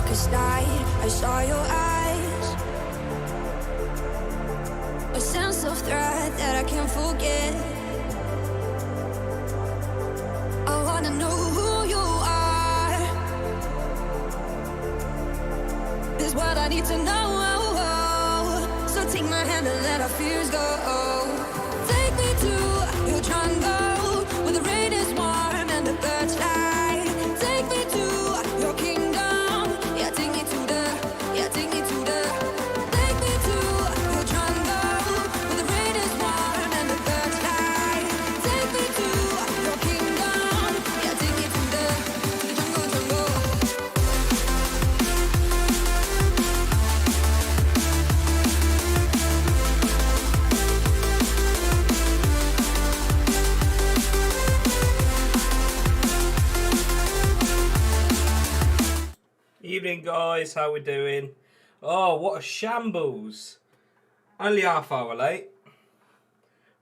darkest night, I saw your eyes. A sense of threat that I can't forget. I wanna know who you are. This is what I need to know. So take my hand and let our fears go. Take me to your jungle where the rain is warm and the birds fly. Take me to your kingdom. Yeah, take me to the. Take me to the. Take me to your jungle where the rain is warm and the birds fly. Take me to your kingdom. Yeah, take me to the jungle. Evening guys, how we doing? Oh, what a shambles. Only half hour late.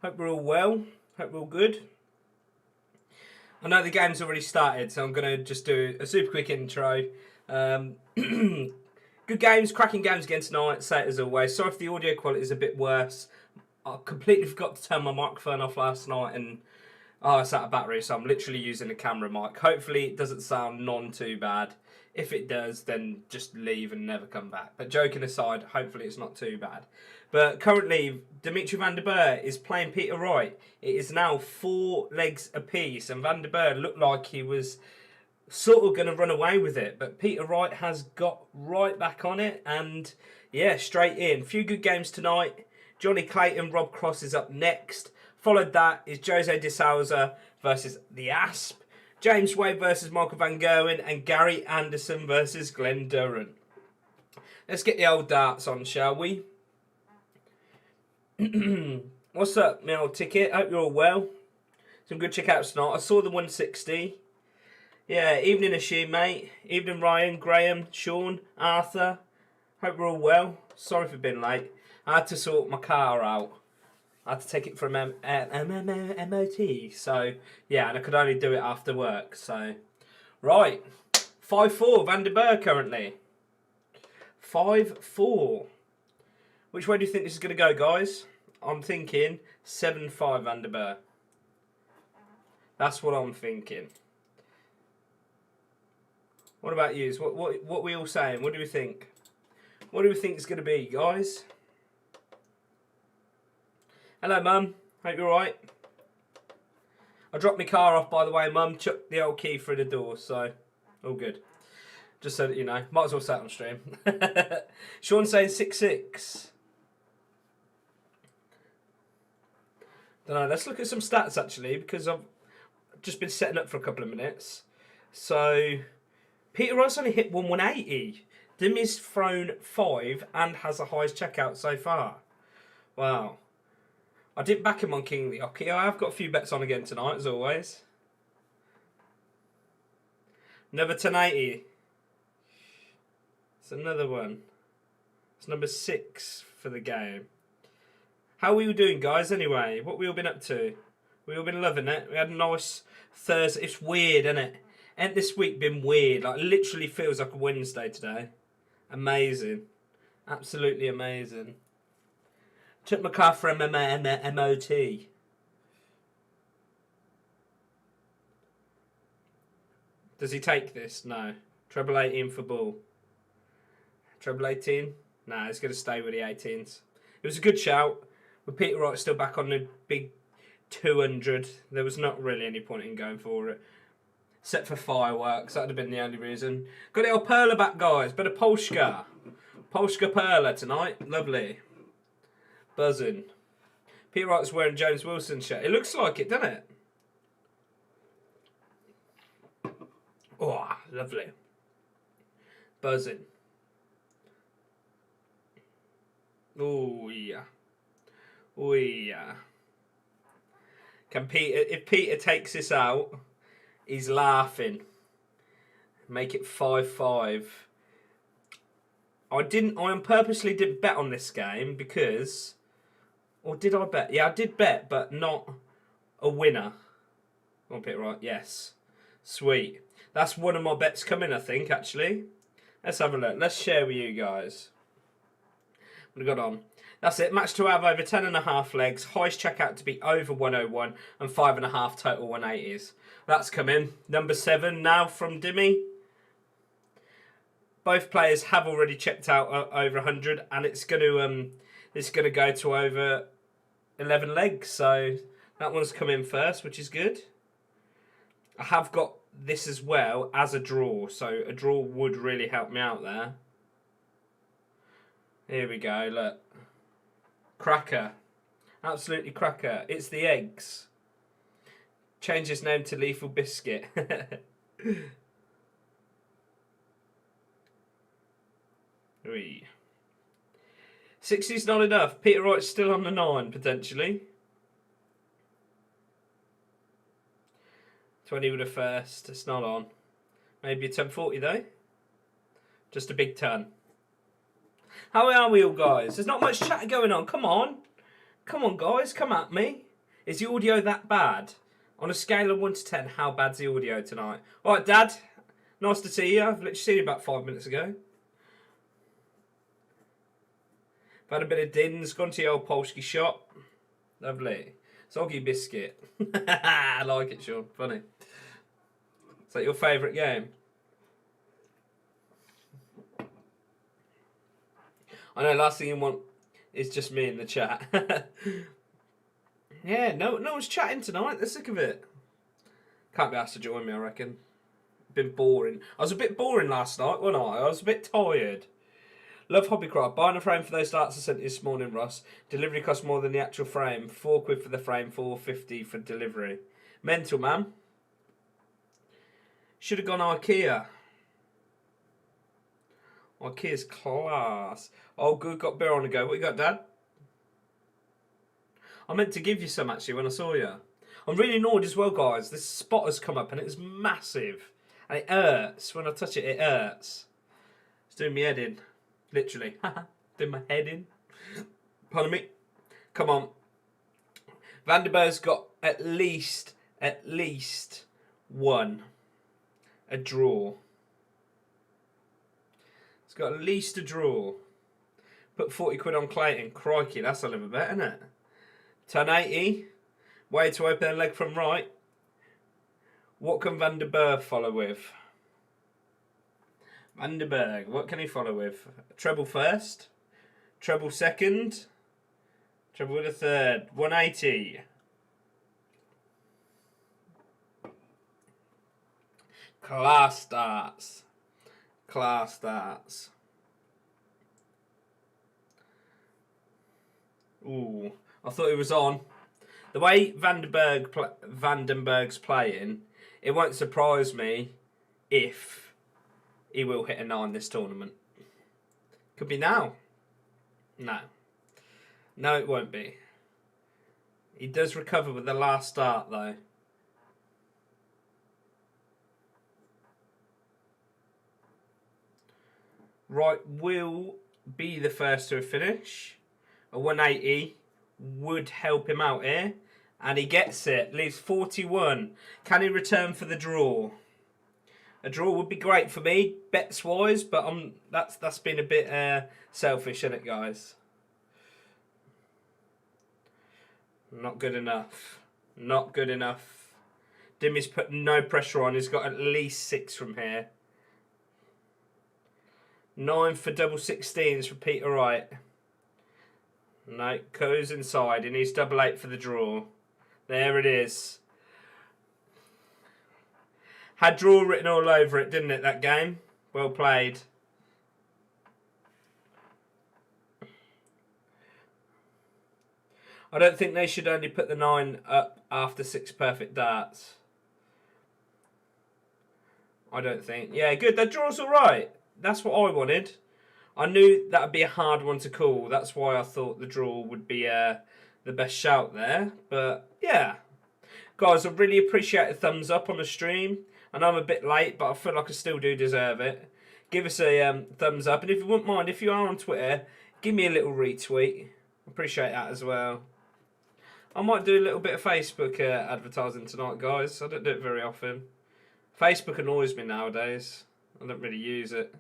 Hope we're all well. Hope we're all good. I know the game's already started, so I'm going to just do a super quick intro. Good games, cracking games again tonight, say it as always. Sorry if the audio quality is a bit worse. I completely forgot to turn my microphone off last night and it's out of battery, so I'm literally using a camera mic. Hopefully it doesn't sound none too bad. If it does, then just leave and never come back. But joking aside, hopefully it's not too bad. But currently, Dimitri van der Berg is playing Peter Wright. It is now 4 legs apiece, and van der Berg looked like he was sort of going to run away with it. But Peter Wright has got right back on it, and yeah, straight in. Few good games tonight. Johnny Clayton, Rob Cross is up next. Followed that is Jose de Sousa versus the Asp. James Wade versus Michael van Gerwen, and Gary Anderson versus Glenn Durant. Let's get the old darts on, shall we? What's up, my old ticket? Hope you're all well. Some good checkouts tonight. I saw the 160. Yeah, evening Ashim, mate. Evening Ryan, Graham, Sean, Arthur. Hope we're all well. Sorry for being late. I had to sort my car out. I had to take it from MOT, so yeah, and I could only do it after work. So, right, 5-4 Van der Berg currently. 5-4. Which way do you think this is going to go, guys? I'm thinking 7-5 Van der Berg. That's what I'm thinking. What about you? What are we all saying? What do we think? What do we think it's going to be, guys? Hello, Mum. Hope you're alright. I dropped my car off, by the way, Mum. Chucked the old key through the door, so all good. Just so that you know. Might as well sat on stream. Sean's saying 6-6. Don't know. Let's look at some stats, actually, because I've just been setting up for a couple of minutes. So, Peter Wright's only hit 180. Dimi's thrown 5 and has the highest checkout so far. Wow. I didn't back him on King of the Hockey. I have got a few bets on again tonight, as always. Another 1080. It's another one. It's number 6 for the game. How are we all doing, guys, anyway? What we all been up to? We all been loving it. We had a nice Thursday. It's weird, isn't it? Ain't this week been weird? Like, it literally feels like a Wednesday today. Amazing. Absolutely amazing. Took my car for MOT. Does he take this? No. Treble 18 for ball. Treble 18? Nah, he's going to stay with the 18s. It was a good shout. With Peter Wright still back on the big 200, there was not really any point in going for it. Except for fireworks. That would have been the only reason. Got the old Perla back, guys. Bit of Polska. Polska Perla tonight. Lovely. Buzzing. Peter Wright's wearing James Wilson's shirt. It looks like it, doesn't it? Oh, lovely. Buzzing. Oh, yeah. Oh, yeah. Can Peter, if Peter takes this out, he's laughing. Make it 5-5. I purposely didn't bet on this game because... Or did I bet? Yeah, I did bet, but not a winner. On Peter Wright, yes. Sweet. That's one of my bets coming, I think, actually. Let's have a look. Let's share with you guys. What we got on? That's it. Match to have over 10.5 legs. Highest checkout to be over 101 and 5.5 total 180s. That's coming. Number 7 now from Dimmy. Both players have already checked out over 100, and it's going to go to over 11 legs. So that one's come in first, which is good. I have got this as well as a draw, so a draw would really help me out there. Here we go, look. Cracker. Absolutely cracker. It's the eggs. Change his name to Lethal Biscuit. Ui. 60's not enough. Peter Wright's still on the 9, potentially. 20 with a first. It's not on. Maybe a 1040 though. Just a big ton. How are we all, guys? There's not much chat going on. Come on. Come on, guys. Come at me. Is the audio that bad? On a scale of 1 to 10, how bad's the audio tonight? All right, Dad. Nice to see you. I've literally seen you about 5 minutes ago. I've had a bit of dins. Gone to the old Polski shop. Lovely. Soggy biscuit. I like it, Sean. Funny. Is that your favourite game? I know, last thing you want is just me in the chat. Yeah, no one's chatting tonight. They're sick of it. Can't be asked to join me, I reckon. Been boring. I was a bit boring last night, wasn't I? I was a bit tired. Love Hobbycraft. Buying a frame for those darts I sent you this morning, Ross. Delivery costs more than the actual frame. £4 for the frame, £4.50 for delivery. Mental, man. Should have gone IKEA. IKEA's class. Oh, good. Got beer on the go. What you got, Dad? I meant to give you some, actually, when I saw you. I'm really annoyed as well, guys. This spot has come up, and it's massive. And it hurts. When I touch it, it hurts. It's doing me head in. Literally. Doing my head in. Pardon me. Come on. Vandenberg's got at least one. A draw. It's got at least a draw. Put 40 quid on Clayton. Crikey, that's a little bit, isn't it? Turn 80. Way to open a leg from right. What can Van der Berg follow with? Van der Berg, what can he follow with? Treble first. Treble second. Treble with a third. 180. Class starts. Class starts. Ooh, I thought it was on. The way Vandenberg's playing, it won't surprise me if he will hit a 9 this tournament. Could be now. No. No, it won't be. He does recover with the last start, though. Right, will be the first to finish. A 180 would help him out here. And he gets it. Leaves 41. Can he return for the draw? A draw would be great for me, bets-wise, but that's been a bit selfish, isn't it, guys? Not good enough. Not good enough. Dimmy's put no pressure on. He's got at least 6 from here. 9 for double 16s for Peter Wright. No, goes inside. He needs double 8 for the draw. There it is. Had draw written all over it, didn't it, that game? Well played. I don't think they should only put the 9 up after 6 perfect darts. I don't think. Yeah, good. That draw's all right. That's what I wanted. I knew that would be a hard one to call. That's why I thought the draw would be the best shout there. But, yeah. Guys, I really appreciate a thumbs up on the stream. I know I'm a bit late, but I feel like I still do deserve it. Give us a thumbs up. And if you wouldn't mind, if you are on Twitter, give me a little retweet. Appreciate that as well. I might do a little bit of Facebook advertising tonight, guys. I don't do it very often. Facebook annoys me nowadays. I don't really use it.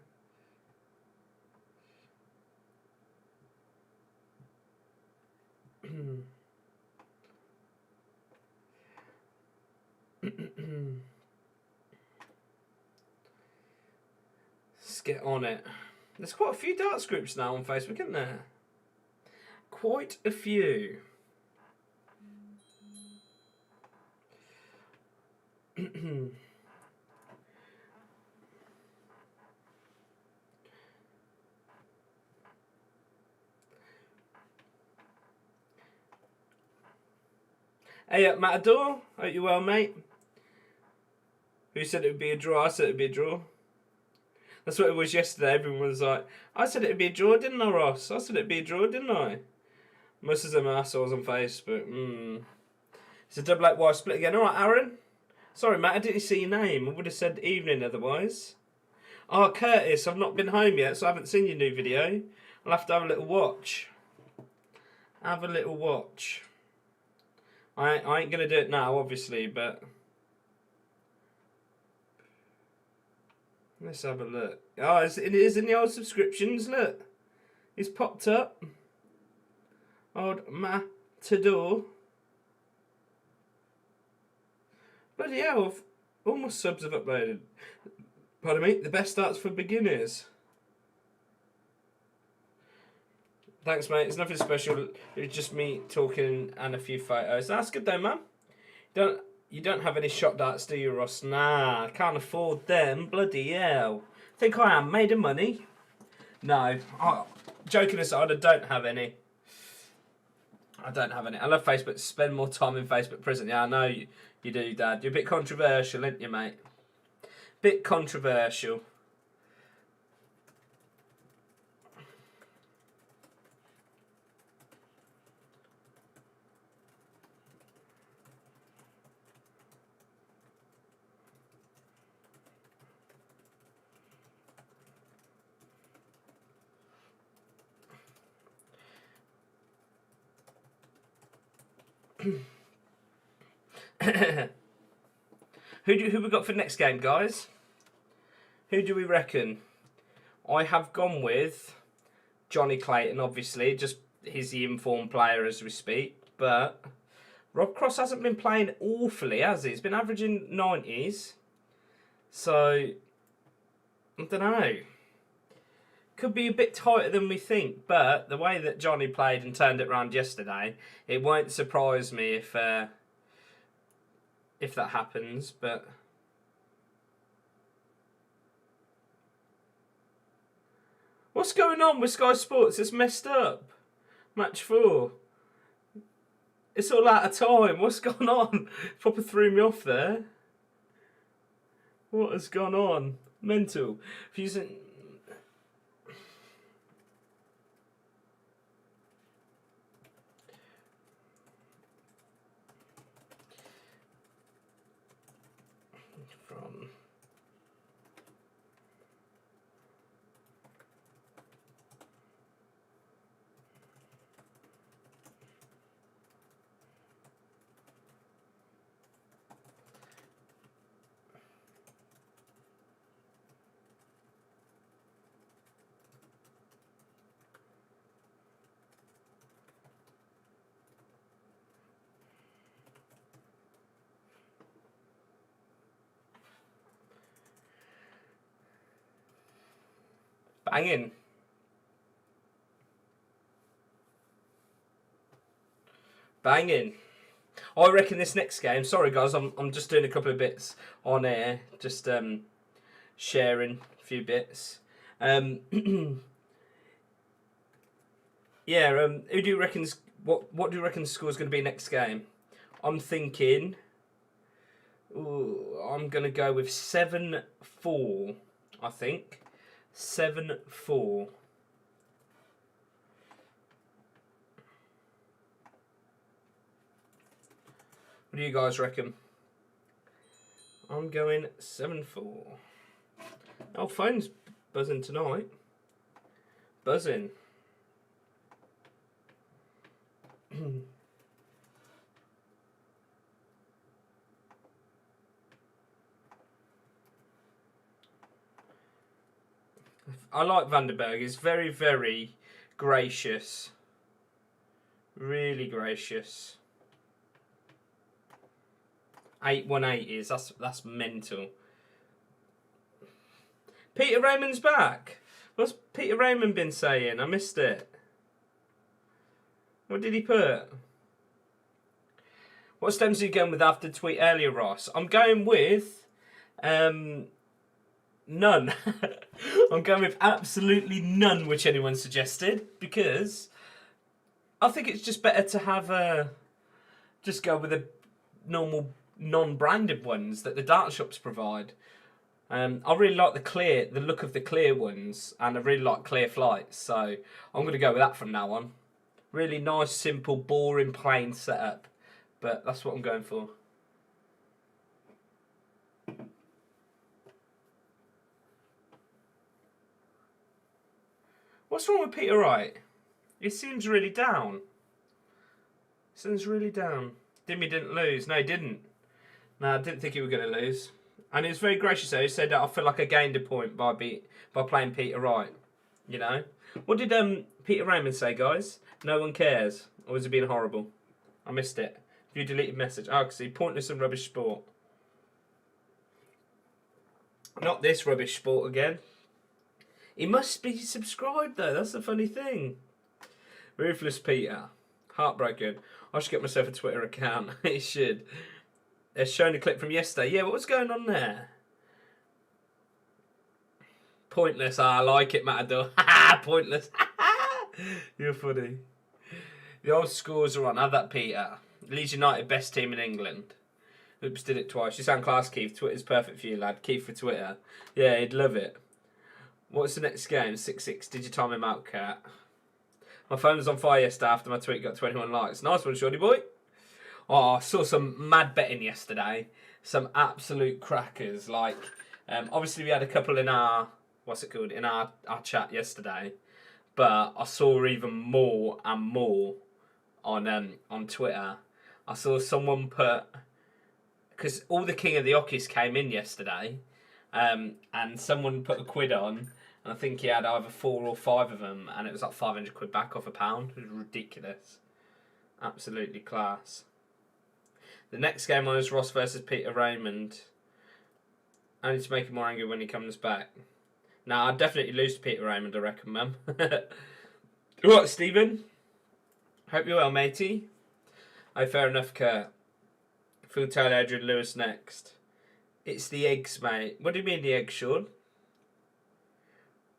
Let's get on it. There's quite a few darts groups now on Facebook, isn't there? Quite a few. Hey, Matador, hope you well, mate. Who said it would be a draw? I said it would be a draw. That's what it was yesterday. Everyone was like, I said it would be a draw, didn't I, Ross? I said it would be a draw, didn't I? Most of them are assholes on Facebook. It's a double 8 split again. Alright, Aaron. Sorry, Matt, I didn't see your name. I would have said evening otherwise. Oh, Curtis, I've not been home yet, so I haven't seen your new video. I'll have to have a little watch. Have a little watch. I ain't going to do it now, obviously, but... Let's have a look. Oh, it is in the old subscriptions, look. It's popped up. Old Matador. Bloody hell, all my subs have uploaded. Pardon me, the best starts for beginners. Thanks, mate. It's nothing special. It's just me talking and a few photos. That's good though, man. You don't have any shot darts, do you, Ross? Nah, I can't afford them. Bloody hell. Think I am made of money? No. Oh, joking aside, I don't have any. I don't have any. I love Facebook. Spend more time in Facebook prison. Yeah, I know you do, Dad. You're a bit controversial, aren't you, mate? Bit controversial. Who we got for next game, guys? Who do we reckon? I have gone with Johnny Clayton, obviously. Just he's the informed player as we speak. But Rob Cross hasn't been playing awfully, has he? He's been averaging 90s. So, I don't know. Could be a bit tighter than we think, but the way that Johnny played and turned it around yesterday, it won't surprise me if that happens. But what's going on with Sky Sports? It's messed up. Match 4. It's all out of time. What's gone on? Proper threw me off there. What has gone on? Mental. Fusing. From banging. Banging. I reckon this next game, sorry guys, I'm just doing a couple of bits on air, just sharing a few bits. Yeah, who do you reckon's what do you reckon the score's going to be next game? I'm thinking I'm going to go with 7-4, I think. 7-4. What do you guys reckon? I'm going 7-4. Oh, phone's buzzing tonight. Buzzing. I like Vandenberg. He's very, very gracious. Really gracious. 818 is. That's mental. Peter Raymond's back. What's Peter Raymond been saying? I missed it. What did he put? What stems are you going with after the tweet earlier, Ross? I'm going with none. I'm going with absolutely none, which anyone suggested, because I think it's just better to have just go with the normal non-branded ones that the dart shops provide. I really like the look of the clear ones, and I really like clear flights, so I'm going to go with that from now on. Really nice, simple, boring, plain setup, but that's what I'm going for. What's wrong with Peter Wright? He seems really down. Dimmy didn't lose. No, he didn't. No, I didn't think he was going to lose. And he was very gracious though. He said that I feel like I gained a point by playing Peter Wright. You know? What did Peter Raymond say, guys? No one cares. Or was he being horrible? I missed it. If you deleted message. Oh, because he pointless and rubbish sport. Not this rubbish sport again. He must be subscribed though. That's the funny thing. Ruthless Peter. Heartbroken. I should get myself a Twitter account. It should. They're showing a clip from yesterday. Yeah, what was going on there? Pointless. I like it, Matador. Pointless. You're funny. The old scores are on. Have that, Peter. Leeds United, best team in England. Oops, did it twice. You sound class, Keith. Twitter's perfect for you, lad. Keith for Twitter. Yeah, he'd love it. What's the next game? 6-6. Did you time him out, Cat? My phone was on fire yesterday after my tweet got 21 likes. Nice one, shorty boy. Oh, I saw some mad betting yesterday. Some absolute crackers. Like, obviously we had a couple in our, in our chat yesterday. But I saw even more and more on Twitter. I saw someone put, because all the King of the Ockies came in yesterday, and someone put a quid on, and I think he had either 4 or 5 of them, and it was like 500 quid back off a pound. It was ridiculous. Absolutely class. The next game on is Ross versus Peter Raymond. Only to make him more angry when he comes back. Nah, I'd definitely lose to Peter Raymond, I reckon, man. Right, Stephen? Hope you're well, matey. Oh, fair enough, Kurt. Full Tail Adrian Lewis next. It's the eggs, mate. What do you mean the eggs, Sean?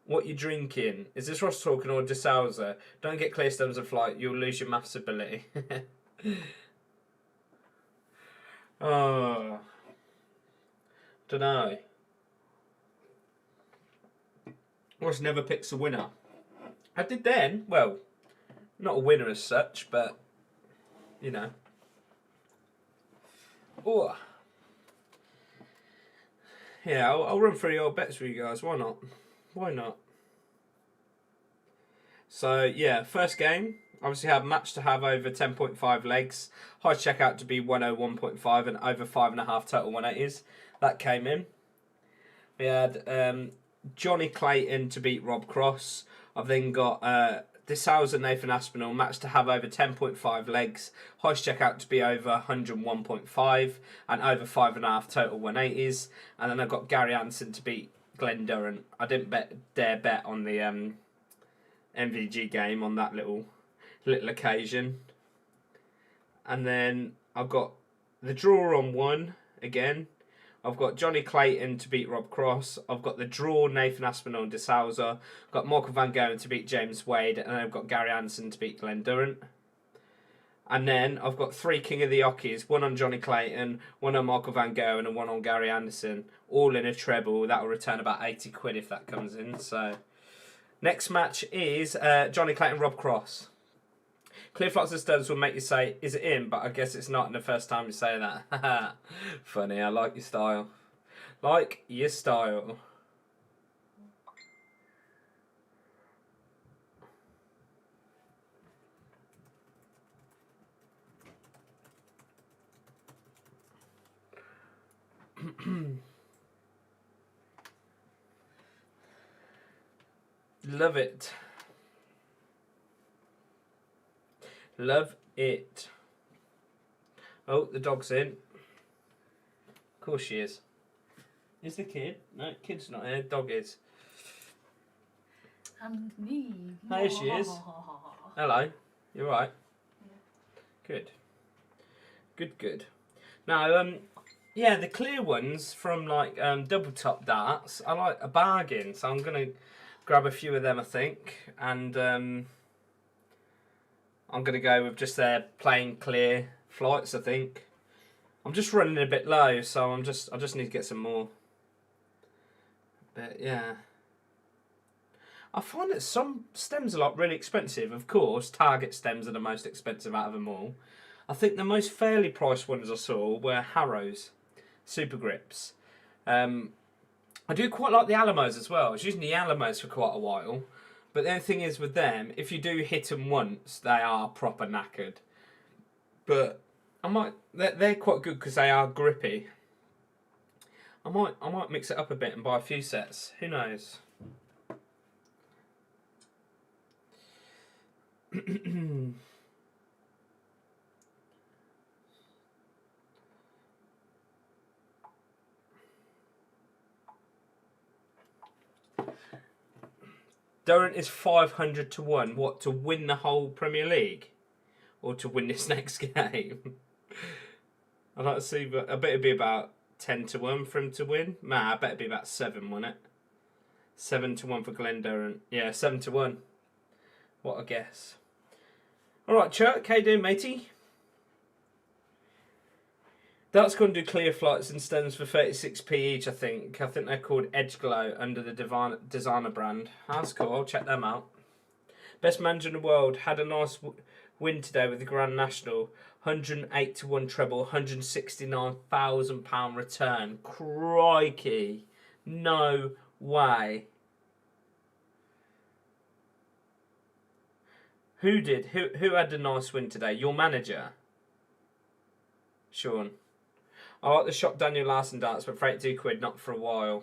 What you drinking? Is this Ross talking or De Sousa? Don't get clear stems of flight, you'll lose your maths ability. Oh. Dunno. Ross never picks a winner. I did then. Well, not a winner as such, but, you know. Oh. Yeah, I'll run through your bets for you guys. Why not? Why not? So, yeah, first game. Obviously had match to have over 10.5 legs. High checkout to be 101.5 and over 5.5 total 180s. That came in. We had Johnny Clayton to beat Rob Cross. I've then got De Sousa, Nathan Aspinall, match to have over 10.5 legs. High checkout to be over 101.5 and over 5.5 total 180s. And then I've got Gary Hansen to beat Glenn Durrant. I didn't dare bet on the MVG game on that little occasion. And then I've got the draw on one again. I've got Johnny Clayton to beat Rob Cross. I've got the draw Nathan Aspinall and De Sousa. I've got Michael Van Gerwen to beat James Wade. And then I've got Gary Hansen to beat Glenn Durrant. And then I've got 3 King of the Ockies. 1 on Johnny Clayton, 1 on Michael Van Gerwen and 1 on Gary Anderson. All in a treble. That will return about 80 quid if that comes in. So next match is Johnny Clayton, Rob Cross. Clear flux of studs will make you say, is it in? But I guess it's not in the first time you say that. Funny, I like your style. Like your style. Love it. Love it. Oh, the dog's in. Of course she is. Is the kid? No, kid's not here. Dog is. And me. There she is. Hello. You alright? Yeah. Good. Good. Now, yeah, the clear ones from like double top darts are like a bargain. So I'm gonna grab a few of them, I think, and I'm gonna go with just their plain clear flights. I think I'm just running a bit low, so I just need to get some more. But yeah, I find that some stems are like really expensive. Of course, Target stems are the most expensive out of them all. I think the most fairly priced ones I saw were Harrows, Super Grips. I do quite like the Alamos as well. I was using the Alamos for quite a while. But the only thing is with them, if you do hit them once, they are proper knackered. But they're quite good because they are grippy. I might mix it up a bit and buy a few sets. Who knows? Durant is 500 to 1. What, to win the whole Premier League? Or to win this next game? I'd like to see, but I bet it'd be about 10 to 1 for him to win. Nah, I bet it'd be about 7, wouldn't it? 7 to 1 for Glenn Durant. Yeah, 7 to 1. What a guess. Alright, Chuck, how you doing, matey? That's going to do clear flights and stems for 36p each, I think. I think they're called Edge Glow under the designer brand. That's cool, I'll check them out. Best manager in the world. Had a nice win today with the Grand National. 108 to 1 treble, £169,000 return. Crikey. No way. Who did? Who had a nice win today? Your manager? Sean. I like the shop Daniel Larson darts, but for £82, not for a while.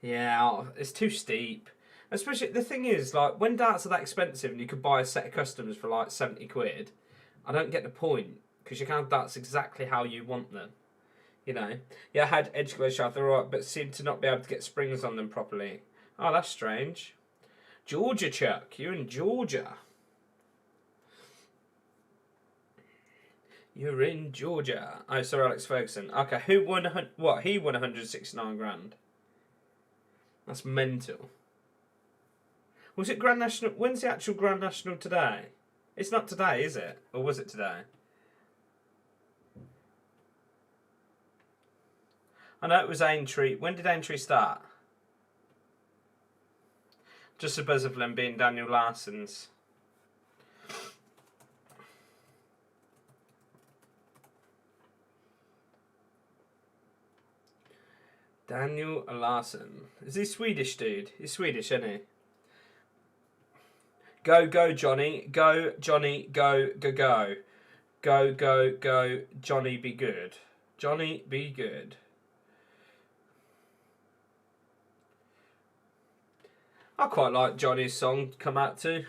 Yeah, it's too steep. Especially, the thing is, like, when darts are that expensive and you could buy a set of customs for like £70, I don't get the point. Because you can have darts exactly how you want them. You know? Yeah, I had edge glow shaft, they're alright, but seemed to not be able to get springs on them properly. Oh, that's strange. Georgia, Chuck. You're in Georgia. You're in Georgia. Oh, Sir Alex Ferguson. Okay, who won? What? He won 169 grand. That's mental. Was it Grand National? When's the actual Grand National today? It's not today, is it? Or was it today? I know it was Aintree. When did Aintree start? Just a buzz of them being Daniel Larson's. Daniel Larsson. Is he Swedish, dude? He's Swedish, isn't he? Go, go, Johnny. Go, Johnny. Go, go, go. Go, go, go. Johnny, be good. Johnny, be good. I quite like Johnny's song come out too.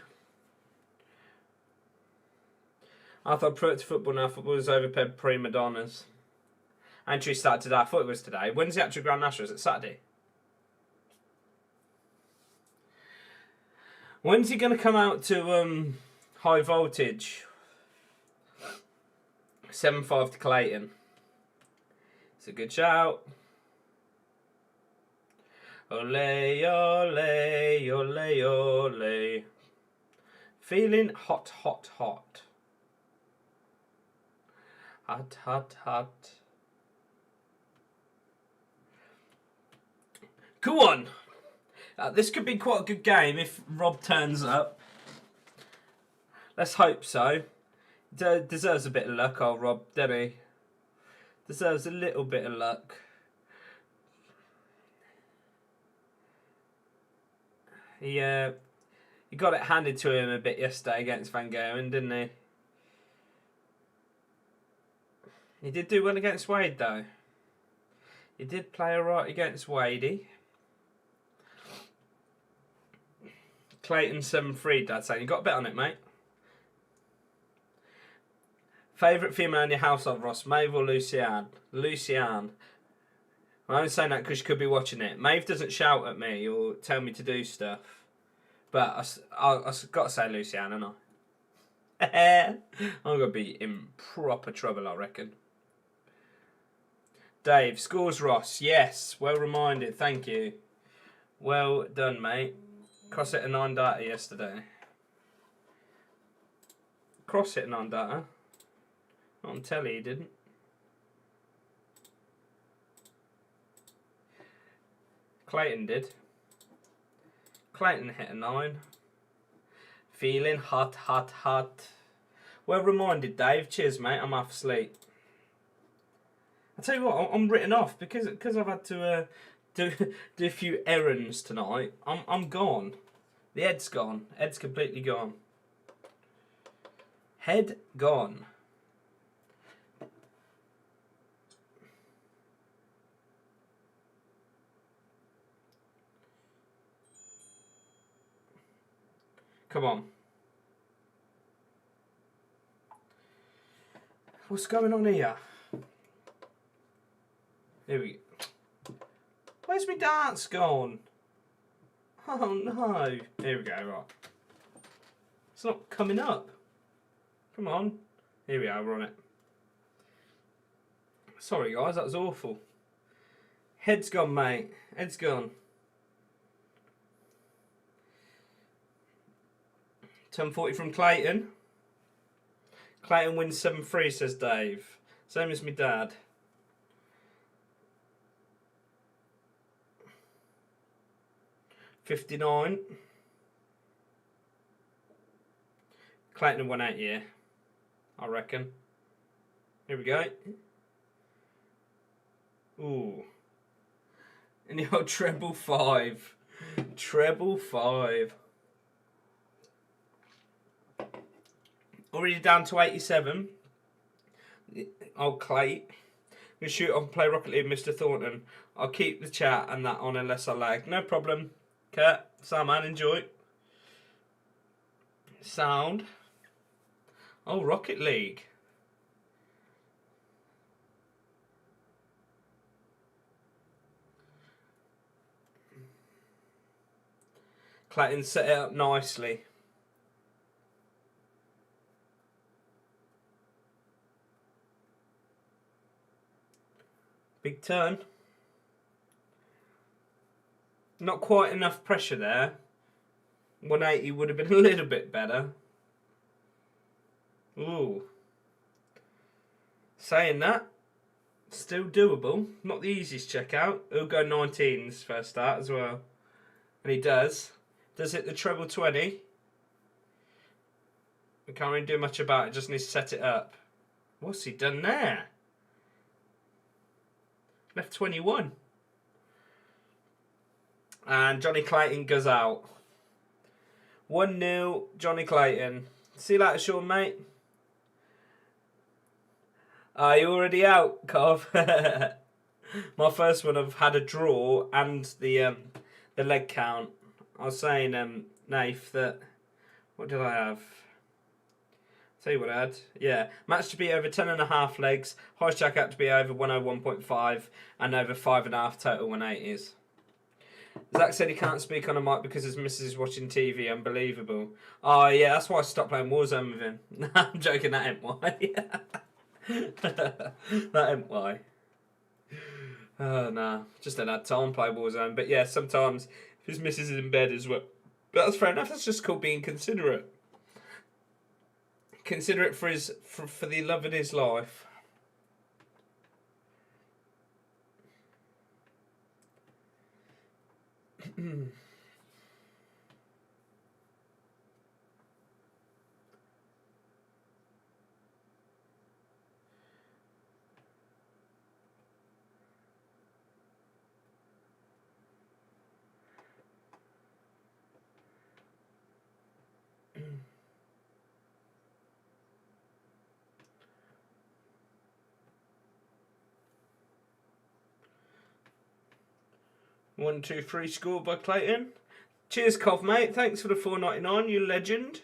I thought pro to football now. Football is overpaid prima donnas. Entry started today. I thought it was today. When's the actual Grand National? Is it Saturday? When's he going to come out to high voltage? 7-5 to Clayton. It's a good shout. Ole, ole, ole, ole. Feeling hot, hot, hot. Hot, hot, hot. Go on. This could be quite a good game if Rob turns up. Let's hope so. Deserves a bit of luck, old Rob, doesn't he? Deserves a little bit of luck. He got it handed to him a bit yesterday against Van Gerwen, didn't he? He did do well against Wade, though. He did play alright against Wadey. Clayton 7-3, Dad saying. You got a bet on it, mate? Favourite female in your household, Ross? Maeve or Lucianne? Lucianne. I'm only saying that because you could be watching it. Maeve doesn't shout at me or tell me to do stuff. But I've got to say Lucianne, haven't I? I'm going to be in proper trouble, I reckon. Dave, scores Ross. Yes, well reminded. Thank you. Well done, mate. Cross hit a 9 data yesterday. Cross hit a 9 data? Not on telly, he didn't. Clayton did. Clayton hit a 9. Feeling hot, hot, hot. Well reminded, Dave. Cheers, mate. I'm half asleep. I tell you what, I'm written off because I've had to do a few errands tonight. I'm gone. The head's gone. Head's completely gone. Head gone. Come on. What's going on here? Here we go. Where's my dance gone? Oh no. Here we go, right. It's not coming up. Come on. Here we are, we're on it. Sorry guys, that was awful. Head's gone, mate. Head's gone. Turn 40 from Clayton. Clayton wins 7-3, says Dave. Same as my dad. $59. Clayton won 8 year, I reckon. Here we go. Ooh. And the old treble 5. Treble 5. Already down to 87. Old Clay. I'm going to shoot on Play Rocket League, Mr. Thornton. I'll keep the chat and that on unless I lag. No problem. Cat, Salman, enjoy. Sound. Oh, Rocket League. Clayton set it up nicely. Big turn. Not quite enough pressure there. 180 would have been a little bit better. Ooh. Saying that, still doable. Not the easiest checkout. He'll go 19s first start as well. And he does. Does hit the treble 20. We can't really do much about it. Just needs to set it up. What's he done there? Left 21. And Johnny Clayton goes out. 1-0, Johnny Clayton. See you later, Sean, mate. Are you already out, Cov? My first one, I've had a draw and the leg count. I was saying, Nath, that... What did I have? Tell you what I had. Yeah, match to be over 10.5 legs. Highest jack out to be over 101.5 and over 5.5 total 180s. Zach said he can't speak on a mic because his missus is watching TV. Unbelievable. Oh, yeah, that's why I stopped playing Warzone with him. No, I'm joking, that ain't why. That ain't why. Oh, nah, just don't have time to play Warzone. But yeah, sometimes if his missus is in bed as well. But that's fair enough, that's just called being considerate. Considerate for the love of his life. One, two, three, scored by Clayton. Cheers, Cov, mate. Thanks for the $4.99, you legend.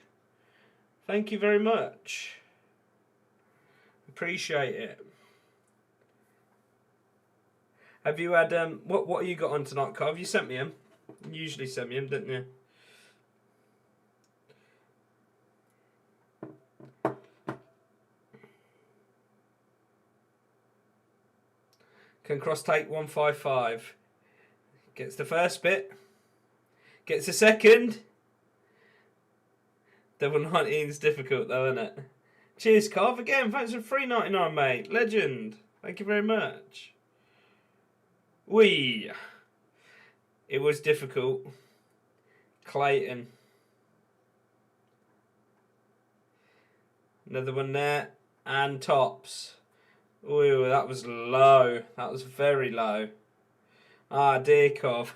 Thank you very much. Appreciate it. Have you had what have you got on tonight, Carl? Have you sent me him? You usually send me him, didn't you? Can cross take 155. Gets the first bit. Gets the second. Double 19 is difficult though, isn't it? Cheers, Carv. Again, thanks for $3.99, mate. Legend. Thank you very much. It was difficult. Clayton. Another one there. And tops. Ooh, that was low. That was very low. Ah, dear, Cov.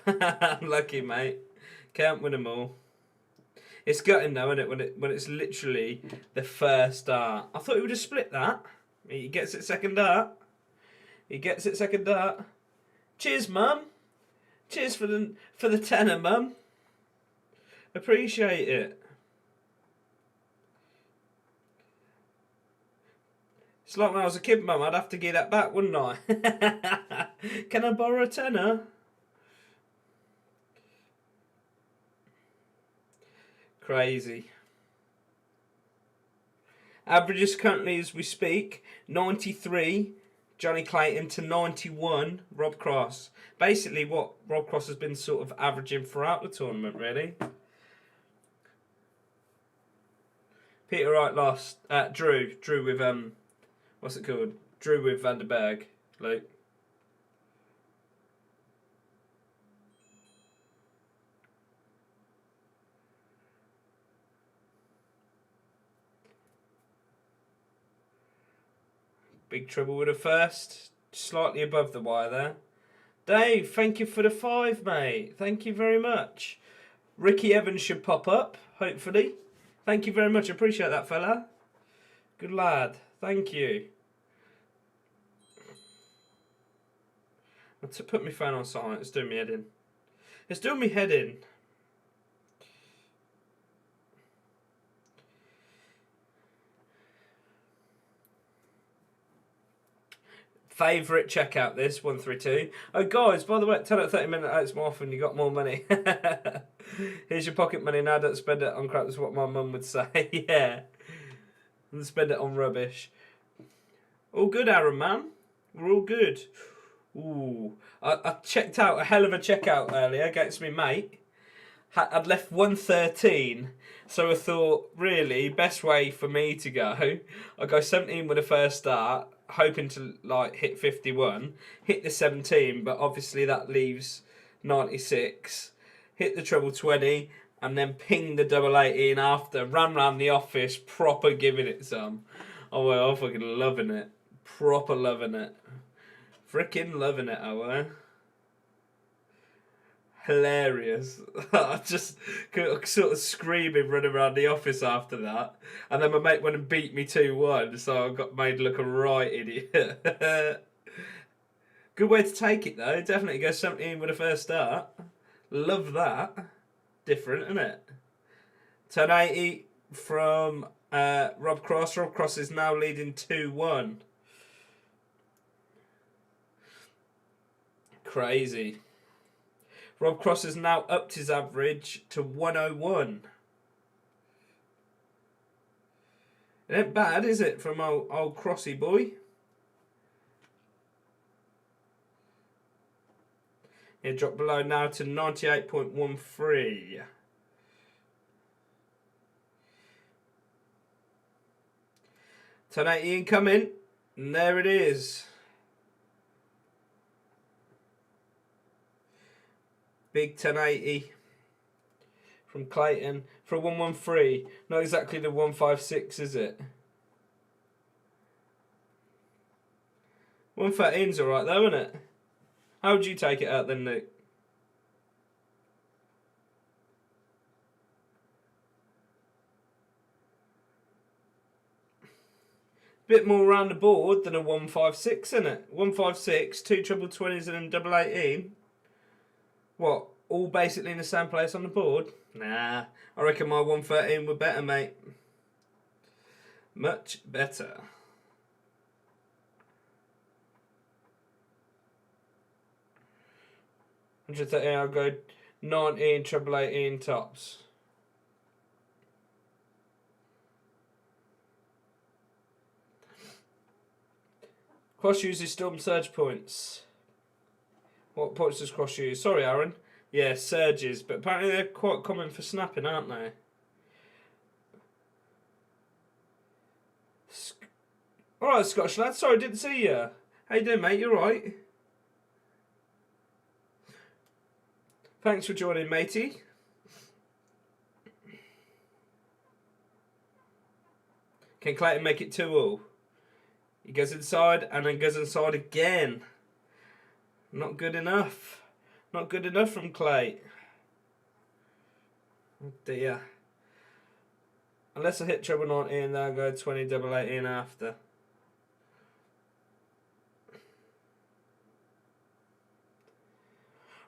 Lucky, mate. Can't win them all. It's gutting though, isn't it? When it's literally the first dart. I thought he would have split that. He gets it second dart. He gets it second dart. Cheers, Mum. Cheers for the tenner, Mum. Appreciate it. It's like when I was a kid, Mum. I'd have to give that back, wouldn't I? Can I borrow a tenner? Crazy. Averages currently as we speak, 93, Johnny Clayton to 91, Rob Cross. Basically what Rob Cross has been sort of averaging throughout the tournament, really. Peter Wright lost. Drew with, what's it called? Drew with Van der Berg, Luke. Big trouble with the first. Slightly above the wire there. Dave, thank you for the 5, mate. Thank you very much. Ricky Evans should pop up, hopefully. Thank you very much. Appreciate that, fella. Good lad. Thank you. To put my phone on silent, it's doing me head in. It's doing me head in. Favourite checkout this 132. Oh guys, by the way, 10 out 30 minutes it's more often you got more money. Here's your pocket money now, don't spend it on crap, that's what my mum would say. Yeah. And spend it on rubbish. All good, Aaron, man. We're all good. Ooh. I checked out a hell of a checkout earlier against me mate. I'd left 113, so I thought, really, best way for me to go, I go 17 with the first start, hoping to like hit 51, hit the 17, but obviously that leaves 96, hit the treble 20, and then ping the double 18 after, ran round the office, proper giving it some. Oh well, I'm fucking loving it. Proper loving it. Freaking loving it, I were. Hilarious. I just sort of screaming running around the office after that. And then my mate went and beat me 2-1, so I got made look a right idiot. Good way to take it though. Definitely go 17 with the first start. Love that. Different, isn't it? Turn 80 from Rob Cross. Rob Cross is now leading 2-1. Crazy. Rob Cross has now upped his average to 101. It ain't bad, is it, from old Crossy boy? It dropped below now to 98.13. Turn 80 incoming, and there it is. Big 1080 from Clayton for a 113. Not exactly the 156, is it? 113's alright though, isn't it? How would you take it out then, Luke? Bit more around the board than a 156, isn't it? 156, 2 treble 20s and a double 18. What, all basically in the same place on the board? Nah, I reckon my 113 were better, mate. Much better. 130, I'll go 19, treble 18 tops. Cross uses Storm Surge points. What points does Cross use? Sorry, Aaron. Yeah, surges, but apparently they're quite common for snapping, aren't they? Alright, Scottish lad. Sorry, didn't see you. How you doing, mate? You alright? Thanks for joining, matey. Can Clayton make it 2-2? He goes inside and then goes inside again. Not good enough. Not good enough from Clay. Oh dear. Unless I hit treble 19, then I'll go 20 double 18 after.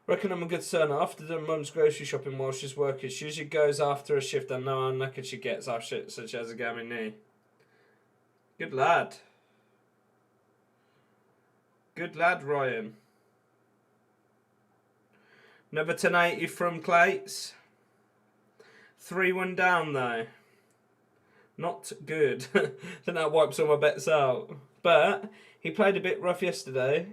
Reckon I'm a good son. After doing mum's grocery shopping while she's working, she usually goes after a shift. I know how knackered she gets after shit, such as a gammy knee. Good lad. Good lad, Ryan. Another 1080 from Clates. 3-1 down though. Not good. Then that wipes all my bets out. But he played a bit rough yesterday.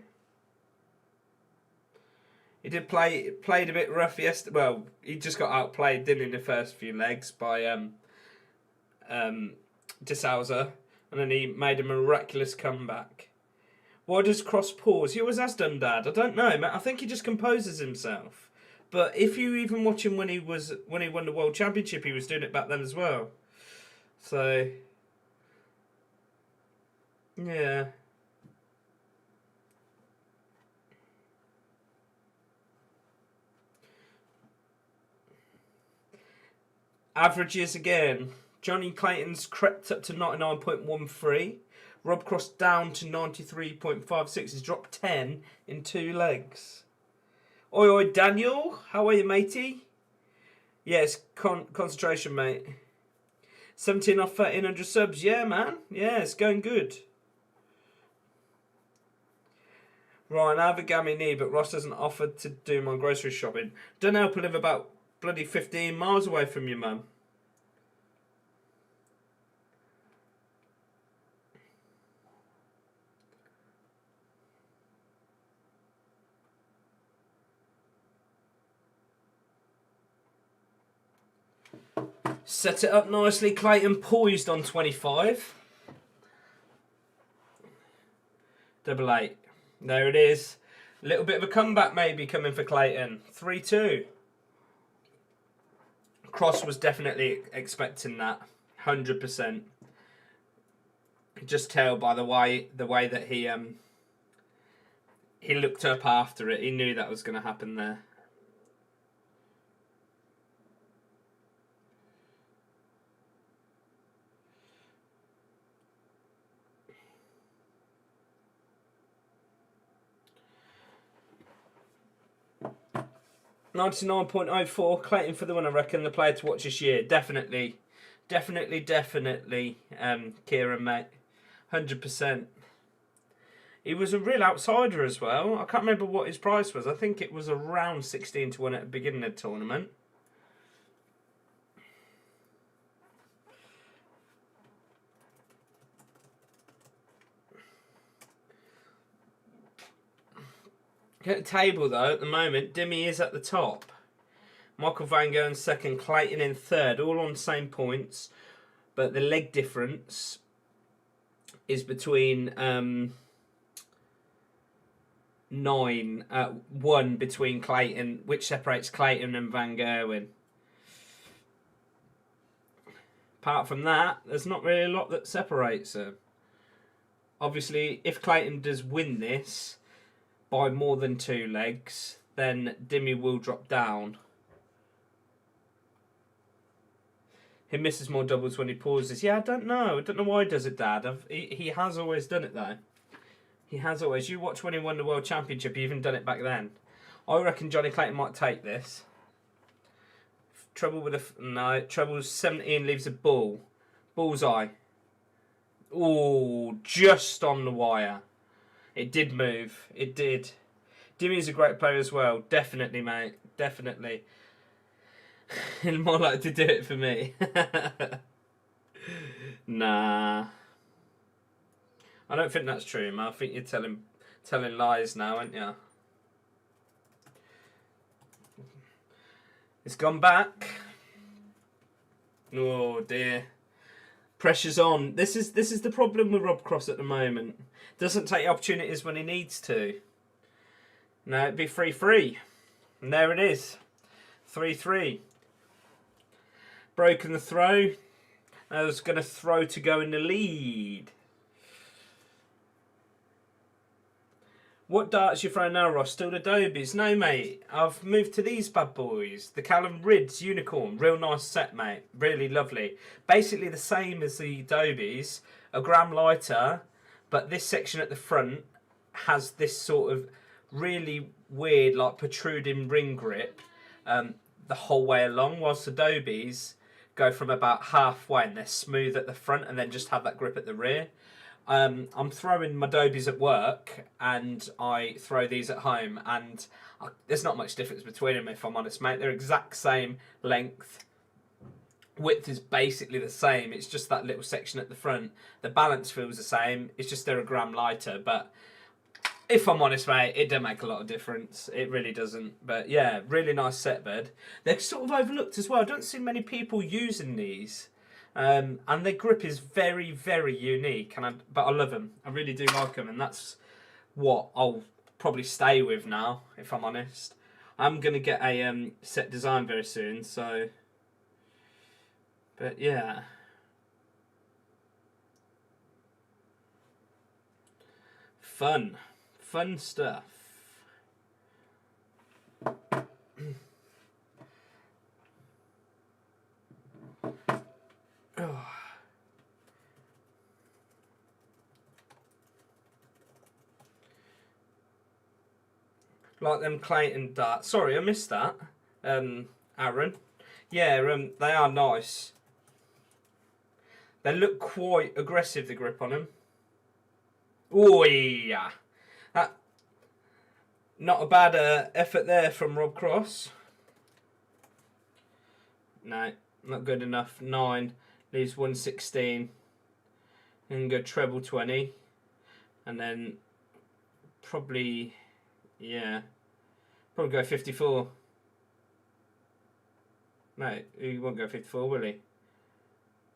He did played a bit rough yesterday. Well, he just got outplayed, didn't he, in the first few legs by Sousa, and then he made a miraculous comeback. Why does Cross pause? He always has done, Dad. I don't know, man. I think he just composes himself. But if you even watch him when he won the World Championship, he was doing it back then as well. So yeah. Averages again. Johnny Clayton's crept up to 99.13. Rob Cross down to 93.56. He's dropped 10 in 2 legs. Oi, oi, Daniel. How are you, matey? Yes, concentration, mate. 17 off 1300 subs. Yeah, man. Yeah, it's going good. Ryan, I have a gammy knee, but Ross hasn't offered to do my grocery shopping. Don't help, I live about bloody 15 miles away from you, man. Set it up nicely. Clayton poised on 25. Double 8. There it is. A little bit of a comeback maybe coming for Clayton. 3-2. Cross was definitely expecting that. 100%. Just tell by the way that he looked up after it. He knew that was going to happen there. $99.04, Clayton for the win, I reckon. The player to watch this year. Definitely. Kieran, mate. 100%. He was a real outsider as well. I can't remember what his price was. I think it was around 16-1 at the beginning of the tournament. At the table, though, at the moment, Dimmy is at the top. Michael Van Gogh in second, Clayton in third, all on the same points. But the leg difference is between 1 between Clayton, which separates Clayton and Van Gerwen. Apart from that, there's not really a lot that separates them. Obviously, if Clayton does win this by more than 2 legs, then Dimmy will drop down. He misses more doubles when he pauses. Yeah, I don't know. I don't know why he does it, Dad. He has always done it, though. He has always. You watch when he won the World Championship, he even done it back then. I reckon Johnny Clayton might take this. Trouble with a... No, treble 17 leaves a bull. Bullseye. Ooh, just on the wire. It did move. It did. Jimmy's a great player as well. Definitely, mate. Definitely. He'll more like to do it for me. Nah. I don't think that's true, man. I think you're telling lies now, aren't you? It's gone back. Oh dear. Pressure's on. This is the problem with Rob Cross at the moment. Doesn't take opportunities when he needs to. No, it'd be 3-3. And there it is. 3-3. Broken the throw. I was going to throw to go in the lead. What darts you throwing now, Ross? Still the Dobies? No, mate. I've moved to these bad boys. The Callum Ridds Unicorn. Real nice set, mate. Really lovely. Basically the same as the Dobies. A gram lighter. But this section at the front has this sort of really weird, like protruding ring grip the whole way along. Whilst the Dobies go from about halfway and they're smooth at the front and then just have that grip at the rear. I'm throwing my Dobies at work and I throw these at home, and there's not much difference between them, if I'm honest, mate. They're exact same length. Width is basically the same. It's just that little section at the front. The balance feels the same. It's just they're a gram lighter. But if I'm honest, mate, it don't make a lot of difference. It really doesn't. But yeah, really nice set bed. They're sort of overlooked as well. I don't see many people using these. And their grip is very, very unique, but I love them. I really do like them, and that's what I'll probably stay with now, if I'm honest. I'm going to get a set design very soon, so... But yeah. Fun. Fun stuff. Oh. Like them Clayton darts. Sorry, I missed that. Aaron. Yeah, they are nice. They look quite aggressive, the grip on them. Oh yeah. Not a bad effort there from Rob Cross. No, not good enough. 9. Leaves 116. And go treble 20. And then probably, yeah, probably go 54. No, he won't go 54, will he?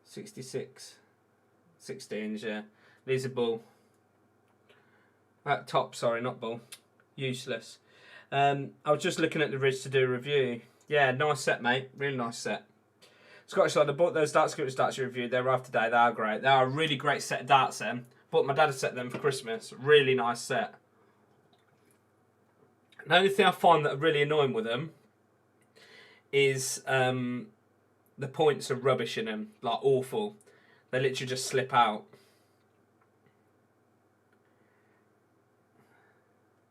66. 16s, yeah. Leaves a ball. Top, sorry, not ball. Useless. I was just looking at the Ridge to do a review. Yeah, nice set, mate. Really nice set. Scottish Lad, I bought those darts you reviewed. They arrived today. They are great. They are a really great set of darts, then. Bought my dad a set of them for Christmas. Really nice set. The only thing I find that are really annoying with them is the points are rubbish in them. Like, awful. They literally just slip out.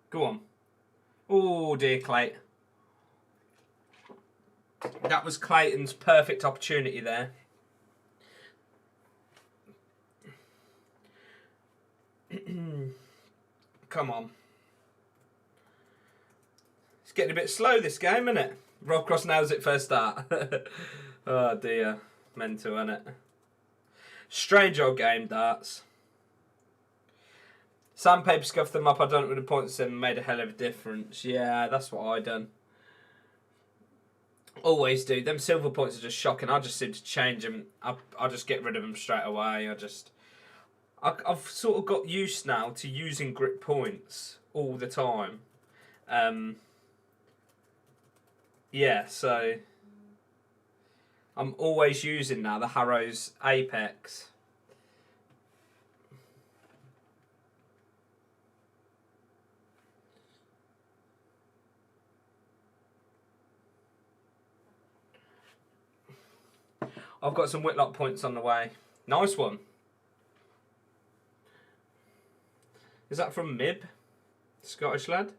Go on. Oh, dear, Clayton. That was Clayton's perfect opportunity there. Come on. It's getting a bit slow, this game, isn't it? Rob Cross nails it first start. Oh, dear. Mental, isn't it? Strange old game, darts. Sandpaper scuffed them up. I don't know what the points in made a hell of a difference. Yeah, that's what I done. Always do. Them silver points are just shocking. I just seem to change them. I just get rid of them straight away. I've sort of got used now to using grip points all the time. Yeah, so I'm always using now the Harrow's Apex. I've got some Whitlock points on the way. Nice one. Is that from Mib? Scottish lad?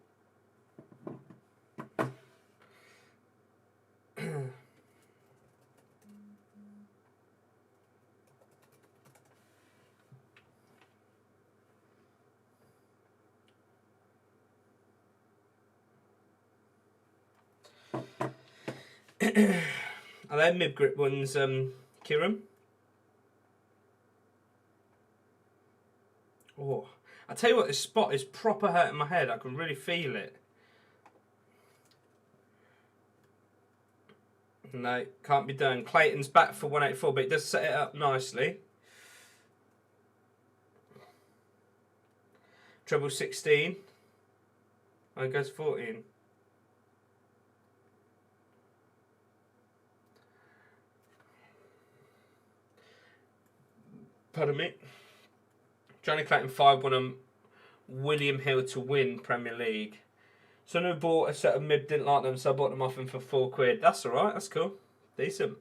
Are they mid-grip ones, Kieran? Oh, I tell you what, this spot is proper hurting my head. I can really feel it. No, can't be done. Clayton's back for 184, but it does set it up nicely. Treble 16. Oh, it goes 14. Pardon me. Johnny Clayton 5-1 on William Hill to win Premier League. Someone who bought a set of mid didn't like them, so I bought them off him for £4. That's alright, that's cool. Decent.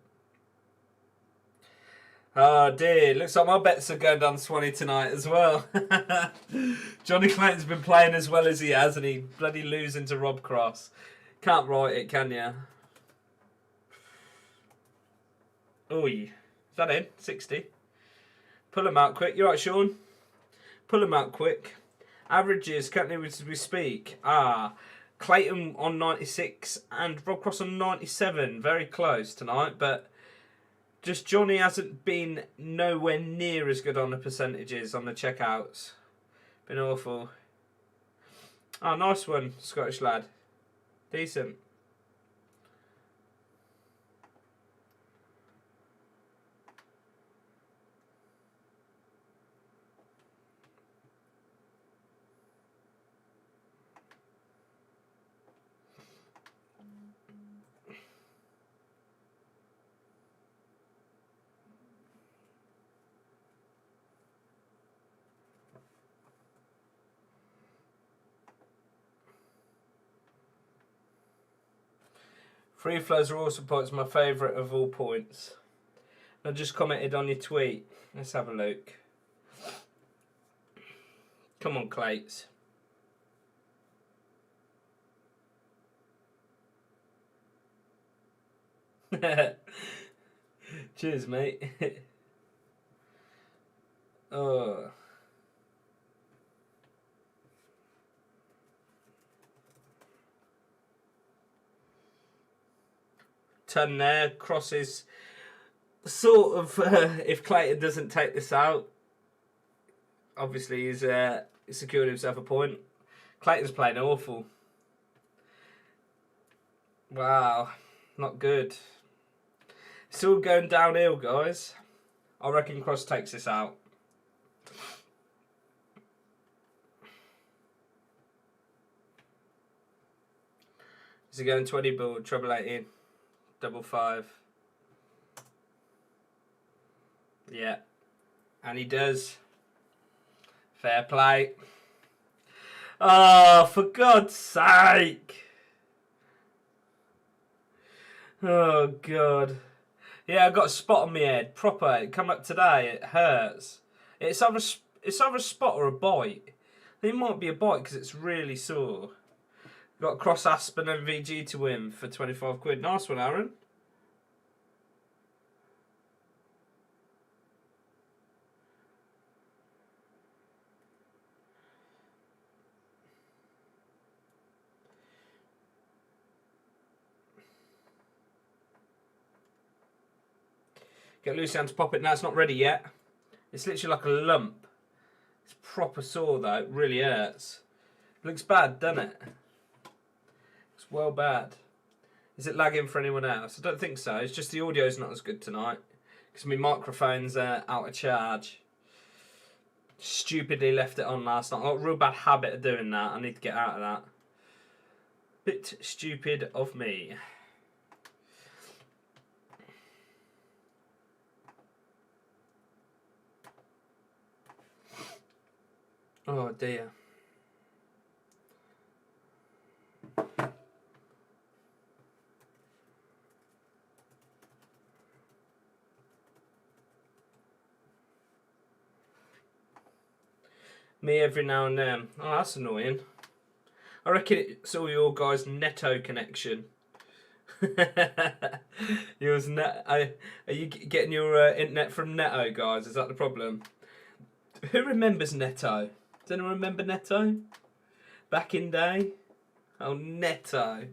Oh dear, looks like my bets are going down 20 tonight as well. Johnny Clayton's been playing as well as he has, and he bloody losing to Rob Cross. Can't write it, can ya? Oi, is that in? 60. Pull them out quick. You right, Sean? Pull them out quick. Averages currently as we speak. Clayton on 96 and Rob Cross on 97. Very close tonight, but just Johnny hasn't been nowhere near as good on the percentages on the checkouts. Been awful. Oh, nice one, Scottish lad. Decent. Free flows are also points, my favourite of all points. I just commented on your tweet. Let's have a look. Come on, Clates. Cheers, mate. Oh. Turn there, crosses. Sort of, if Clayton doesn't take this out, obviously he's secured himself a point. Clayton's playing awful. Wow, not good. It's all going downhill, guys. I reckon Cross takes this out. Is he going 20 board, treble 18, double 5? Yeah, and he does. Fair play. Oh, for God's sake. Oh, God. Yeah, I got a spot on my head. Proper. It come up today. It hurts. It's either a spot or a bite. It might be a bite because it's really sore. Got Cross Aspinall and VG to win for 25 quid. Nice one, Aaron. Get Lucian to pop it. Now it's not ready yet. It's literally like a lump. It's proper sore though. It really hurts. Looks bad, doesn't it? It's well bad. Is it lagging for anyone else? I don't think so. It's just the audio's not as good tonight. Because my microphone's out of charge. Stupidly left it on last night. I've got a real bad habit of doing that. I need to get out of that. Bit stupid of me. Oh dear. Me every now and then. Oh, that's annoying. I reckon it's all your guys' Netto connection. Yours are you getting your internet from Netto, guys? Is that the problem? Who remembers Netto? Does anyone remember Netto? Back in day? Oh, Netto.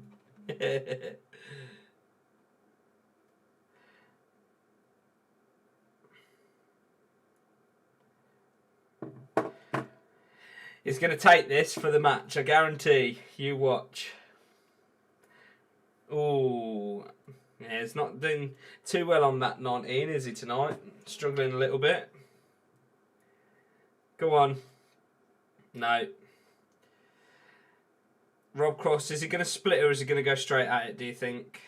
He's going to take this for the match, I guarantee. You watch. Ooh. Yeah, he's not doing too well on that 19, is he, tonight? Struggling a little bit. Go on. No. Rob Cross, is he going to split or is he going to go straight at it, do you think?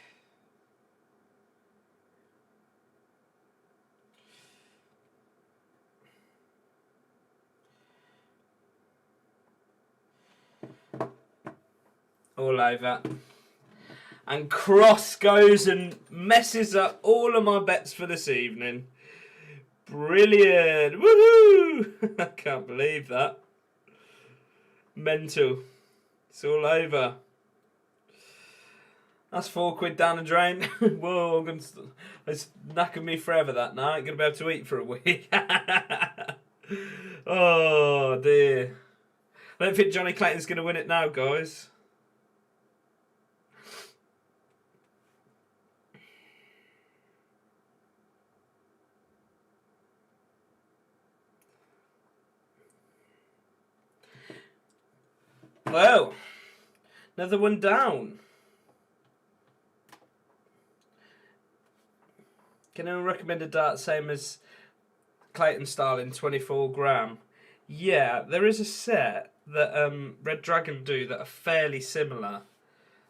All over. And Cross goes and messes up all of my bets for this evening. Brilliant. Woohoo! I can't believe that. Mental. It's all over. That's £4 down the drain. Whoa, it's knackered me forever that night. I'm going to be able to eat for a week. Oh, dear. I don't think Johnny Clayton's going to win it now, guys. Well, another one down. Can anyone recommend a dart same as Clayton style in 24 gram? Yeah, there is a set that Red Dragon do that are fairly similar.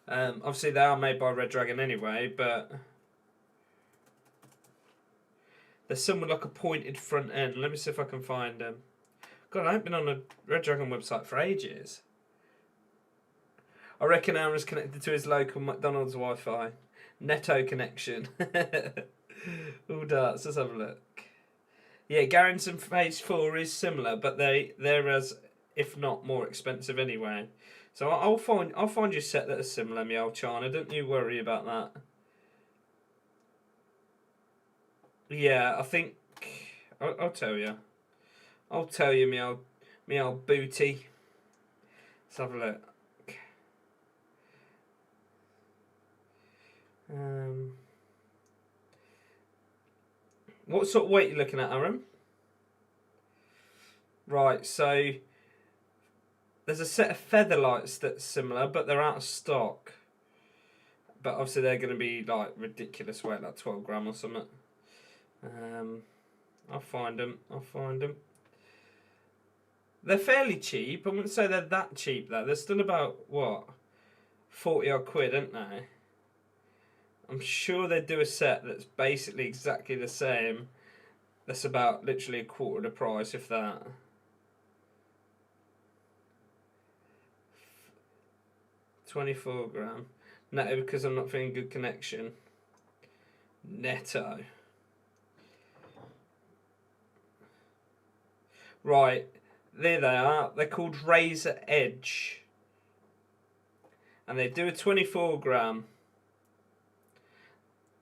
Obviously, they are made by Red Dragon anyway, but there's some with like a pointed front end. Let me see if I can find them. God, I haven't been on a Red Dragon website for ages. I reckon Aaron's connected to his local McDonald's Wi-Fi. Netto connection. All darts, let's have a look. Yeah, Garrison Phase 4 is similar, but they're as, if not more expensive anyway. So I'll find you a set that is similar, me old China. Don't you worry about that. Yeah, I think I'll tell you. I'll tell you, me old booty. Let's have a look. What sort of weight are you looking at, Aaron? Right, so there's a set of feather lights that's similar, but they're out of stock. But obviously they're going to be like ridiculous weight, like 12 gram or something. I'll find them. They're fairly cheap. I wouldn't say they're that cheap though. They're still about, what, 40 odd quid, aren't they? I'm sure they do a set that's basically exactly the same. That's about literally a quarter of the price, if that. £24 gram. Netto, because I'm not feeling good connection. Netto. Right, there they are. They're called Razor Edge. And they do a 24 gram.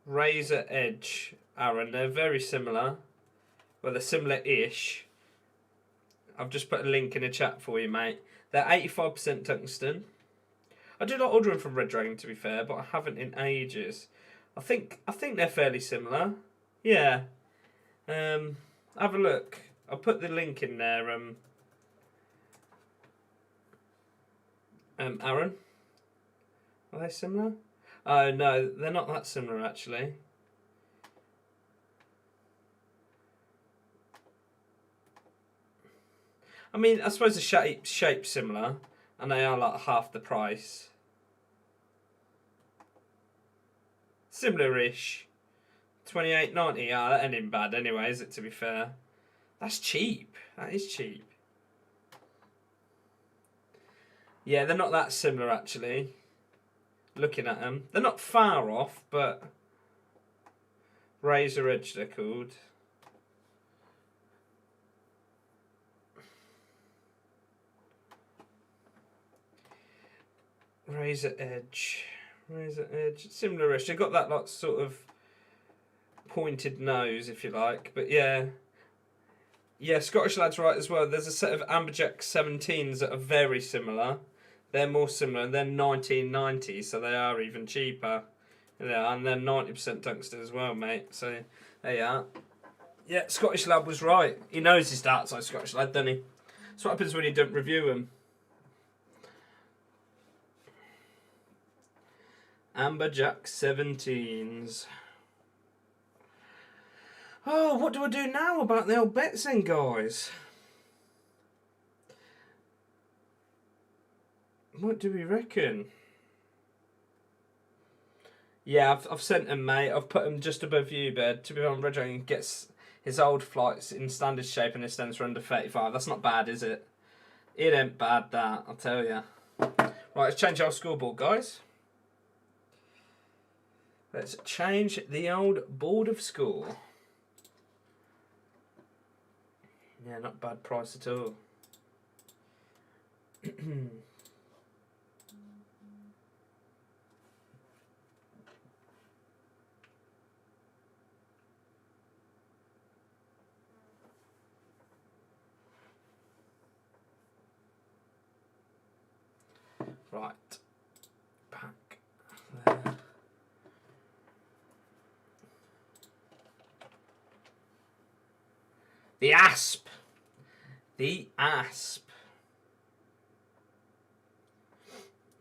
Razor Edge, Aaron. They're very similar. Well, they're similar-ish. I've just put a link in the chat for you, mate. They're 85% tungsten. I do like ordering from Red Dragon, to be fair, but I haven't in ages. I think they're fairly similar. Yeah. Have a look. I'll put the link in there. Aaron. Are they similar? Oh no, they're not that similar actually. I mean, I suppose the shape's similar, and they are like half the price. Similar-ish. $28.90. Yeah, that ain't bad anyway, is it? To be fair, that's cheap. That is cheap. Yeah, they're not that similar actually. Looking at them, they're not far off, but Razor Edge they're called. Razor Edge, similar-ish. They've got that like sort of pointed nose, if you like, but yeah. Yeah, Scottish lad's right as well. There's a set of Amberjack 17s that are very similar. They're more similar, and they're 19.90, so they are even cheaper. Yeah, and they're 90% tungsten as well, mate. So there you are. Yeah, Scottish lad was right. He knows his darts like Scottish lad, doesn't he? That's what happens when you don't review them. Amberjack 17s. Oh, what do I do now about the old bets then, guys? What do we reckon? Yeah, I've sent him, mate. I've put him just above you, bed. To be honest, Red gets his old flights in standard shape and his stands are under 35. That's not bad, is it? It ain't bad, that, I'll tell you. Right, let's change our scoreboard, guys. Let's change the old board of score. Yeah, not bad price at all. Right. Back there. The Asp. The Asp.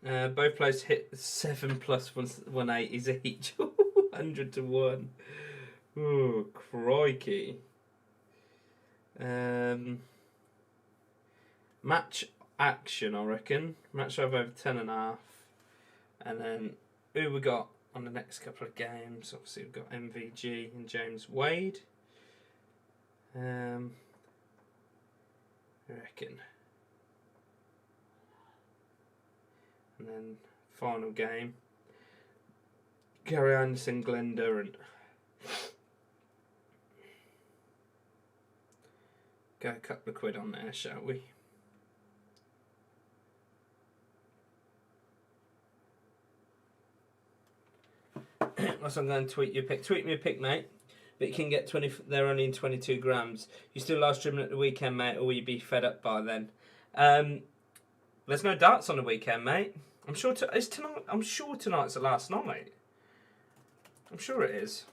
Both players hit 7 plus 180s each. 100 to 1. Oh, crikey. Match action, I reckon. Match over 10.5. And then who we got on the next couple of games? Obviously, we've got MVG and James Wade. I reckon. And then final game. Gary Anderson, Glenn Durrant. Go a couple of quid on there, shall we? That's I'm going to tweet your pick. Tweet me a pick, mate. But you can get 20. They're only in 22 grams. You still live streaming at the weekend, mate, or will you be fed up by then? There's no darts on the weekend, mate. I'm sure it's tonight. I'm sure tonight's the last night. I'm sure it is.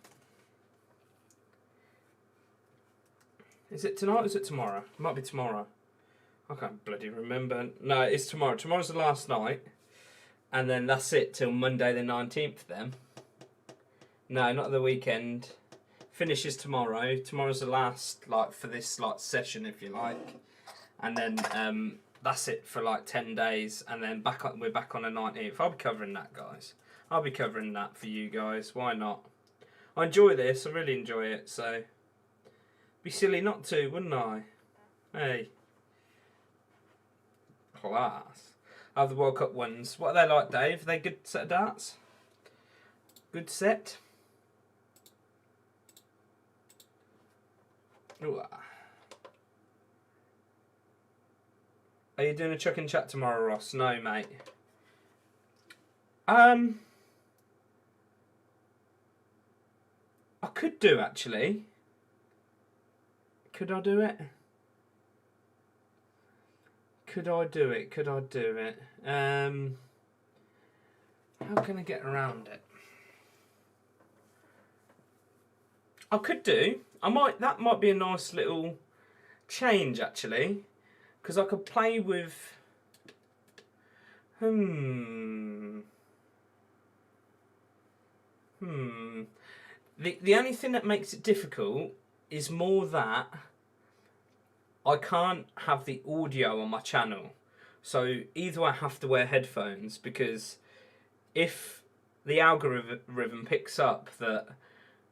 Is it tonight or is it tomorrow? It might be tomorrow. I can't bloody remember. No, it's tomorrow. Tomorrow's the last night. And then that's it till Monday the 19th then. No, not the weekend. Finishes tomorrow. Tomorrow's the last, like, for this, like, session, if you like. And then that's it for, like, 10 days. And then we're back on the 19th. I'll be covering that, guys. I'll be covering that for you guys. Why not? I enjoy this. I really enjoy it, so... Be silly not to, wouldn't I? Hey. Class. I have the World Cup ones. What are they like, Dave? Are they good set of darts? Good set? Ooh. Are you doing a chuck and chat tomorrow, Ross? No, mate. I could do, actually. Could I do it? Could I do it? Could I do it? How can I get around it? I could do. That might be a nice little change, actually. Because I could play with... The only thing that makes it difficult is more that I can't have the audio on my channel. So either I have to wear headphones, because if the algorithm picks up that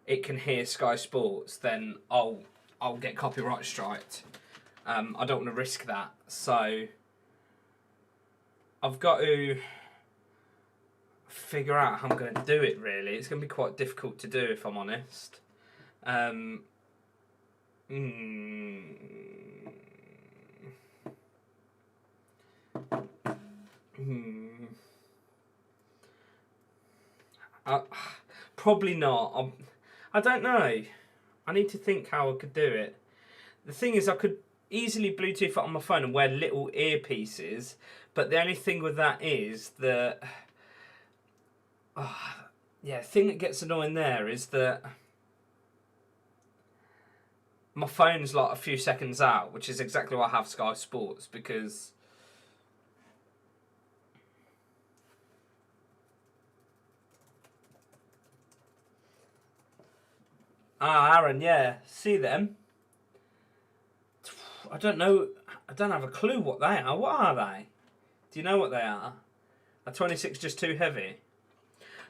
it can hear Sky Sports, then I'll get copyright striked. I don't want to risk that. So I've got to figure out how I'm going to do it, really. It's going to be quite difficult to do, if I'm honest. Probably not. I don't know. I need to think how I could do it. The thing is, I could easily Bluetooth it on my phone and wear little earpieces, but the only thing with that is that... the thing that gets annoying there is that my phone's like a few seconds out, which is exactly why I have Sky Sports, because Aaron, yeah, see them. I don't know. I don't have a clue what they are. What are they? Do you know what they are? Are 26 just too heavy?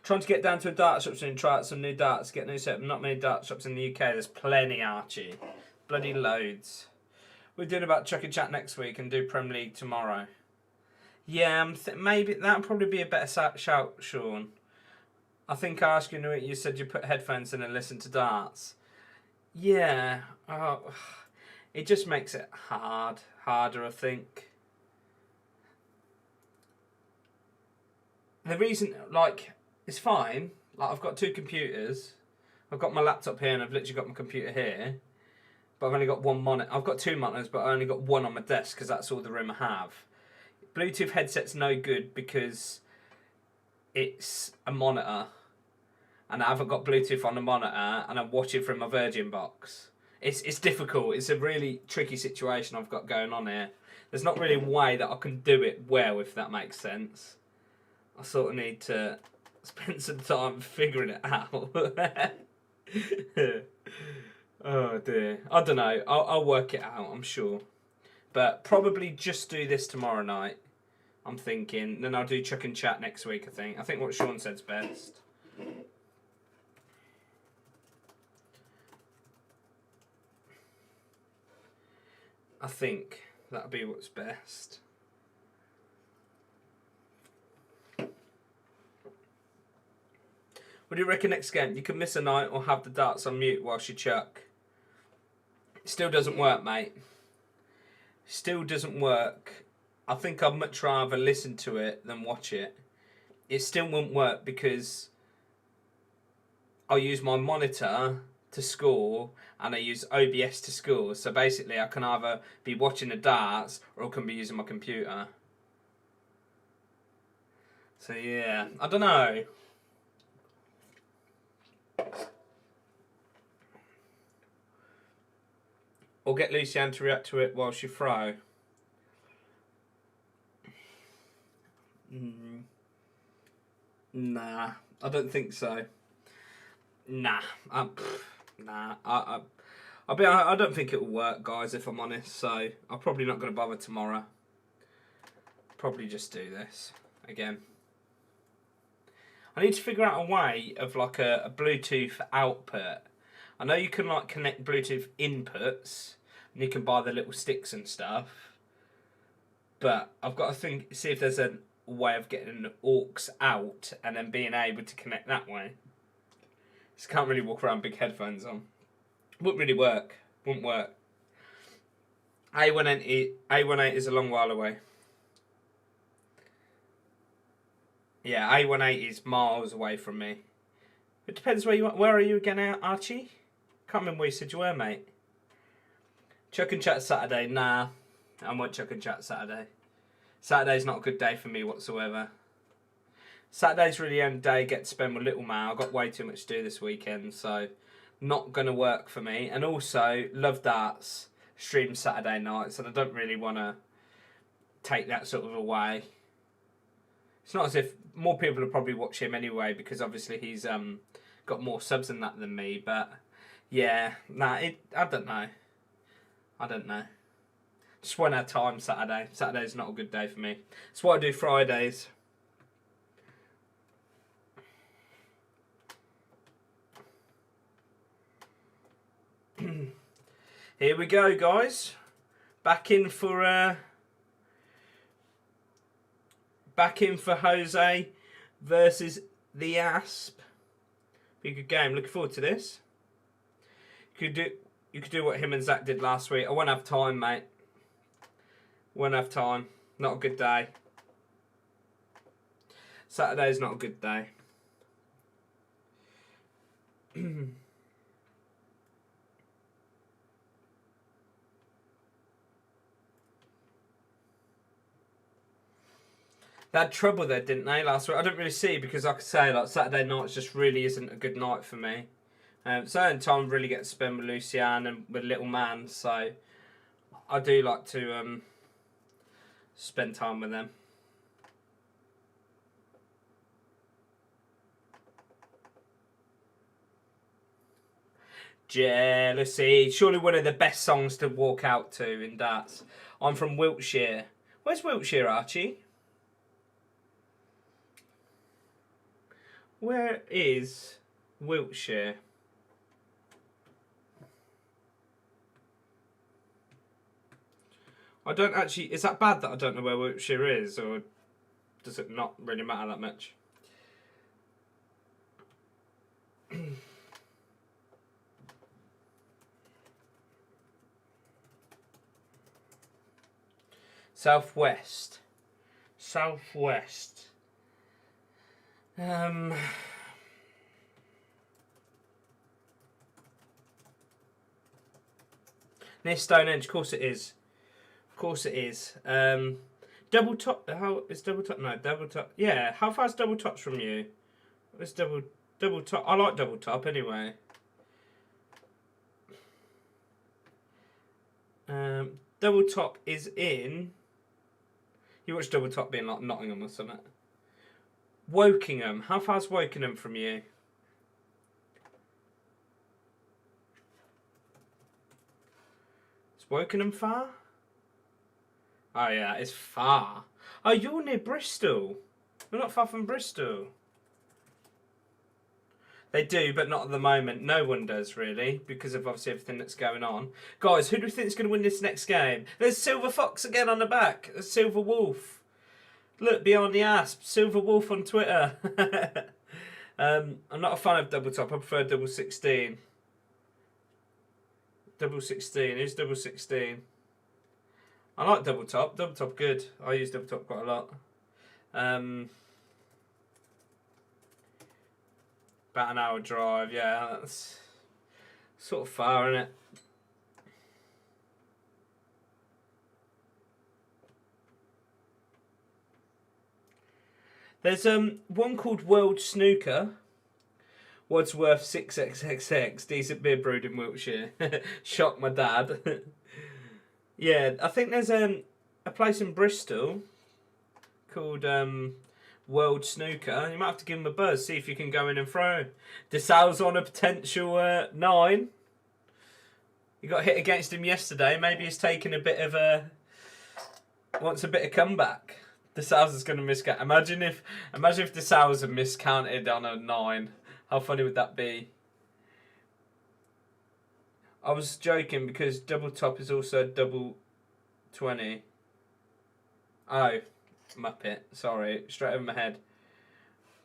Trying to get down to a dart shop soon and try out some new darts. Get new set. Not many dart shops in the UK. There's plenty, Archie. Bloody loads. We're doing about Chuck and Chat next week and do Premier League tomorrow. Yeah, maybe that'll probably be a better shout, Sean. I think asking you said you put headphones in and listen to darts. Yeah. Oh, it just makes it harder, I think. The reason, like, it's fine. Like, I've got 2 computers. I've got my laptop here and I've literally got my computer here. But I've only got 1 monitor. I've got 2 monitors, but I only got 1 on my desk because that's all the room I have. Bluetooth headset's no good because it's a monitor. And I haven't got Bluetooth on the monitor and I'm watching from my Virgin box. It's difficult. It's a really tricky situation I've got going on here. There's not really a way that I can do it well, if that makes sense. I sort of need to spend some time figuring it out. Oh dear. I don't know. I'll work it out, I'm sure. But probably just do this tomorrow night, I'm thinking. Then I'll do Chuck and Chat next week, I think. I think what Sean said's best. I think that'll be what's best. What do you reckon next game? You can miss a night or have the darts on mute whilst you chuck. It still doesn't work, mate. Still doesn't work. I think I'd much rather listen to it than watch it. It still won't work because I'll use my monitor to score and I use OBS to score. So basically I can either be watching the darts or I can be using my computer. So yeah, I don't know. Or get Lucianne to react to it whilst you throw. Nah, I don't think so. Nah, nah. I don't think it will work, guys, if I'm honest. So I'm probably not going to bother tomorrow. Probably just do this again. I need to figure out a way of like a Bluetooth output. I know you can like connect Bluetooth inputs and you can buy the little sticks and stuff. But I've got to see if there's a way of getting the aux out and then being able to connect that way. Just can't really walk around big headphones on. Wouldn't really work. Wouldn't work. A18 is a long while away. Yeah, A18 is miles away from me. It depends where you are. Where are you again, Archie? Can't remember where you said you were, mate. Chuck and Chat Saturday. Nah, I won't Chuck and Chat Saturday. Saturday's not a good day for me whatsoever. Saturday's really the only day I get to spend with little man. I've got way too much to do this weekend, so not going to work for me. And also, Love Darts stream Saturday nights, and I don't really want to take that sort of away. It's not as if more people will probably watch him anyway, because obviously he's got more subs than that than me. But yeah, nah, I don't know. I don't know. Just won't have time Saturday. Saturday's not a good day for me. That's what I do Fridays. Here we go, guys. Back in for Jose versus the Asp. Be a good game. Looking forward to this. You could do what him and Zach did last week. I won't have time, mate. Won't have time. Not a good day. Saturday's not a good day. They had trouble there, didn't they, last week? I didn't really see because, like I say, like Saturday night just really isn't a good night for me. Certain time really get to spend with Luciane and with little man, so I do like to spend time with them. Jealousy, surely one of the best songs to walk out to in darts. I'm from Wiltshire. Where's Wiltshire, Archie? Where is Wiltshire? I don't actually... Is that bad that I don't know where Wiltshire is? Or does it not really matter that much? Southwest. Southwest. Near Stonehenge, of course it is. Of course it is. Double top. How is double top? No, double top. Yeah. How far is double tops from you? It's double top. I like double top anyway. Double top is in. You watch double top being like Nottingham or something. Wokingham. How far is Wokingham from you? Is Wokingham far? Oh yeah, it's far. Oh, you're near Bristol. You're not far from Bristol. They do, but not at the moment. No one does, really, because of obviously everything that's going on. Guys, who do we think is going to win this next game? There's Silver Fox again on the back. There's Silver Wolf. Look, beyond the asp. Silver Wolf on Twitter. I'm not a fan of double top. I prefer double 16. Double 16. Who's double 16? I like double top. Double top good. I use double top quite a lot. About an hour drive, yeah, that's sort of far, isn't it? There's one called World Snooker. Wordsworth 6XXX, decent beer brewed in Wiltshire. Shocked my dad. Yeah, I think there's a place in Bristol called World Snooker. You might have to give him a buzz, see if you can go in and throw. DeSal's on a potential 9. You got hit against him yesterday. Maybe he's taking a bit of a... wants a bit of comeback. DeSal's is going to miscount. Imagine if DeSal's had miscounted on a 9. How funny would that be? I was joking because double top is also double 20. Oh. Muppet, sorry, straight over my head.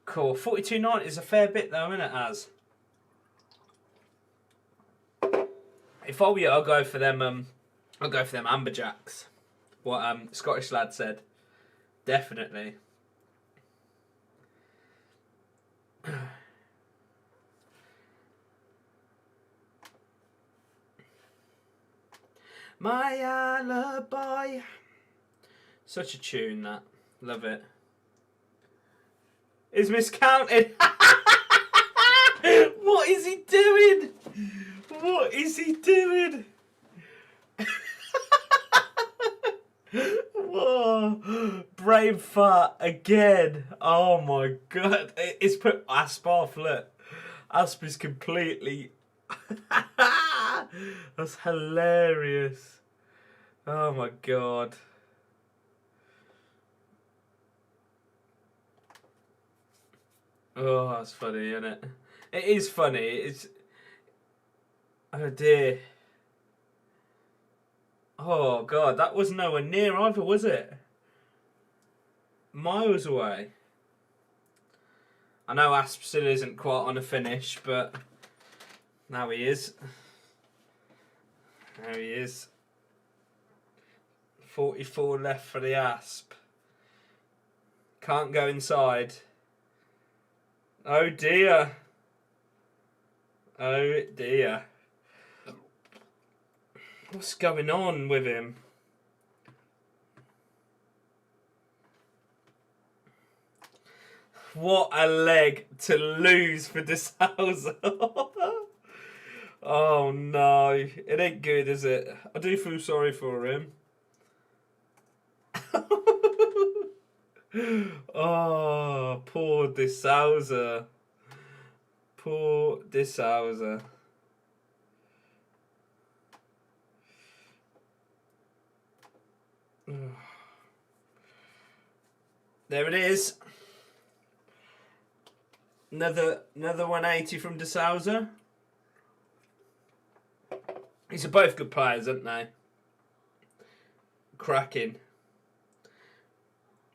Cool. 42.90 is a fair bit though, isn't it, Az? If I were you, I'll go for them amberjacks. What Scottish lad said. Definitely. My alibi. Such a tune, that. Love it. Is miscounted. What is he doing? What is he doing? Whoa. Brain fart again. Oh my god. It's put Asp off, look. Asp is completely... That's hilarious. Oh my god. Oh, that's funny, isn't it? It is funny. It's... Oh dear. Oh god, that was nowhere near either, was it? Miles away. I know Asp still isn't quite on a finish, but now he is. There he is. 44 left for the Asp. Can't go inside. Oh dear. Oh dear. What's going on with him? What a leg to lose for DeSalza. Oh no, it ain't good, is it? I do feel sorry for him. Oh, poor De Sousa. Poor De Sousa. There it is. Another 180 from De Sousa. These are both good players, aren't they? Cracking.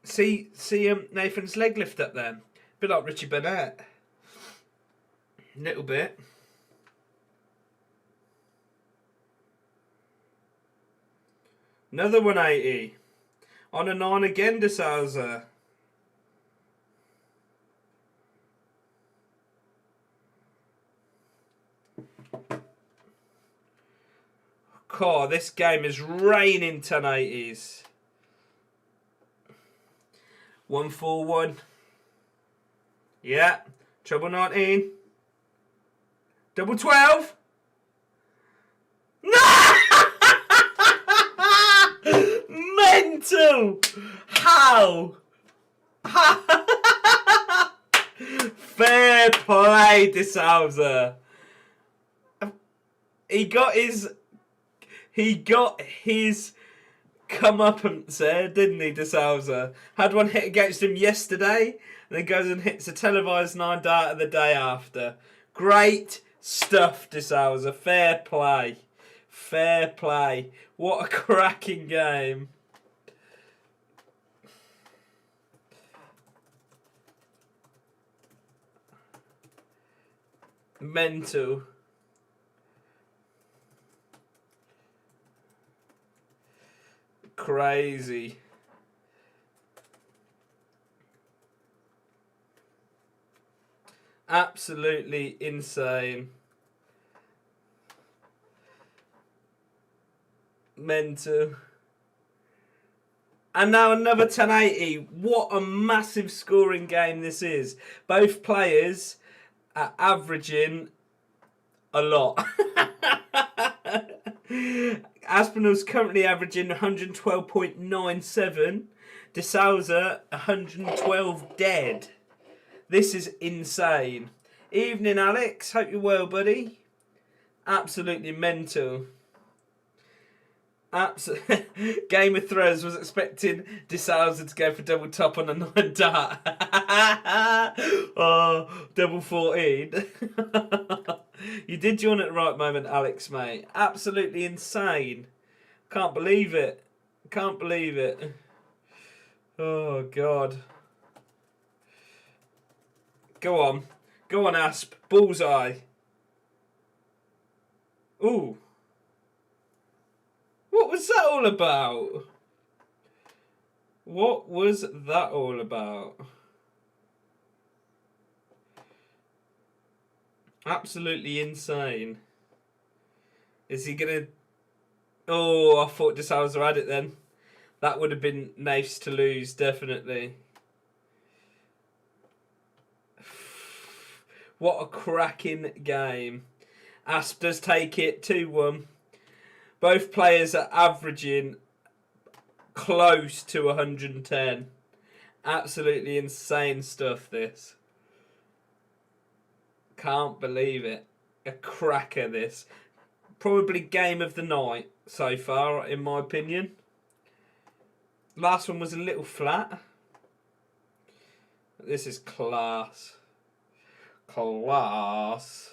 See Nathan's leg lift up there. A bit like Richie Burnett. Little bit. Another 180. On a 9 again, De Sousa. God, this game is raining 1080s. 141. Yeah. Treble 19. Double 12. No! Mental! How? Fair play, De Sousa. He got his comeuppance there, didn't he, De Sousa? Had one hit against him yesterday, and then goes and hits a televised 9 dart the day after. Great stuff, De Sousa. Fair play. Fair play. What a cracking game. Mental. Crazy. Absolutely insane. Mental. And now another 1080. What a massive scoring game this is. Both players are averaging a lot. Aspinall's currently averaging 112.97. De Sousa 112 dead. This is insane. Evening, Alex. Hope you're well, buddy. Absolutely mental. Game of Thrones was expecting De Sousa to go for double top on a 9 dart. Oh, double 14. You did join at the right moment, Alex, mate. Absolutely insane. Can't believe it. Can't believe it. Oh, God. Go on. Go on, Asp. Bullseye. Ooh. What was that all about? What was that all about? Absolutely insane. Is he going to... Oh, I thought De Sousa had it then. That would have been nice to lose, definitely. What a cracking game. Asp does take it 2-1. Both players are averaging close to 110. Absolutely insane stuff, this. Can't believe it. A cracker, this. Probably game of the night so far, in my opinion. Last one was a little flat. This is class. Class.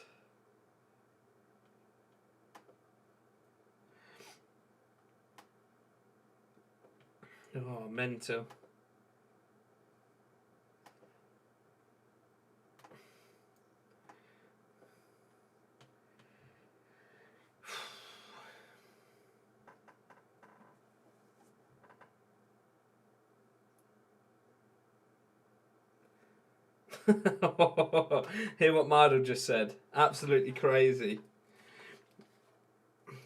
Oh, mental. Hear what Mardle just said. Absolutely crazy.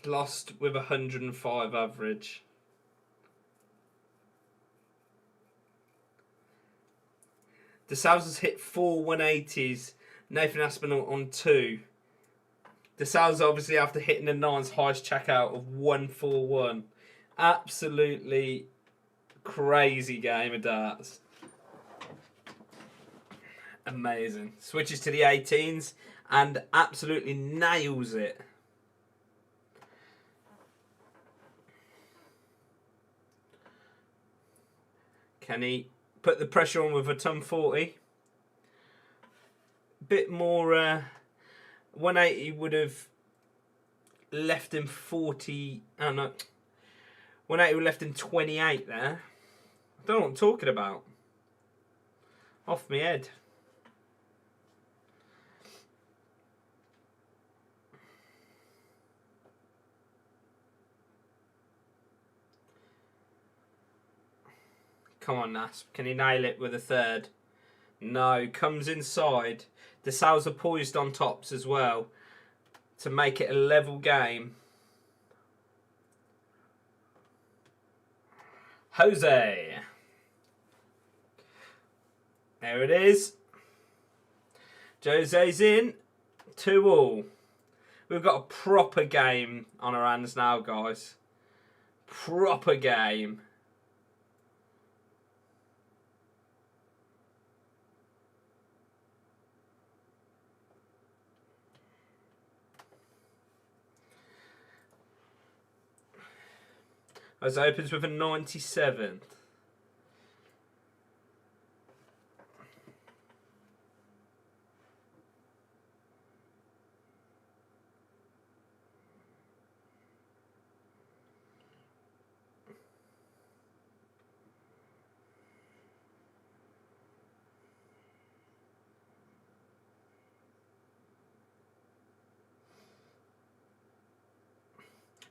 Lost with 105 average. De Sousa's hit 4 180s. Nathan Aspinall on 2. De Sousa obviously after hitting the nines highest checkout of 141. Absolutely crazy game of darts. Amazing. Switches to the 18s and absolutely nails it. Can he put the pressure on with a ton 40? Bit more, 180 would have left him 40, oh no, 180 would have left him 28 there. I don't know what I'm talking about. Off my head. Come on, Nasp. Can he nail it with a third? No. Comes inside. De Sousa poised on tops as well to make it a level game. Jose. There it is. Jose's in. 2-all. We've got a proper game on our hands now, guys. Proper game. As opens with a 97.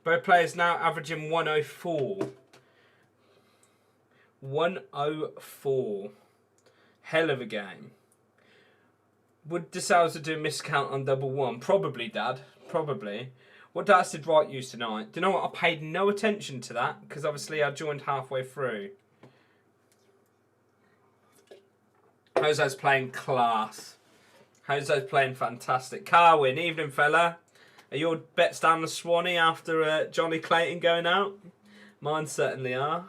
Both players now averaging 104. 104. Hell of a game. Would De Sousa do a miscount on double one? Probably, Dad. Probably. What darts did Wright use tonight? Do you know what? I paid no attention to that because obviously I joined halfway through. Jose's playing class. Jose's playing fantastic. Carwin, evening fella. Are your bets down the Swanee after Johnny Clayton going out? Mine certainly are.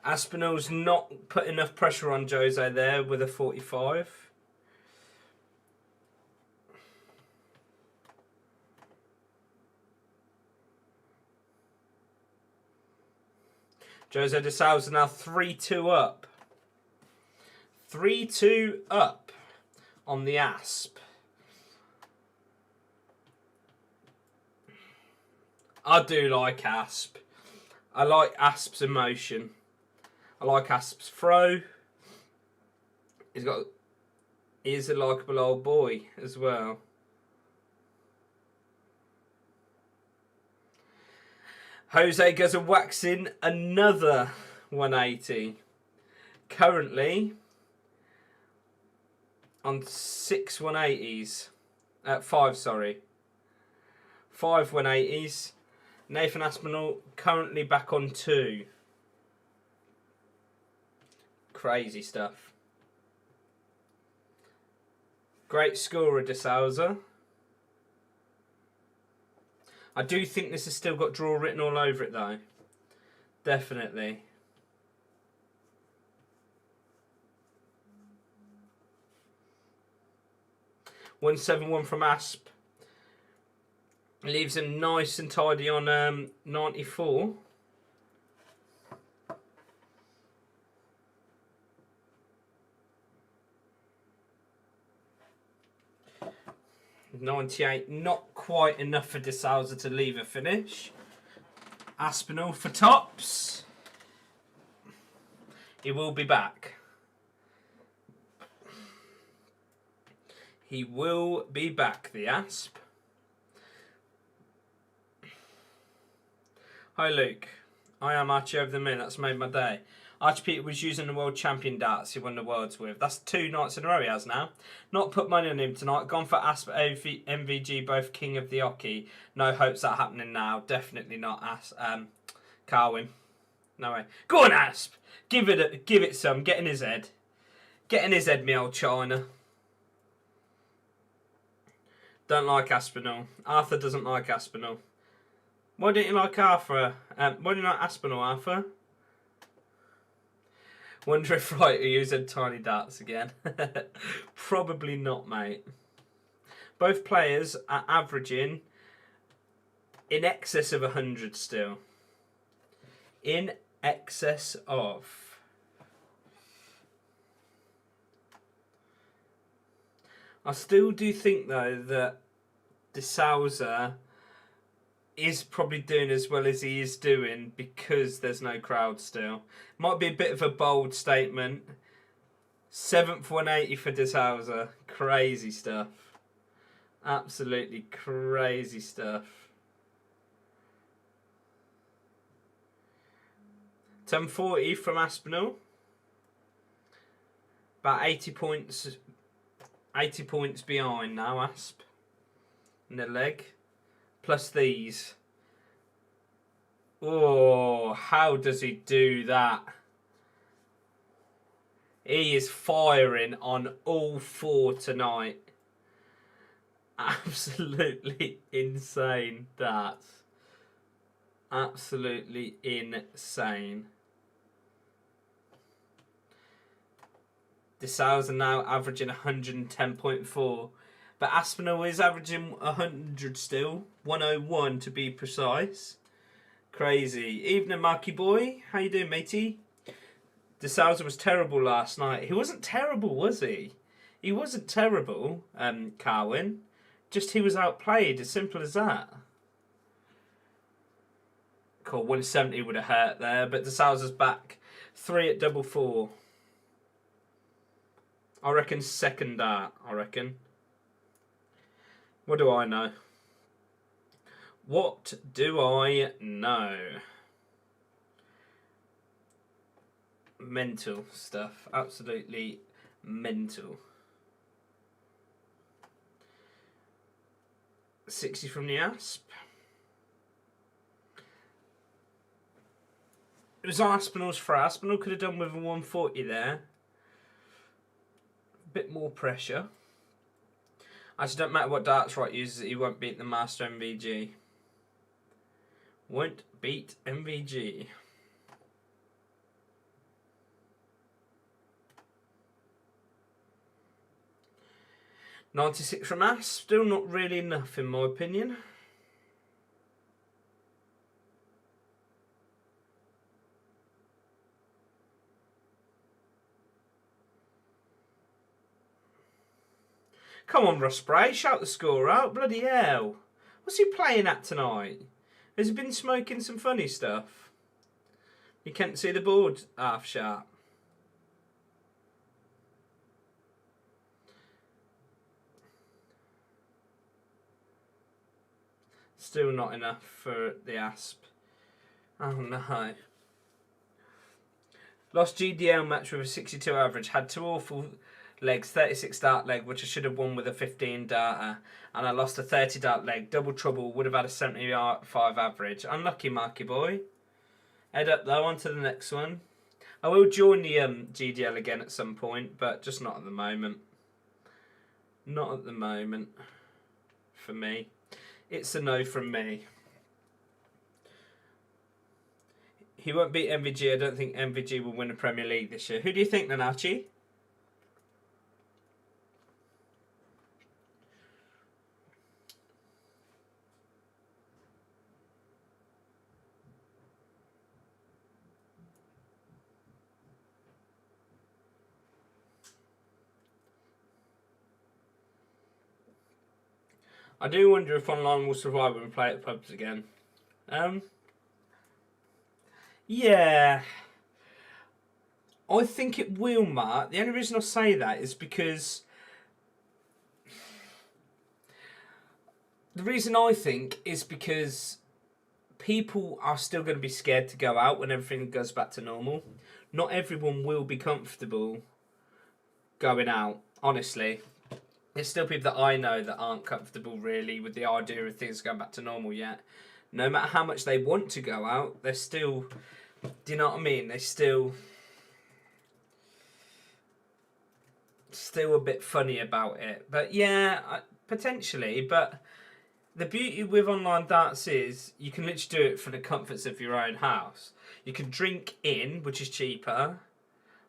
Aspinall's not put enough pressure on Jose there with a 45. Jose de Sousa now 3-2 up. 3-2 up on the Asp. I do like Asp. I like Asp's emotion. I like Asp's throw. He is a likeable old boy as well. Jose goes a waxing another 180. Currently on 6 180s. 5, sorry. 5 180s. Nathan Aspinall currently back on 2. Crazy stuff. Great scorer, De Sousa. I do think this has still got draw written all over it though. Definitely. $171 from Asp. Leaves him nice and tidy on 94. 98, not quite enough for De Sousa to leave a finish. Aspinall for tops. He will be back. He will be back, the Asp. Hi Luke, I am Archie over the moon. That's made my day. Archie Peter was using the world champion darts he won the worlds with. That's 2 nights in a row he has now. Not put money on him tonight. Gone for MVG, both king of the hockey. No hopes that happening now. Definitely not Carwin. No way. Go on Asp. Give it some. Get in his head. Get in his head, me old China. Don't like Aspinall. Arthur doesn't like Aspinall. Why don't you like Arthur? Why do you like Aspinall, Arthur? Wonder if Wright will use tiny darts again. Probably not, mate. Both players are averaging in excess of 100 still. In excess of. I still do think, though, that Sousa is probably doing as well as he is doing because there's no crowd still. Might be a bit of a bold statement. 7th 180 for De Sousa. Crazy stuff. Absolutely crazy stuff. 1040 from Aspinall. About 80 points. 80 points behind now, Asp. In the leg. Plus these. Oh, how does he do that? He is firing on all 4 tonight. Absolutely insane, that. Absolutely insane. De Sousa now averaging 110.4. But Aspinall is averaging 100 still. 101 to be precise. Crazy. Evening, Marky boy. How you doing, matey? De Sousa was terrible last night. He wasn't terrible, was he? He wasn't terrible, Carwin. Just he was outplayed. As simple as that. Cool. 170 would have hurt there. But De Sousa's back. 3 at double 4. I reckon second dart. I reckon. What do I know? What do I know? Mental stuff. Absolutely mental. 60 from the Asp. It was Aspinall's for Aspinall. Could have done with a 140 there. A bit more pressure. Actually, don't matter what darts Wright uses, he won't beat the Master MVG. Won't beat MVG. .96 from Asp, still not really enough in my opinion. Come on, Russ Spray, shout the score out. Bloody hell. What's he playing at tonight? Has he been smoking some funny stuff? You can't see the board half sharp. Still not enough for the Asp. Oh no. Lost GDL match with a 62 average. Had 2 awful legs, 36 dart leg, which I should have won with a 15 darter, and I lost a 30 dart leg. Double trouble, would have had a 75 average. Unlucky, Marky boy. Head up though, on to the next one. I will join the GDL again at some point, but just not at the moment. Not at the moment. For me. It's a no from me. He won't beat MVG. I don't think MVG will win the Premier League this year. Who do you think then, Archie? I do wonder if online will survive when we play at pubs again. Yeah. I think it will, Mark. The only reason I say that is because... The reason I think is because people are still going to be scared to go out when everything goes back to normal. Not everyone will be comfortable going out, honestly. There's still people that I know that aren't comfortable really with the idea of things going back to normal yet. No matter how much they want to go out, they're still, do you know what I mean? They're still a bit funny about it. But yeah, potentially. But the beauty with online darts is you can literally do it from the comforts of your own house. You can drink in, which is cheaper.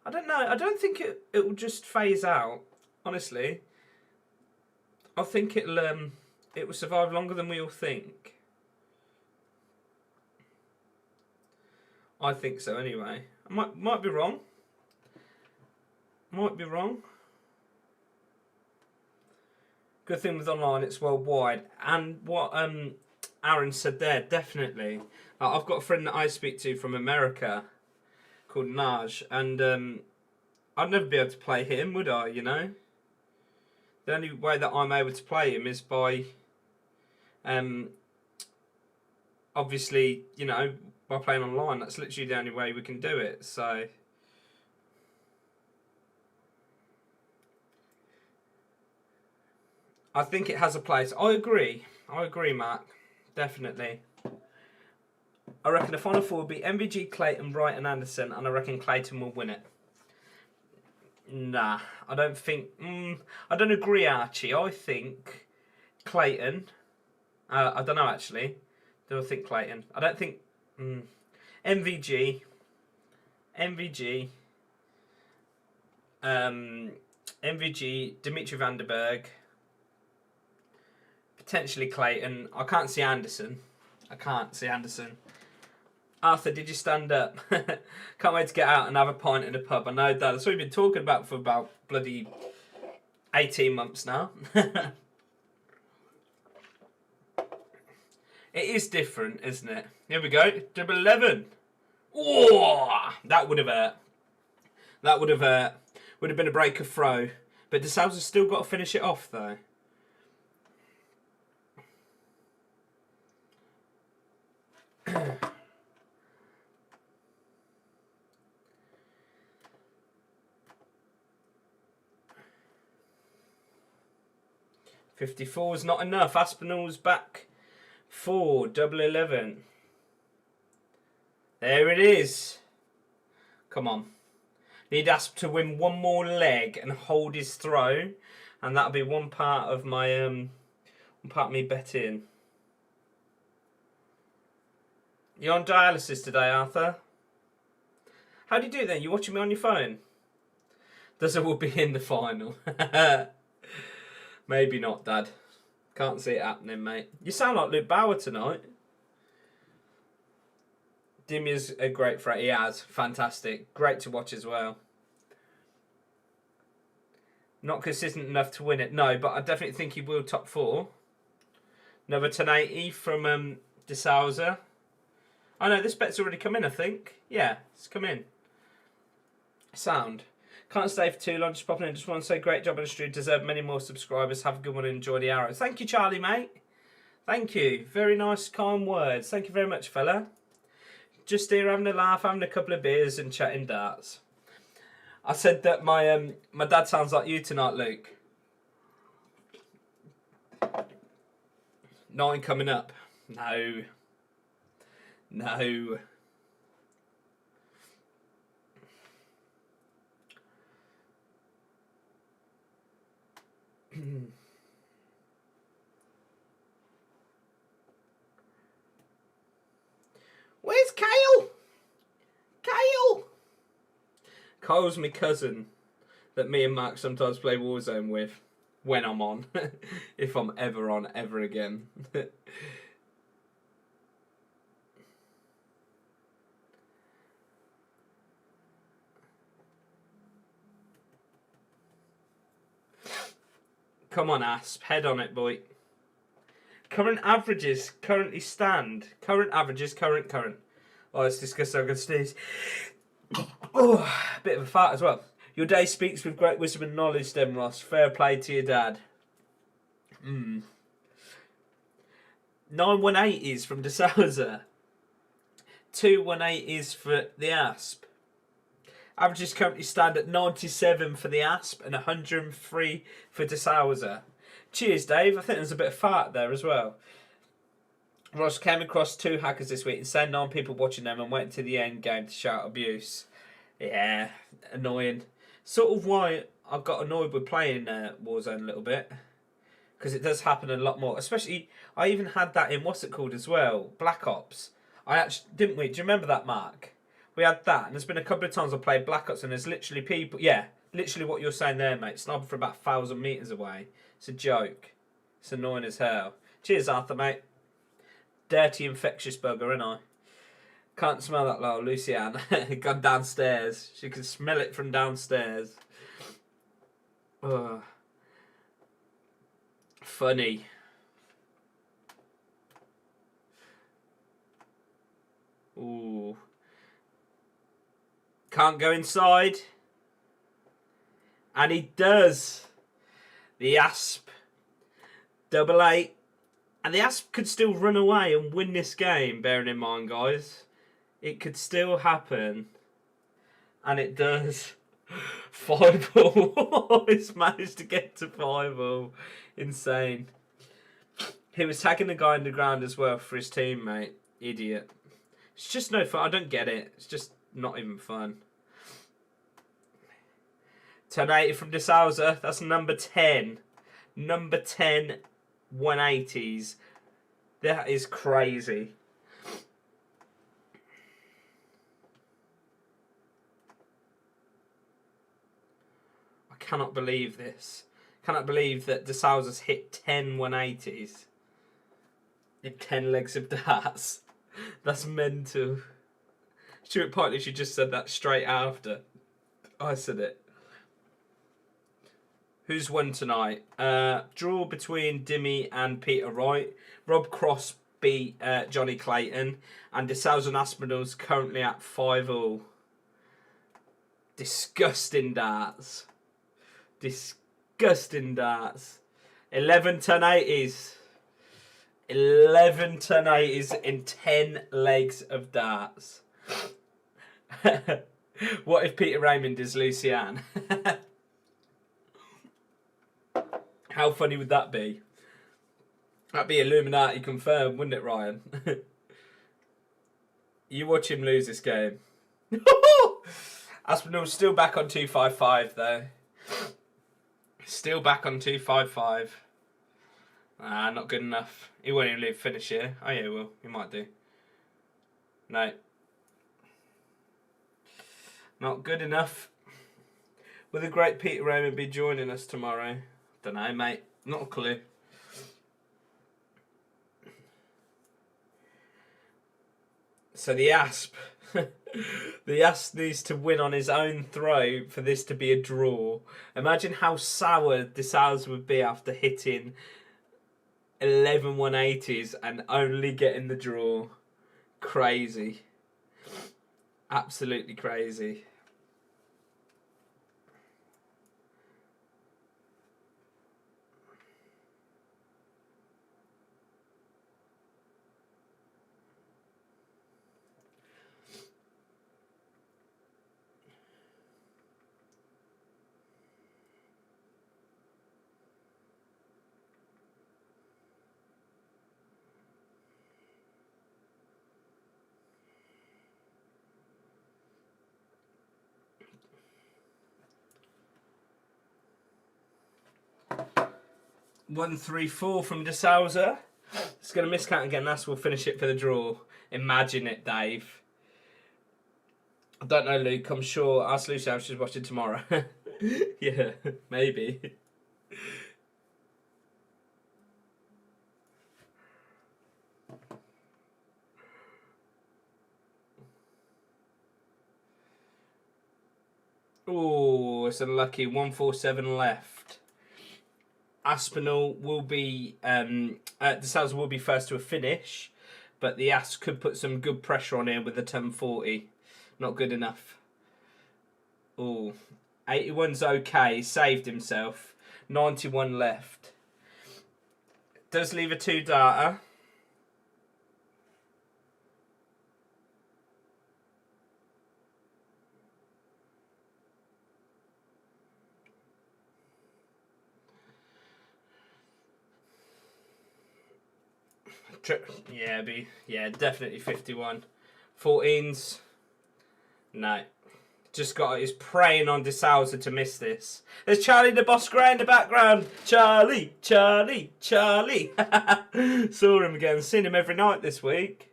I don't know. I don't think it will just phase out, honestly. I think it will survive longer than we all think. I think so anyway. I might be wrong. Might be wrong. Good thing with online, it's worldwide. And what Aaron said there, definitely. I've got a friend that I speak to from America called Naj, and I'd never be able to play him, would I, you know? The only way that I'm able to play him is by, obviously, you know, by playing online. That's literally the only way we can do it, so... I think it has a place. I agree, Mark. Definitely. I reckon the final four will be MVG, Clayton, Wright and Anderson, and I reckon Clayton will win it. Nah, I don't think... I don't agree, Archie. I think Clayton... I don't know, actually. Do I think Clayton? I don't think... MVG... MVG, Dimitri Vandenberg... Potentially Clayton. I can't see Anderson. Arthur, did you stand up? Can't wait to get out and have a pint in a pub. I know, Dad. That's what we've been talking about for about bloody 18 months now. It is different, isn't it? Here we go. Double 11. Oh, that would have hurt. That would have hurt. Would have been a break of throw. But De Sousa's still got to finish it off, though. $54 is not enough. Aspinall's back for double 11. There it is. Come on. Need Asp to win one more leg and hold his throw, and that'll be one part of my me betting. You're on dialysis today, Arthur. How do you do it then? You watching me on your phone? Does it will be in the final? Maybe not, Dad. Can't see it happening, mate. You sound like Luke Bauer tonight. Dimia's a great threat. He has. Fantastic. Great to watch as well. Not consistent enough to win it. No, but I definitely think he will top 4. Another 1080 from De Sousa. Oh no, this bet's already come in, I think. Yeah, it's come in. Sound. Can't stay for too long, just popping in. Just want to say great job on the stream. Deserve many more subscribers. Have a good one and enjoy the arrows. Thank you, Charlie, mate. Thank you. Very nice, kind words. Thank you very much, fella. Just here having a laugh, having a couple of beers and chatting darts. I said that my dad sounds like you tonight, Luke. 9 coming up. No. No. Where's Kyle? Kyle! Kyle's my cousin that me and Mark sometimes play Warzone with when I'm on. If I'm ever on ever again. Come on, Asp. Head on it, boy. Current averages currently stand. Current averages, current. Oh, let's discuss how good sneeze. Oh, a bit of a fart as well. Your day speaks with great wisdom and knowledge, then, Ross. Fair play to your dad. 918 is from De Sousa. 218 is for the Asp. Averages currently stand at 97 for the Asp and 103 for De Sousa. Cheers, Dave. I think there's a bit of fart there as well. Ross came across 2 hackers this week and said 9 people watching them and went to the end game to shout abuse. Yeah, annoying. Sort of why I got annoyed with playing Warzone a little bit. Because it does happen a lot more. Especially, I even had that in, what's it called as well? Black Ops. I actually, didn't we? Do you remember that, Mark? We had that, and there's been a couple of times I've played Black Ops, and there's literally people, yeah, literally what you're saying there, mate, sniping from about 1,000 metres away. It's a joke. It's annoying as hell. Cheers, Arthur, mate. Dirty, infectious bugger, ain't I? Can't smell that, lol. Lucianne. Gone downstairs. She can smell it from downstairs. Ugh. Funny. Ooh. Can't go inside. And he does. The Asp. 88. And the Asp could still run away and win this game, bearing in mind, guys. It could still happen. And it does. 5-0. It's managed to get to 5-0. Insane. He was tagging the guy in the ground as well for his teammate. Idiot. It's just no fun. I don't get it. It's just not even fun. 1080 from De Sousa. That's number 10. Number 10 180s. That is crazy. I cannot believe this. Cannot believe that De Sousa's hit 10 180s in 10 legs of darts. That's mental. Stuart Partly, she just said that straight after I said it. Who's won tonight? Draw between Dimmy and Peter Wright. Rob Cross beat Johnny Clayton. And De Sousa and Aspinall's currently at 5-0. Disgusting darts. Disgusting darts. 11 1080s. 11 1080s in 10 legs of darts. What if Peter Raymond is Lucianne? How funny would that be? That'd be Illuminati confirmed, wouldn't it, Ryan? You watch him lose this game. Aspinall's still back on 255 though. Still back on 255. Not good enough. He won't even finish here. Oh yeah, he will. He might do. No. Not good enough. Will the great Peter Raymond be joining us tomorrow? Don't know, mate. Not a clue. So the Asp. The Asp needs to win on his own throw for this to be a draw. Imagine how sour De Sousa would be after hitting 11 180s and only getting the draw. Crazy. Absolutely crazy. One, 3, 4 from De Sousa. It's going to miscount again. That's we'll finish it for the draw. Imagine it, Dave. I don't know, Luke. I'm sure. Ask Lucy how she's watching tomorrow. Yeah, maybe. Oh, it's unlucky. 147 left. Aspinall will be, De Sousa will be first to a finish, but the Asp could put some good pressure on here with the 1040. Not good enough. Oh, 81's okay. He saved himself. 91 left. Does leave a 2-darter. Definitely 51. 14s. No. Just got is praying on De Sousa to miss this. There's Charlie the Boss Gray in the background. Charlie, Charlie, Charlie. Saw him again. Seen him every night this week.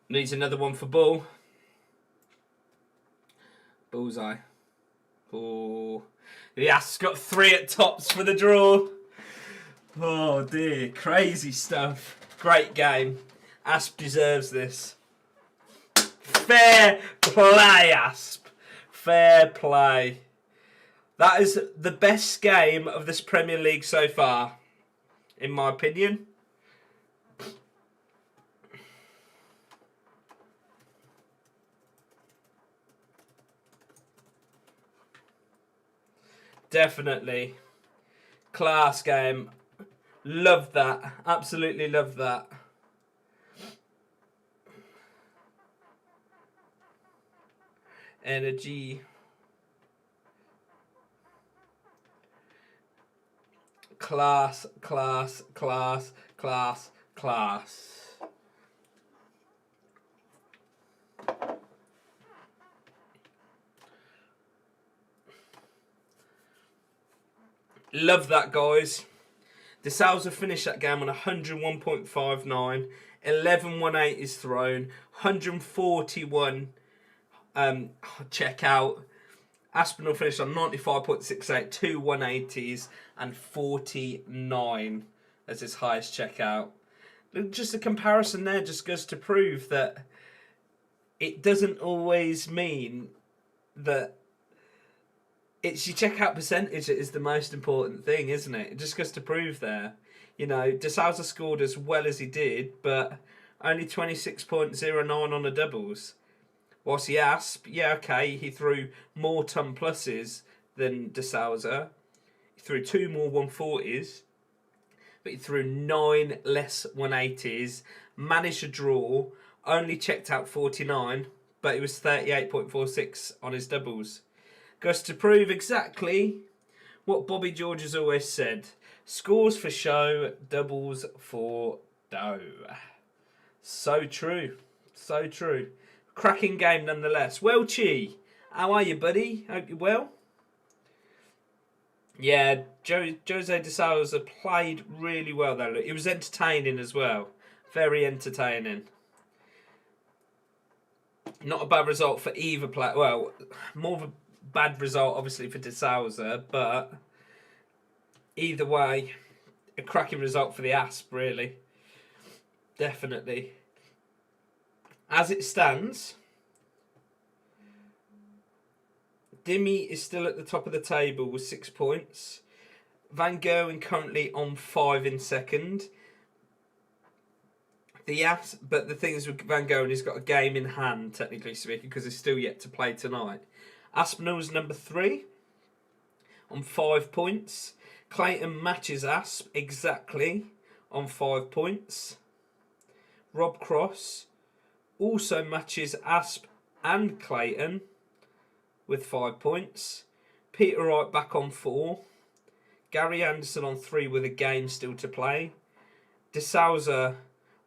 Needs another one for Bull. Bullseye. Oh, yes, got 3 at tops for the draw. Oh dear, crazy stuff. Great game. Asp deserves this. Fair play, Asp. Fair play. That is the best game of this Premier League so far, in my opinion. Definitely. Class game. Love that. Absolutely love that. Energy. Class, class, class, class, class. Love that, guys. De Sousa finished that game on 101.59. 11.18 is thrown. 141 check out. Aspinall finished on 95.68, 2 180s, and 49 as his highest checkout. Just a comparison there just goes to prove that it doesn't always mean that it's your checkout percentage that is the most important thing, isn't it? It just goes to prove there. You know, De Sousa scored as well as he did, but only 26.09 on the doubles. Whilst the Asp, yeah, okay, he threw more ton pluses than De Sousa. He threw 2 more 140s, but he threw 9 less 180s, managed to draw, only checked out 49, but it was 38.46 on his doubles. Goes to prove exactly what Bobby George has always said. Scores for show, doubles for dough. So true. So true. Cracking game nonetheless. Well, Chi, how are you, buddy? Hope you're well. Yeah, Jose De Sousa played really well though. It was entertaining as well. Very entertaining. Not a bad result for either player. Well, more of a bad result obviously for De Sousa, but either way, a cracking result for the Asp, really. Definitely. As it stands, Dimmy is still at the top of the table with 6 points. Van Gerwen currently on 5 in second. But the thing is with Van Gerwen, he's got a game in hand, technically speaking, because he's still yet to play tonight. Aspinall's number 3 on 5 points. Clayton matches Asp exactly on 5 points. Rob Cross also matches Asp and Clayton with 5 points. Peter Wright back on 4. Gary Anderson on 3 with a game still to play. De Sousa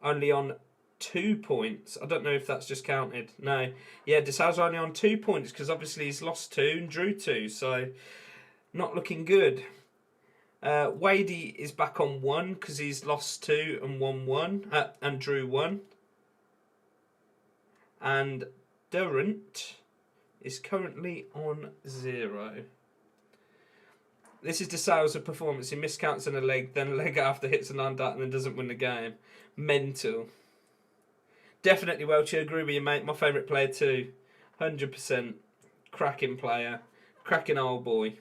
only on 2 points. I don't know if that's just counted. No. Yeah, De Sousa only on 2 points because obviously he's lost 2 and drew 2. So, not looking good. Wadey is back on 1 because he's lost 2 and won 1. And drew 1. And Durant is currently on 0. This is De Sousa's performance. He miscounts on a leg, then a leg after hits an undut and then doesn't win the game. Mental. Definitely Welch, I agree with you, mate. My favourite player too. 100%. Cracking player. Cracking old boy.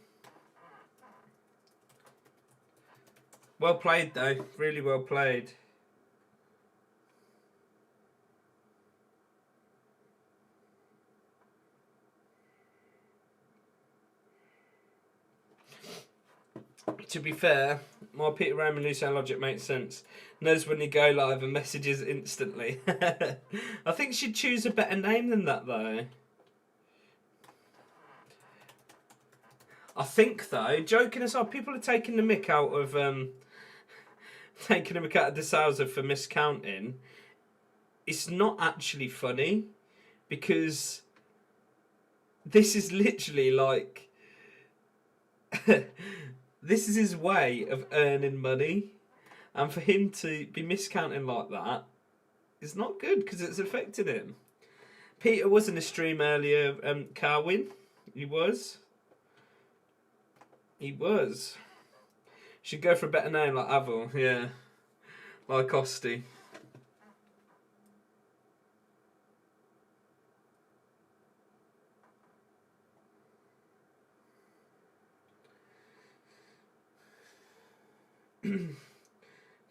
Well played though. Really well played. To be fair, my Peter Raymond Lucien logic makes sense. Knows when you go live and messages instantly. I think she'd choose a better name than that though. I think though, joking aside, people are taking the mick out of taking a mick out of Sousa for miscounting, it's not actually funny because this is literally like this is his way of earning money, and for him to be miscounting like that is not good because it's affected him. Peter was in the stream earlier. Gerwen, he was. Should go for a better name like Avil, yeah, like Osti.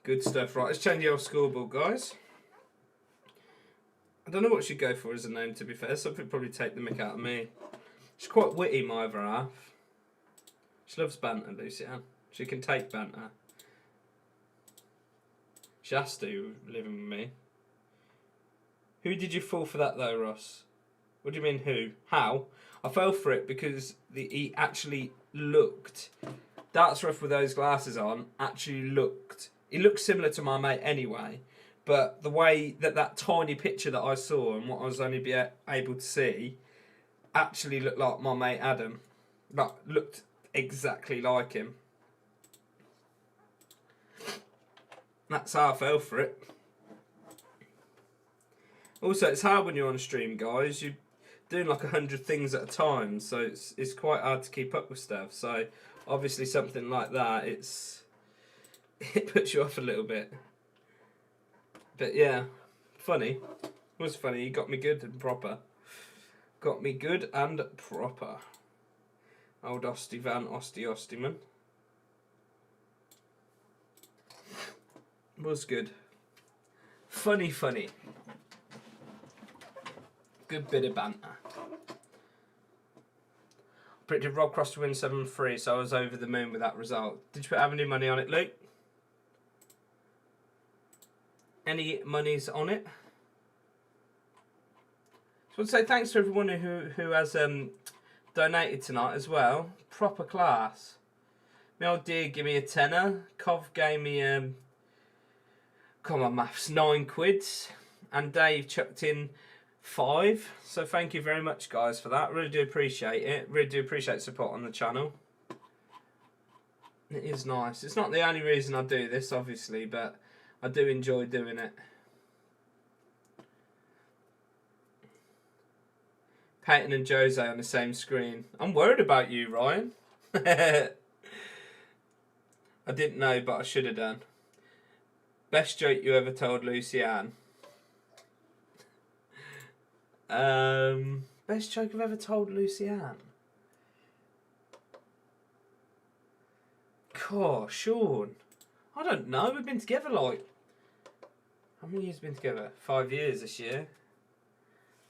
Good stuff. Right, let's change your scoreboard, guys. I don't know what she'd go for as a name, to be fair. Something would probably take the mick out of me. She's quite witty, my other half. She loves banter, Lucianne. She can take banter. She has to, living with me. Who did you fall for that, though, Ross? What do you mean, who? How? I fell for it because he actually looked... Darts Rough with those glasses on actually looked... He looked similar to my mate anyway, but the way that tiny picture that I saw and what I was only able to see actually looked like my mate Adam. Like, looked exactly like him. That's how I fell for it. Also, it's hard when you're on stream, guys. You're doing like 100 things at a time, so it's quite hard to keep up with stuff. So obviously something like that, it puts you off a little bit. But yeah, funny. It was funny. He got me good and proper. Got me good and proper. Old Osti Van Ostiman. Was good. Funny. Good bit of banter. Predicted Rob Cross to win 7-3, so I was over the moon with that result. Did you have any money on it, Luke? Any monies on it? So I'd say thanks to everyone who has donated tonight as well. Proper class. My old dear gave me a tenner. Cov gave me come on maths, 9 quids. And Dave chucked in 5. So thank you very much, guys, for that. Really do appreciate it. Really do appreciate support on the channel. It is nice. It's not the only reason I do this, obviously, but I do enjoy doing it. Peyton and Jose on the same screen. I'm worried about you, Ryan. I didn't know, but I should have done. Best joke you ever told, Lucianne. Best joke I've ever told, Lucianne. Gosh, Sean. I don't know. We've been together like... How many years have we been together? 5 years this year.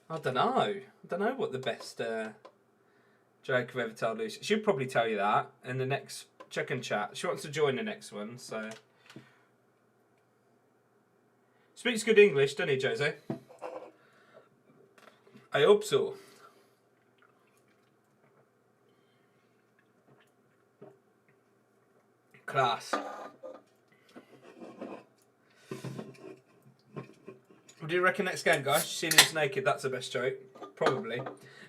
I don't know. I don't know what the best joke I've ever told Lucy. She'll probably tell you that in the next check and chat. She wants to join the next one, so... Speaks good English, doesn't he, Jose? I hope so. Class. What do you reckon next game, guys? Seeing us naked, that's the best joke. Probably.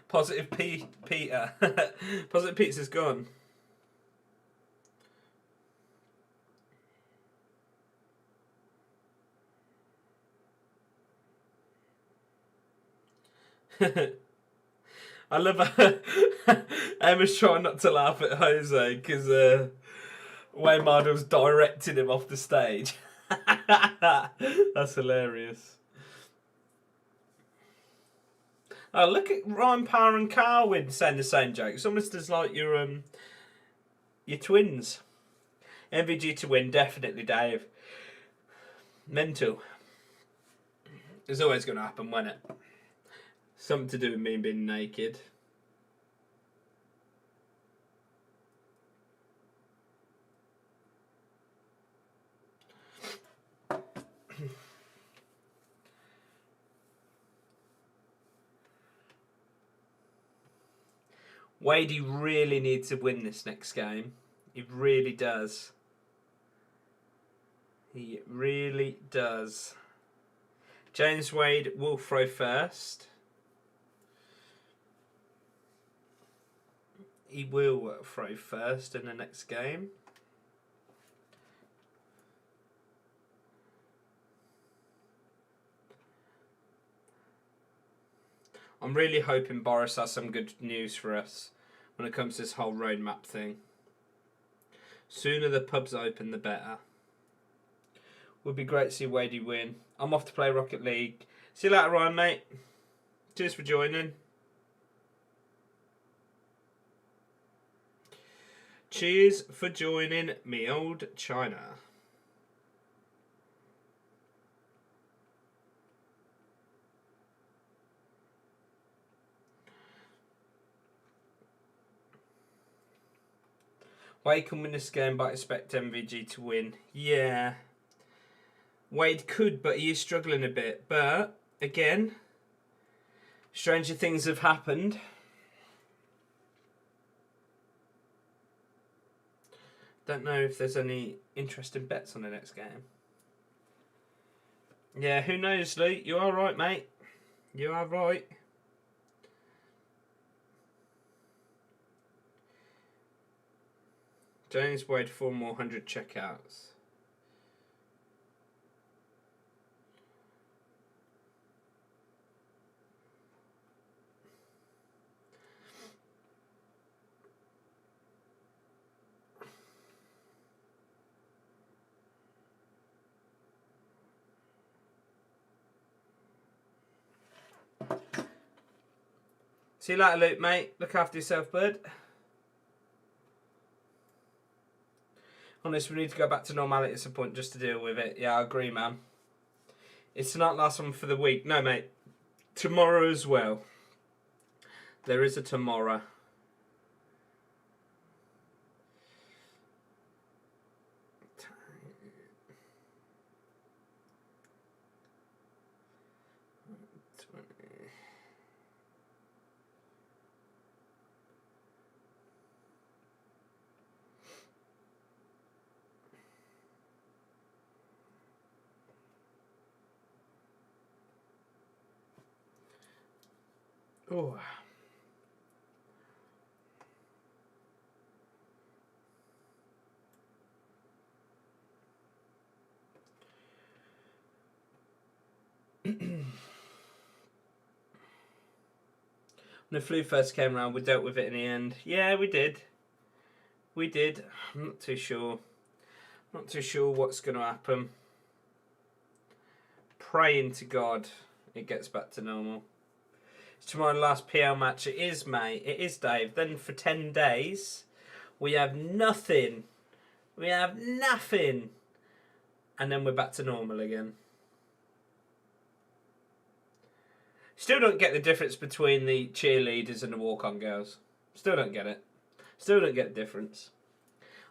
Positive Peter. Positive Pizza's gone. I love how Emma's trying not to laugh at Jose because Wayne Mardell's directing him off the stage. That's hilarious. Oh, look at Ryan Power and Carwin saying the same joke. It's almost as like your twins. MVG to win, definitely, Dave. Mental. It's always going to happen, won't it? Something to do with me being naked. Wadey really needs to win this next game. He really does. He really does. James Wade will throw first. He will throw first in the next game. I'm really hoping Boris has some good news for us when it comes to this whole roadmap thing. Sooner the pubs open, the better. Would be great to see Wadey win. I'm off to play Rocket League. See you later, Ryan, mate. Cheers for joining. Cheers for joining me old China. Wade can win this game, but I expect MVG to win. Yeah. Wade could, but he is struggling a bit. But, again, stranger things have happened. Don't know if there's any interesting bets on the next game. Yeah, who knows, Luke? You are right, mate. You are right. James Wade, 4 more 100 checkouts. See you later, Luke, mate. Look after yourself, bud. Honestly, we need to go back to normality at some point just to deal with it. Yeah, I agree, man. It's not last one for the week. No, mate. Tomorrow as well. There is a tomorrow. Oh. When the flu first came around, we dealt with it in the end. Yeah, we did. We did. I'm not too sure. Not too sure what's going to happen. Praying to God it gets back to normal. It's tomorrow, last PL match. It is, mate. It is, Dave. Then for 10 days, we have nothing. We have nothing. And then we're back to normal again. Still don't get the difference between the cheerleaders and the walk-on girls. Still don't get it. Still don't get the difference.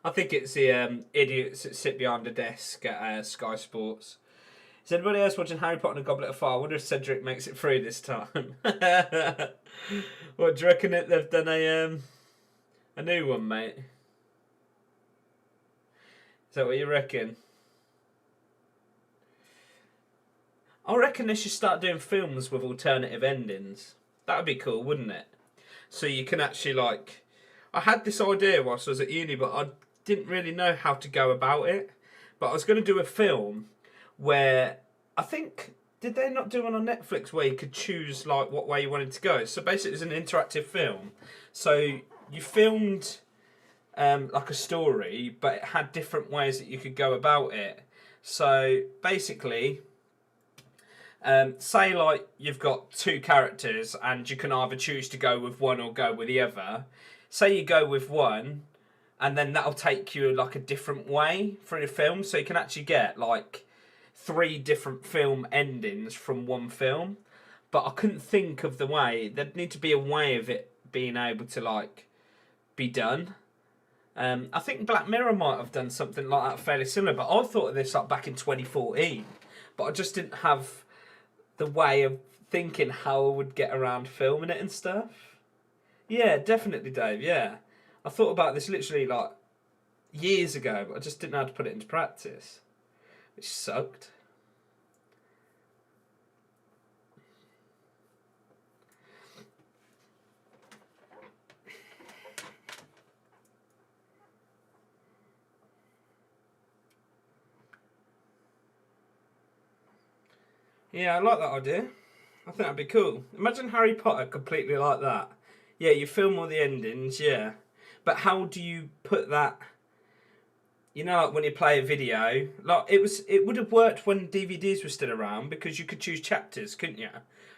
I think it's the idiots that sit behind a desk at Sky Sports. Is anybody else watching Harry Potter and the Goblet of Fire? I wonder if Cedric makes it through this time. What, do you reckon that they've done a new one, mate? Is that what you reckon? I reckon they should start doing films with alternative endings. That would be cool, wouldn't it? So you can actually, like... I had this idea whilst I was at uni, but I didn't really know how to go about it. But I was going to do a film where... I think... Did they not do one on Netflix where you could choose, like, what way you wanted to go? So basically it's an interactive film. So you filmed, like, a story, but it had different ways that you could go about it. So basically... say like you've got 2 characters and you can either choose to go with one or go with the other. Say you go with one and then that'll take you like a different way through the film, so you can actually get like 3 different film endings from one film. But I couldn't think of the way. There'd need to be a way of it being able to like be done. I think Black Mirror might have done something like that fairly similar, but I thought of this like back in 2014, but I just didn't have the way of thinking how I would get around filming it and stuff. Yeah, definitely, Dave, yeah. I thought about this literally, like, years ago, but I just didn't know how to put it into practice. which sucked. Yeah, I like that idea. I think that'd be cool. Imagine Harry Potter completely like that. Yeah, you film all the endings, yeah. But how do you put that? You know, like when you play a video, like it would have worked when DVDs were still around because you could choose chapters, couldn't you?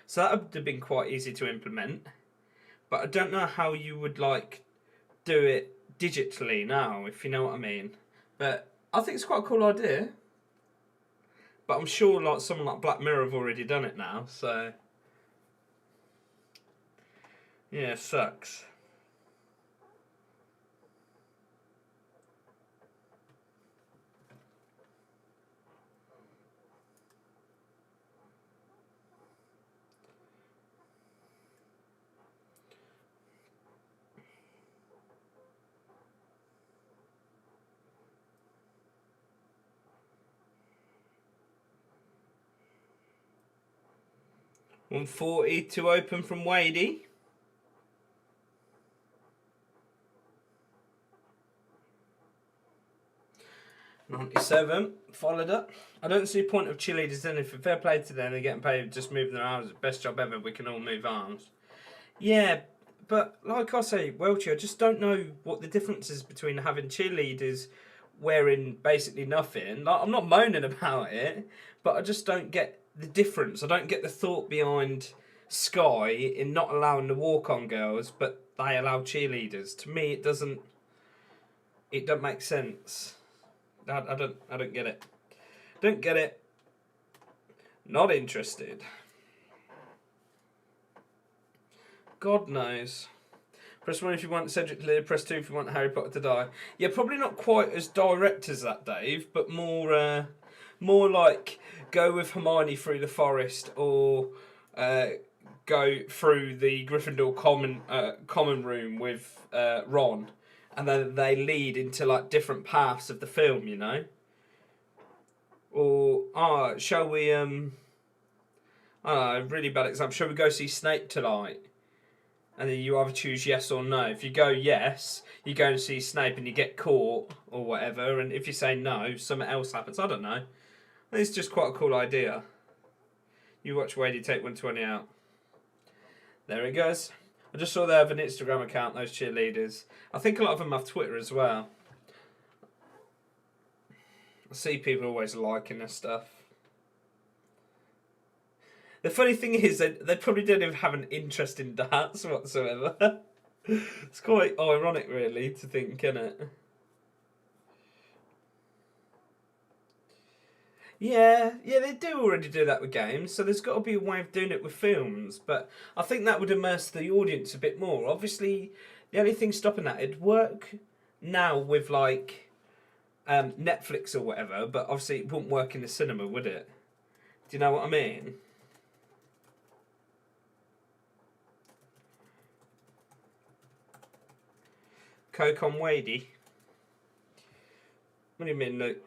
So that would have been quite easy to implement. But I don't know how you would like do it digitally now, if you know what I mean. But I think it's quite a cool idea. But I'm sure like someone like Black Mirror have already done it now, so yeah, it sucks. $140 to open from Wadey. $97 followed up. I don't see a point of cheerleaders then. If fair play to them, they're getting paid just moving their arms. Best job ever. We can all move arms. Yeah, but like I say, Welchie, I just don't know what the difference is between having cheerleaders wearing basically nothing. Like, I'm not moaning about it, but I just don't get the difference. I don't get the thought behind Sky in not allowing the walk-on girls, but they allow cheerleaders. To me, it doesn't make sense. I don't get it. Don't get it. Not interested. God knows. Press 1 if you want Cedric to live, press 2 if you want Harry Potter to die. Yeah, probably not quite as direct as that, Dave, but more like go with Hermione through the forest or go through the Gryffindor common room with Ron, and then they lead into like different paths of the film, you know? Or shall we I don't know, really bad example. Shall we go see Snape tonight? And then you either choose yes or no. If you go yes, you go and see Snape and you get caught or whatever. And if you say no, something else happens. I don't know. I think it's just quite a cool idea. You watch Wadey take 120 out. There it goes. I just saw they have an Instagram account, those cheerleaders. I think a lot of them have Twitter as well. I see people always liking their stuff. The funny thing is, they probably don't even have an interest in darts whatsoever. It's quite ironic, really, to think, isn't it? Yeah, they do already do that with games, so there's got to be a way of doing it with films, but I think that would immerse the audience a bit more. Obviously, the only thing stopping that, it'd work now with, like, Netflix or whatever, but obviously it wouldn't work in the cinema, would it? Do you know what I mean? Coke on Wadey. What do you mean, Luke?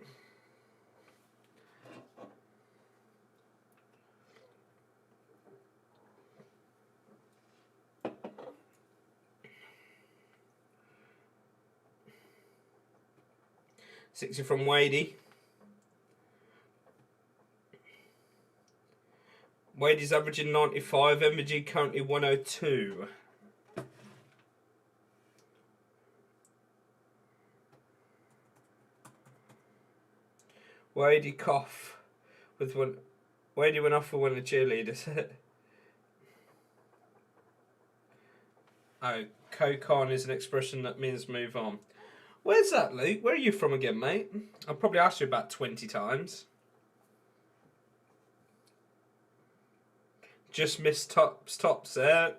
$60 from Wadey. Wadey's averaging 95, MG currently 102. Wadey cough with one. Wadey went off for one of the cheerleaders. Oh, coke on is an expression that means move on. Where's that, Luke? Where are you from again, mate? I've probably asked you about 20 times. Just missed tops there.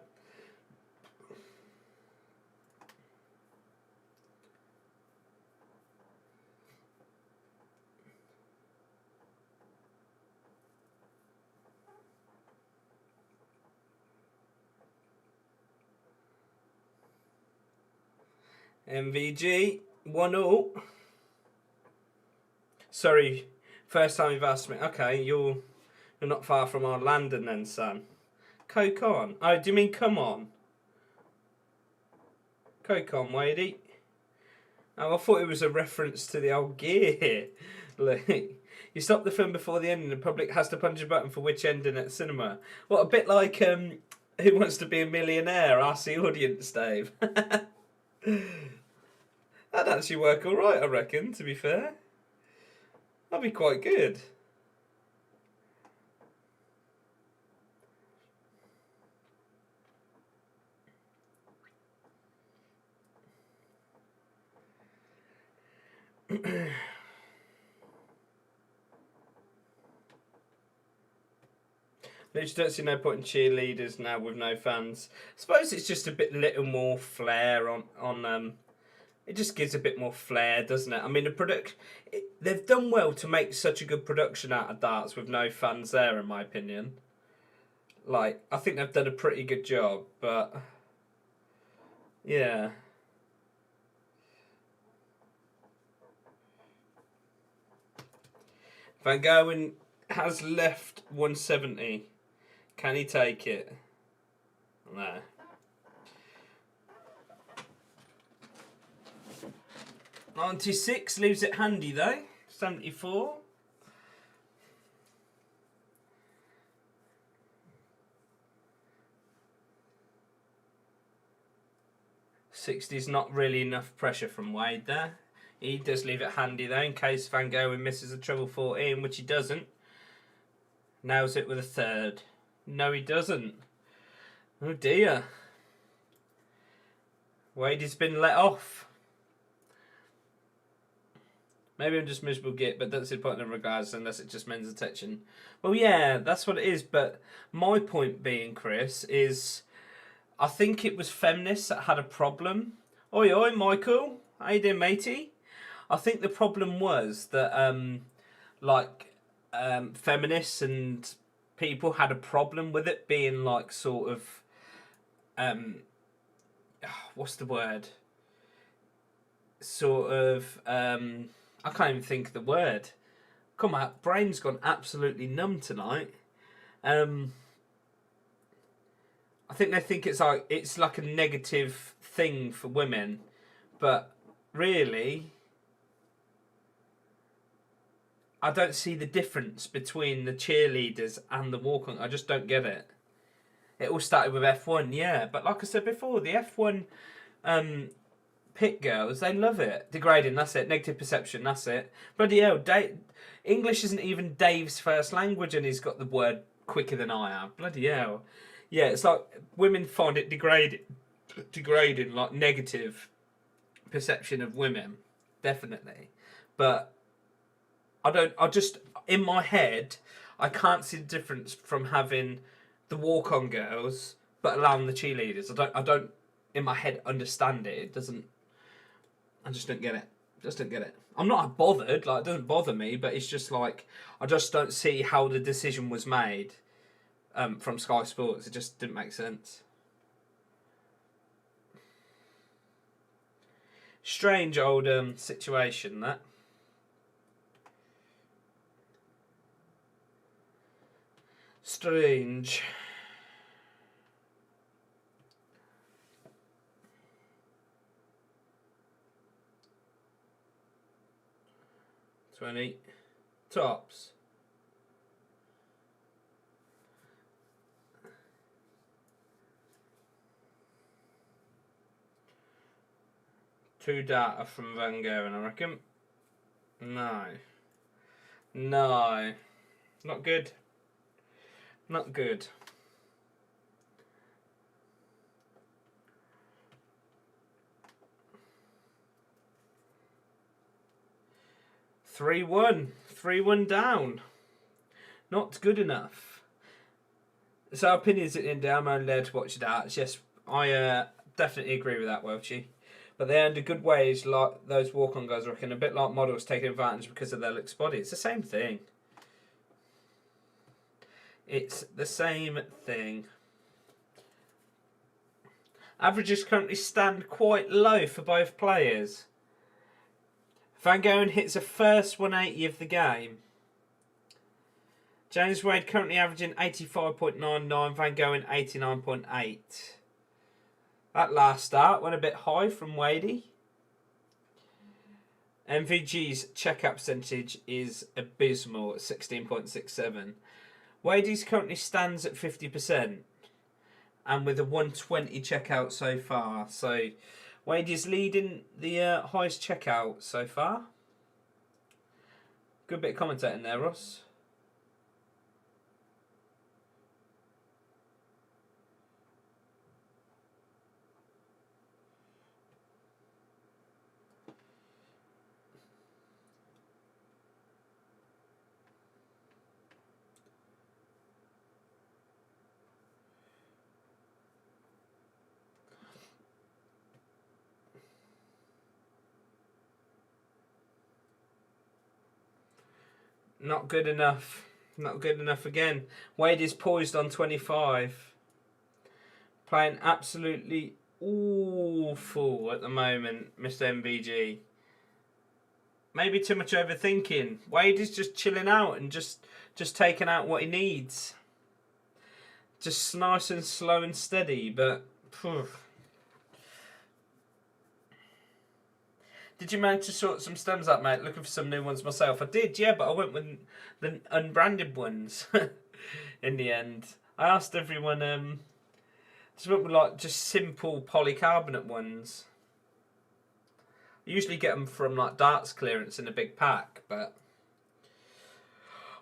MVG 1-0. Sorry, First time you've asked me. Okay, you're not far from our London then, son. Coke on. Oh, do you mean come on? Coke on, Wadey. Oh, I thought it was a reference to the old gear. Look, you stop the film before the ending. The public has to punch a button for which ending at cinema. What, a bit like Who Wants to Be a Millionaire? Ask the audience, Dave. That'd actually work all right, I reckon. To be fair, that'd be quite good. Literally don't see no point in cheerleaders now with no fans. I suppose it's just a bit little more flair on it just gives a bit more flair, doesn't it? I mean, they've done well to make such a good production out of darts with no fans there, in my opinion. Like, I think they've done a pretty good job, but yeah. Van Gerwen has left 170. Can he take it? No. $96 leaves it handy though. 74. $60's not really enough pressure from Wade there. He does leave it handy though in case Van Gerwen misses a treble 14, which he doesn't. Nails it with a third. No, he doesn't. Oh dear. Wade has been let off. Maybe I'm just miserable git, but that's the point in regards unless it just means attention. Well, yeah, that's what it is. But my point being, Chris, is I think it was feminists that had a problem. Oi, oi, Michael. How you doing, matey? I think the problem was that, feminists and people had a problem with it being like sort of, what's the word? Sort of, I can't even think of the word. Come on, brain's gone absolutely numb tonight. I think they think it's like a negative thing for women, but really, I don't see the difference between the cheerleaders and the walk-on. I just don't get it. It all started with F1, yeah, but like I said before, the F1 pit girls, they love it. Degrading, that's it. Negative perception, that's it. Bloody hell, English isn't even Dave's first language and he's got the word quicker than I am. Bloody hell. Yeah, it's like women find it degrading, like negative perception of women, definitely. But in my head, I can't see the difference from having the walk-on girls but allowing the cheerleaders. I don't in my head understand it. I just don't get it. Just don't get it. I'm not bothered, like it doesn't bother me, but it's just like I just don't see how the decision was made from Sky Sports. It just didn't make sense. Strange old situation, that. Strange. $20 tops. Two data from Van Gerwen, I reckon. No. Not good. Not good. $3-1 down. Not good enough. So opinions at the end. I'm only there to watch darts. Yes, I definitely agree with that, Welchie. But they earned a good wage, like those walk-on guys, I reckon. A bit like models taking advantage because of their looks body. It's the same thing. It's the same thing. Averages currently stand quite low for both players. Van Gerwen hits a first 180 of the game. James Wade currently averaging 85.99, Van Gogh 89.8. That last start went a bit high from Wadey. MVG's checkout percentage is abysmal at 16.67. Wadey's currently stands at 50% and with a 120 checkout so far. So Wadey's leading the highest checkout so far. Good bit of commentating there, Ross. Not good enough. Not good enough again. Wade is poised on 25. Playing absolutely awful at the moment, Mr. MVG. Maybe too much overthinking. Wade is just chilling out and just taking out what he needs. Just nice and slow and steady, but... Phew. Did you manage to sort some stems out, mate? Looking for some new ones myself. I did, yeah, but I went with the unbranded ones in the end. I asked everyone, just went with like just simple polycarbonate ones. I usually get them from like darts clearance in a big pack, but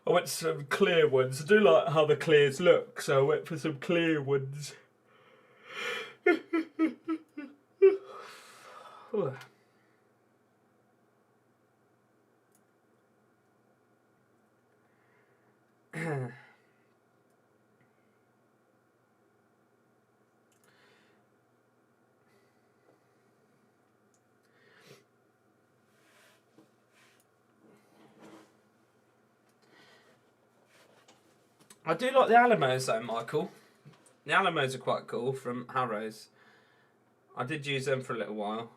I went to some clear ones. I do like how the clears look, so I went for some clear ones. I do like the Alamos though, Michael. The Alamos are quite cool from Harrows. I did use them for a little while.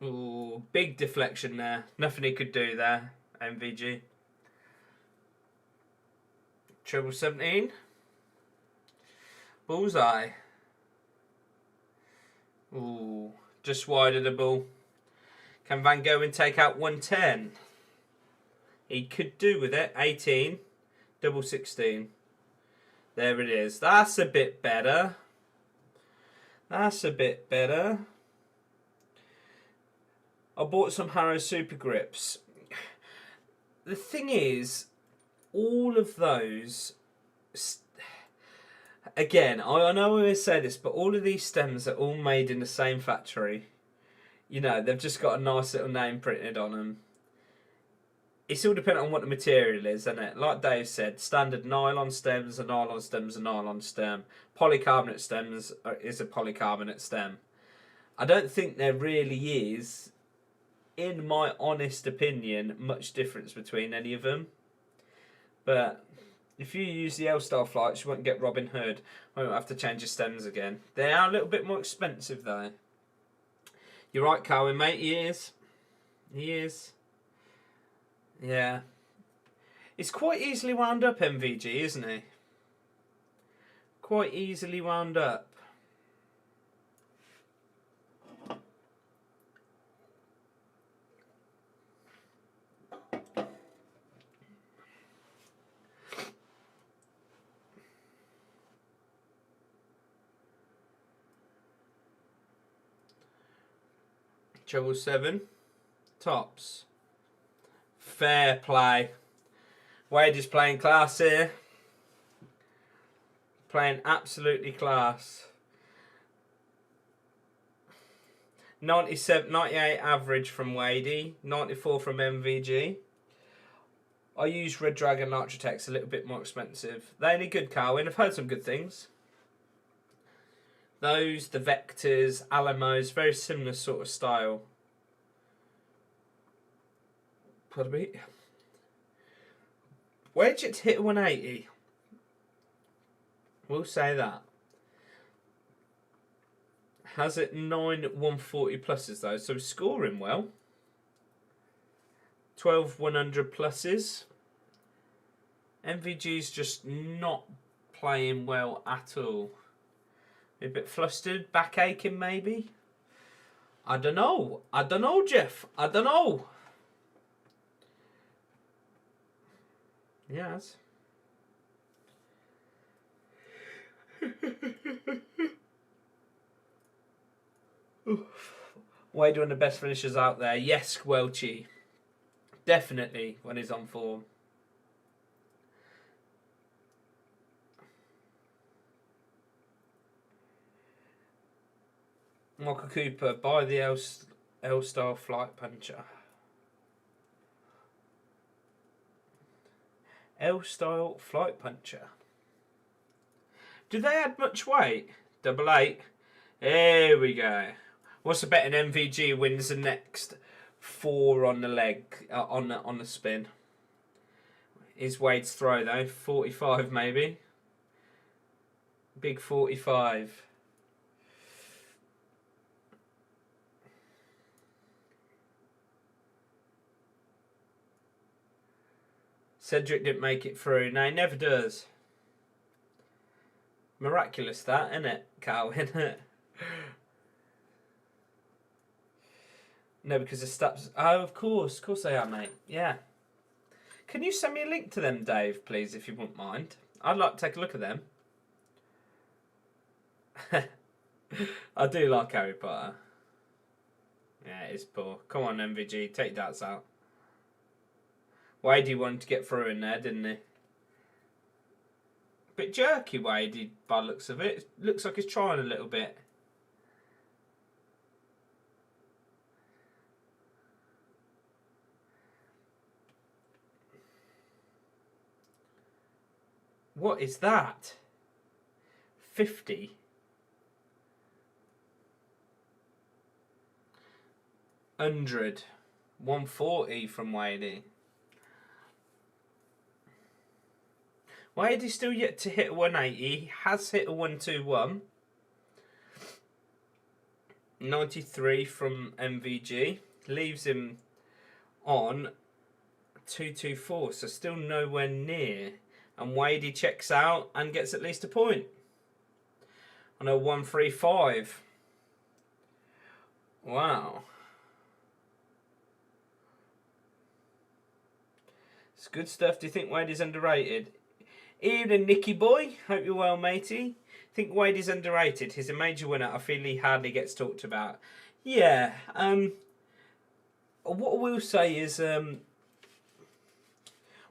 Ooh, big deflection there. Nothing he could do there, MVG. Treble 17. Bullseye. Ooh, just wide of the ball. Can Van Gogh take out 110? He could do with it. 18. Double 16. There it is. That's a bit better. That's a bit better. I bought some Harrow Super Grips. The thing is, all of those... Again, I know I always say this, but all of these stems are all made in the same factory. You know, they've just got a nice little name printed on them. It's all dependent on what the material is, isn't it? Like Dave said, standard nylon stems, a nylon stem's a nylon stem. Polycarbonate stems is a polycarbonate stem. I don't think there really is, in my honest opinion, much difference between any of them. But if you use the L-style flights, you won't get Robin Hood. You won't have to change your stems again. They are a little bit more expensive though. You're right, Carwin, mate. He is. He is. Yeah. It's quite easily wound up, MVG, isn't he? Quite easily wound up. Treble 7. Tops. Fair play. Wade is playing class here. Playing absolutely class. 97, 98 average from Wadey. 94 from MVG. I use Red Dragon Nitrotex, a little bit more expensive. They ain't good, Carwin. I've heard some good things. Those, the Vectors, Alamos, very similar sort of style. Pardon me. Where'd you hit 180? We'll say that. Has it 9 140 pluses though, so scoring well. 12 100 pluses. MVG's just not playing well at all. A bit flustered, back aching maybe. I don't know, Jeff. I don't know. Yes. Wade, one of the best finishers out there. Yes, Welchie. Definitely when he's on form. Michael Cooper, buy the L-Style Flight Puncher. L-Style Flight Puncher. Do they add much weight? 88. Here we go. What's the bet in MVG wins the next 4 on the leg, on the spin? Is Wade's throw though? 45 maybe. Big 45. Cedric didn't make it through. No, he never does. Miraculous that, isn't it, Calvin? No, because the stats... Oh, of course they are, mate. Yeah. Can you send me a link to them, Dave, please, if you wouldn't mind? I'd like to take a look at them. I do like Harry Potter. Yeah, it's poor. Come on, MVG, take that out. Wadey wanted to get through in there, didn't he? Bit jerky, Wadey, by the looks of it. Looks like he's trying a little bit. What is that? 50? 100. 140 from Wadey. Wadey's still yet to hit a 180. He has hit a 121. 93 from MVG. Leaves him on 224. So still nowhere near. And Wadey checks out and gets at least a point. On a 135. Wow. It's good stuff. Do you think Wadey's underrated? Evening, Nicky boy. Hope you're well, matey. Think Wadey's underrated. He's a major winner. I feel he hardly gets talked about. Yeah. What I will say is...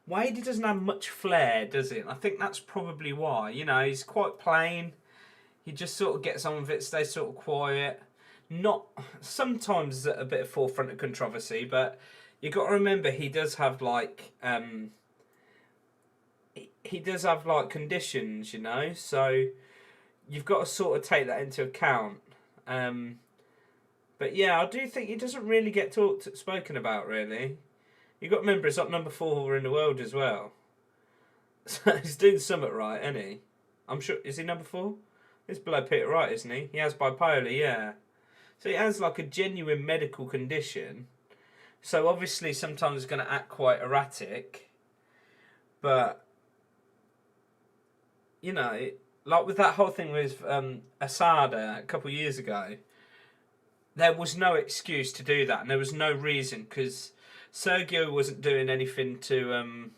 Wadey doesn't have much flair, does he? And I think that's probably why. You know, he's quite plain. He just sort of gets on with it, stays sort of quiet. Not sometimes a bit of forefront of controversy, but you got to remember he does have like he does have like conditions, you know. So you've got to sort of take that into account. But yeah, I do think he doesn't really get spoken about really. You got to remember, it's up number 4 in the world as well. So he's doing something right, isn't he? I'm sure. Is he number 4? He's below Peter Wright, isn't he? He has bipolar, yeah. So he has like a genuine medical condition. So obviously sometimes he's going to act quite erratic. But, you know, like with that whole thing with Asada a couple of years ago, there was no excuse to do that. And there was no reason because... Sergio wasn't doing anything to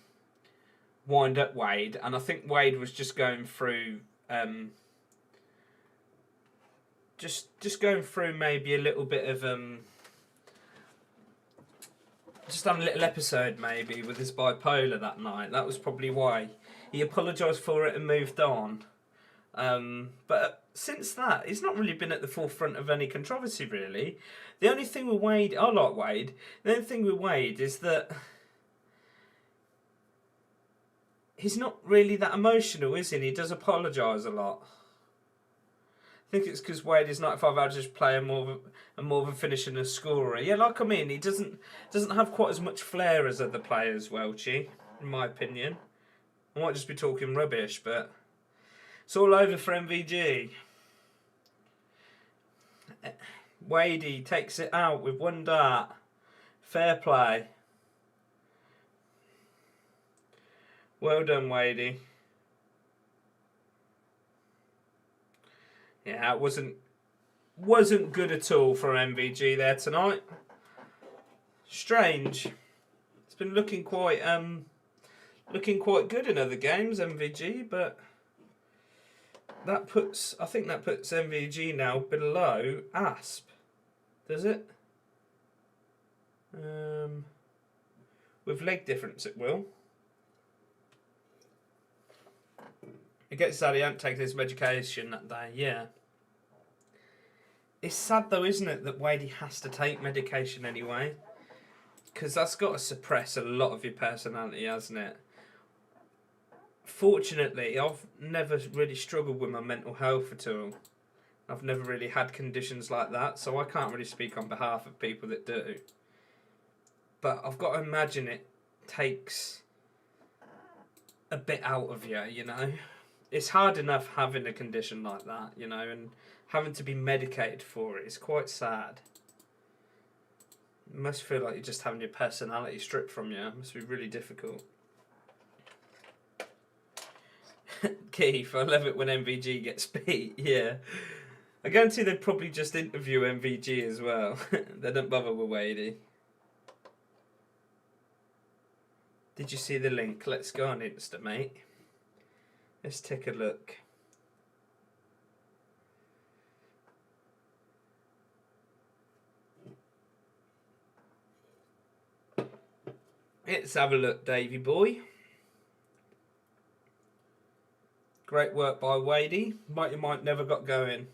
wind up Wade, and I think Wade was just going through, just going through maybe a little bit of just having a little episode maybe with his bipolar that night. That was probably why he apologised for it and moved on. But since that, he's not really been at the forefront of any controversy, really. The only thing with Wade, I like Wade, the only thing with Wade is that he's not really that emotional, is he? And he does apologise a lot. I think it's because Wade is 95 average player more than finishing a scorer. Yeah, like I mean, he doesn't have quite as much flair as other players, Welchie, in my opinion. I might just be talking rubbish, but... It's all over for MVG. Wadey takes it out with one dart. Fair play. Well done, Wadey. Yeah, it wasn't good at all for MVG there tonight. Strange. It's been looking quite good in other games, MVG, but I think that puts MVG now below Asp. Does it? With leg difference, it will. It gets sad he hadn't taken his medication that day, yeah. It's sad though, isn't it, that Wadey has to take medication anyway? Because that's got to suppress a lot of your personality, hasn't it? Fortunately, I've never really struggled with my mental health at all. I've never really had conditions like that, so I can't really speak on behalf of people that do. But I've got to imagine it takes a bit out of you, you know? It's hard enough having a condition like that, you know, and having to be medicated for it is quite sad. It must feel like you're just having your personality stripped from you. It must be really difficult. Keith, I love it when MVG gets beat, yeah. I guarantee they'd probably just interview MVG as well. They don't bother with Wadey. Did you see the link? Let's go on Insta, mate. Let's take a look. Let's have a look, Davey boy. Great work by Wadey. You might never got going.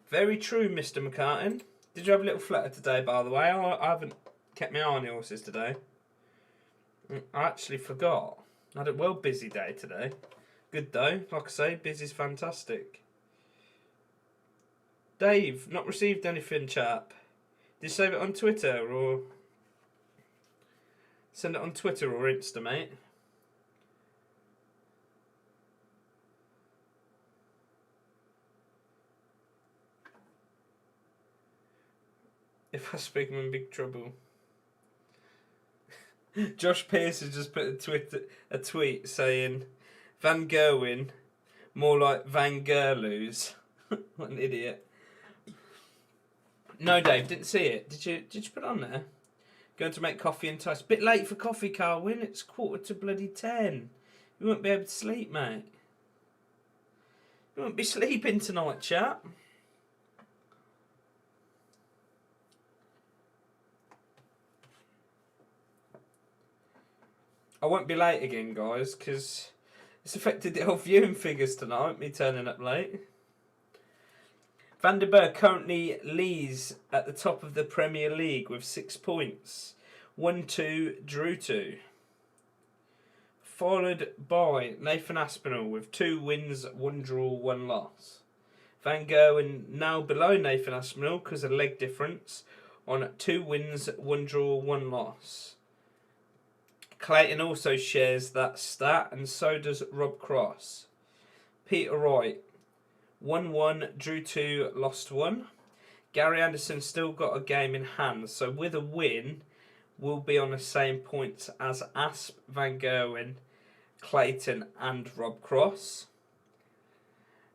Very true, Mr. McCartan. Did you have a little flutter today, by the way? I haven't kept my eye on the horses today. I actually forgot. I had a well busy day today. Good though, like I say, busy's fantastic. Dave, not received anything, chap. Did you save it on Twitter or send it on Twitter or Insta, mate? If I speak, I'm in big trouble. Josh Pearce has just put a tweet saying, Van Gerwen, more like Van Gerloos. What an idiot. No, Dave, didn't see it. Did you put it on there? Going to make coffee and toast. Bit late for coffee, Carwin. It's 9:45. You won't be able to sleep, mate. You won't be sleeping tonight, chap. I won't be late again, guys, because it's affected the old viewing figures tonight, me turning up late. Van der Berg currently leads at the top of the Premier League with 6 points. 1-2, drew 2. Followed by Nathan Aspinall with 2 wins, 1 draw, 1 loss. Van Gerwen now below Nathan Aspinall because of leg difference on 2 wins, 1 draw, 1 loss. Clayton also shares that stat, and so does Rob Cross. Peter Wright, 1-1, drew 2, lost 1. Gary Anderson still got a game in hand, so with a win, will be on the same points as Asp, Van Gerwen, Clayton, and Rob Cross.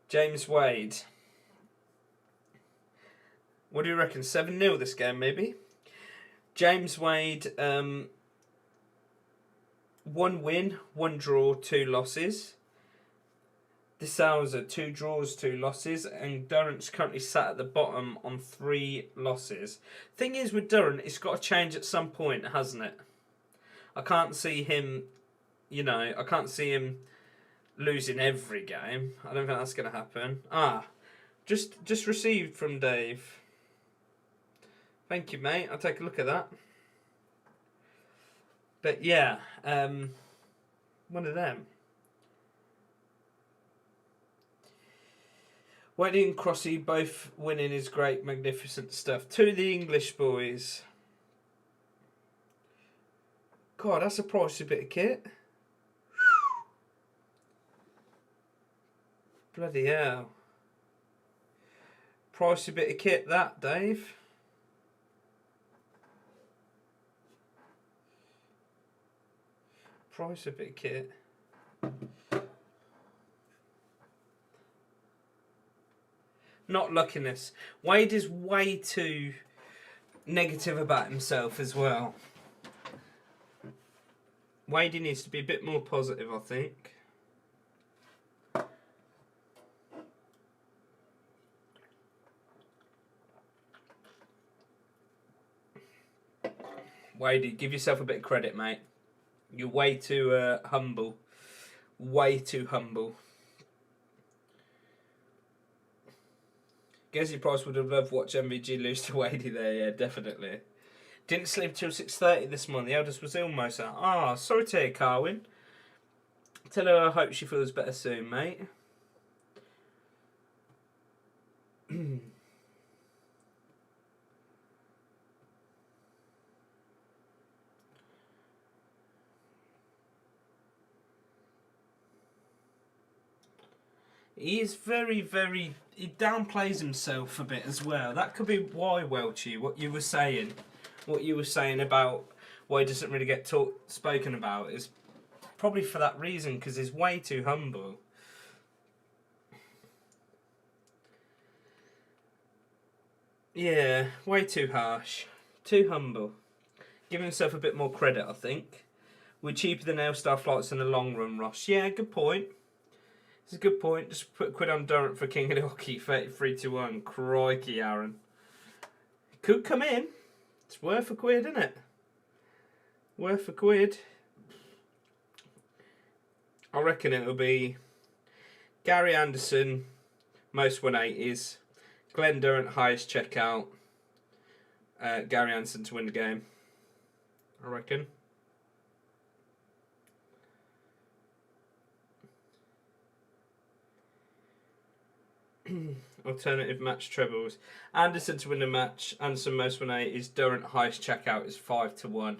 James Wade, what do you reckon? 7-0 this game, maybe? James Wade, 1 win, 1 draw, 2 losses. De Sousa, 2 draws, 2 losses. And Durrant's currently sat at the bottom on 3 losses. Thing is with Durrant, it's got to change at some point, hasn't it? I can't see him, I can't see him losing every game. I don't think that's going to happen. Just received from Dave. Thank you, mate. I'll take a look at that. But yeah, one of them. Whitney and Crossy both winning is great, magnificent stuff. To the English boys. God, that's a pricey bit of kit. Bloody hell. Pricey bit of kit that, Dave. Price a bit of kit. Not luckiness. Wade is way too negative about himself as well. Wade needs to be a bit more positive, I think. Wade, give yourself a bit of credit, mate. You're way too humble. Way too humble. Gezi Price would have loved watch MVG lose to Wadey there, yeah, definitely. Didn't sleep till 6:30 this morning. The eldest was ill most of that. Ah, sorry to hear, Carwin. Tell her I hope she feels better soon, mate. He is very, very... He downplays himself a bit as well. That could be why, Welchie, what you were saying. What you were saying about why he doesn't really get spoken about is probably for that reason, because he's way too humble. Yeah, way too harsh. Too humble. Give himself a bit more credit, I think. We're cheaper than Elstar flights in the long run, Ross. Yeah, good point. It's a good point. Just put a quid on Durant for King of the Hockey, 33-1. Crikey, Aaron. Could come in. It's worth a quid, isn't it? Worth a quid. I reckon it'll be Gary Anderson, most 180s. Glenn Durant, highest checkout. Gary Anderson to win the game. I reckon. Alternative match trebles. Anderson to win the match. Anderson most 180s. Durant highest checkout is 5-1.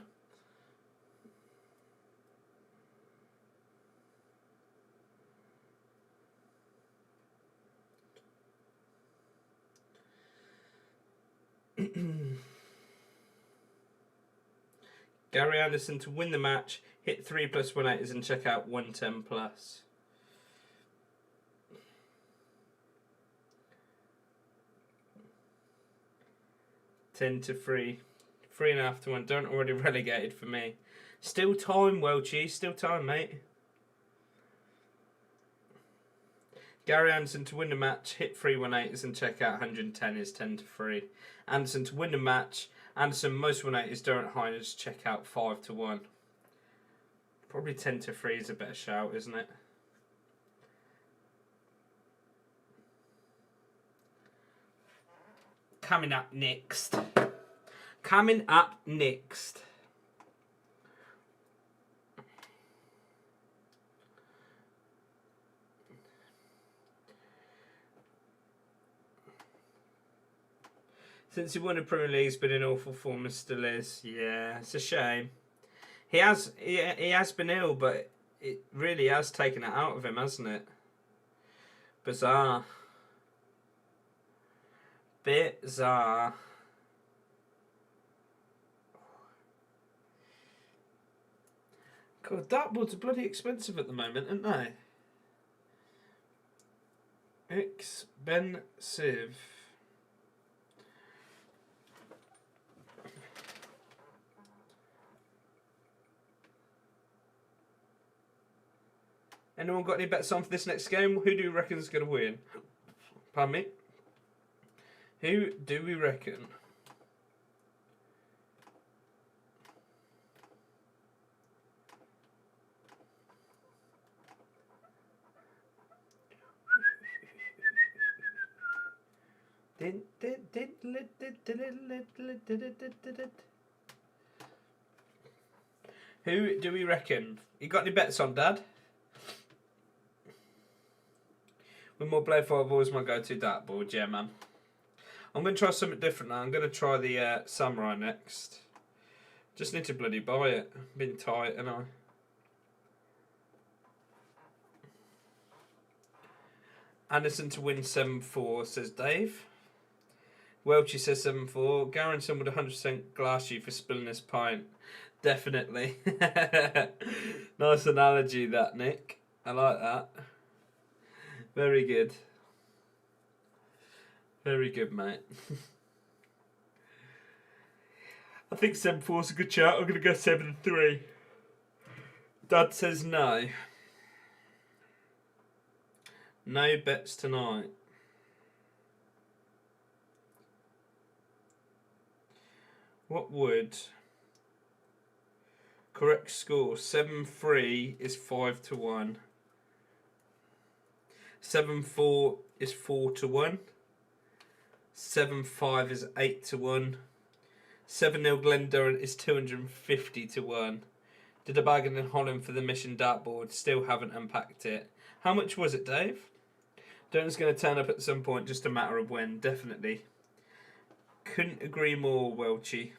Gary Anderson to win the match. Hit 3 plus 180s and check out 110 plus. Ten to 3. 3.5 to 1. Don't already relegated for me. Still time, Welchie. Still time, mate. Gary Anderson to win the match. Hit 3 180s and check out 110 is 10 to 3. Anderson to win the match. Anderson most 180s. Durant highest check out 5-1. Probably 10 to 3 is a better shout, isn't it? Coming up next. Coming up next. Since he won the Premier League, he's been in awful form and still is. Yeah, it's a shame. He has been ill, but it really has taken it out of him, hasn't it? Bizarre. Bizarre. God, dartboards are bloody expensive at the moment, aren't they? Expensive. Anyone got any bets on for this next game? Who do you reckon is going to win? Pardon me? Who do we reckon? Who do we reckon? You got any bets on, Dad? With more Blade 5, always my go-to dartboard, yeah, man. I'm going to try something different now. I'm going to try the Samurai next. Just need to bloody buy it. Been tight, and I. Anderson to win 7-4, says Dave. Welchie says 7-4. Garrison would 100% glass you for spilling this pint. Definitely. Nice analogy, that, Nick. I like that. Very good. Very good, mate. I think 7-4 is a good shout. I'm going to go 7-3. Dad says no. No bets tonight. What would correct score? 7-3 is 5-1. 7-4 is 4-1. 7-5 is 8-1. 7-0 Glendoran is 250-1. Did a bargain in Holland for the mission dartboard. Still haven't unpacked it. How much was it, Dave? Don's going to turn up at some point, just a matter of when, definitely. Couldn't agree more, Welchie.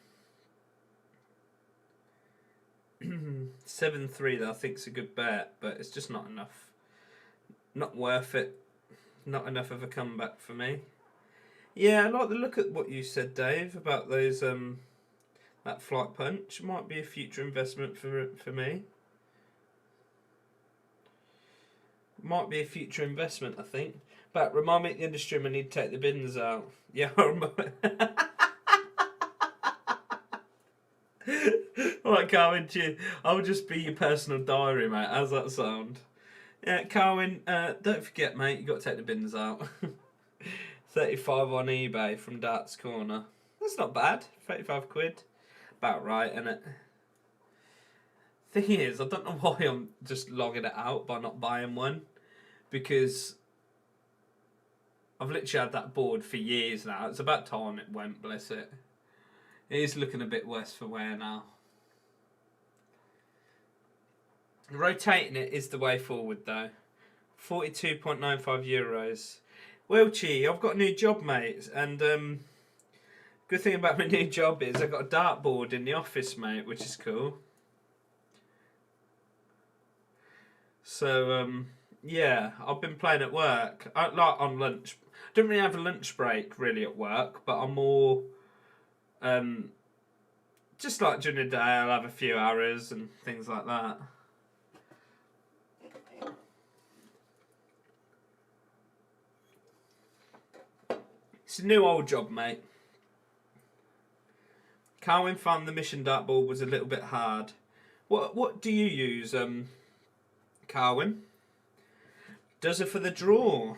7-3 though, I think is a good bet, but it's just not enough. Not worth it. Not enough of a comeback for me. Yeah, I like the look at what you said, Dave, about those that flight punch. Might be a future investment for me. Might be a future investment, I think. But remind me at the end of stream I need to take the bins out. Yeah, I remember. Alright, Carwin, I'll just be your personal diary, mate. How's that sound? Yeah, Carwin, don't forget, mate, you got to take the bins out. 35 on eBay from Darts Corner. That's not bad. 35 quid. About right, innit? Thing is, I don't know why I'm just logging it out by not buying one. Because I've literally had that board for years now. It's about time it went, bless it. It is looking a bit worse for wear now. Rotating it is the way forward though. 42.95 euros. Welchie, I've got a new job, mate, and good thing about my new job is I've got a dartboard in the office, mate, which is cool. So yeah, I've been playing at work. Like on lunch. Don't really have a lunch break really at work, but I'm more just like during the day I'll have a few hours and things like that. It's a new old job, mate. Carwin found the mission dartboard was a little bit hard. What do you use, Carwin? Does it for the draw?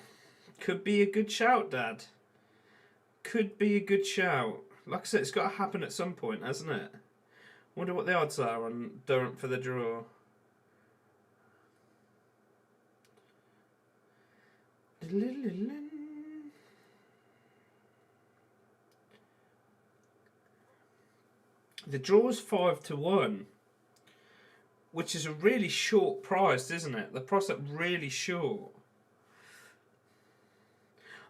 Could be a good shout, Dad. Could be a good shout. Like I said, it's got to happen at some point, hasn't it? Wonder what the odds are on Durant for the draw. The draw's 5-1, which is a really short price, isn't it? The price is really short.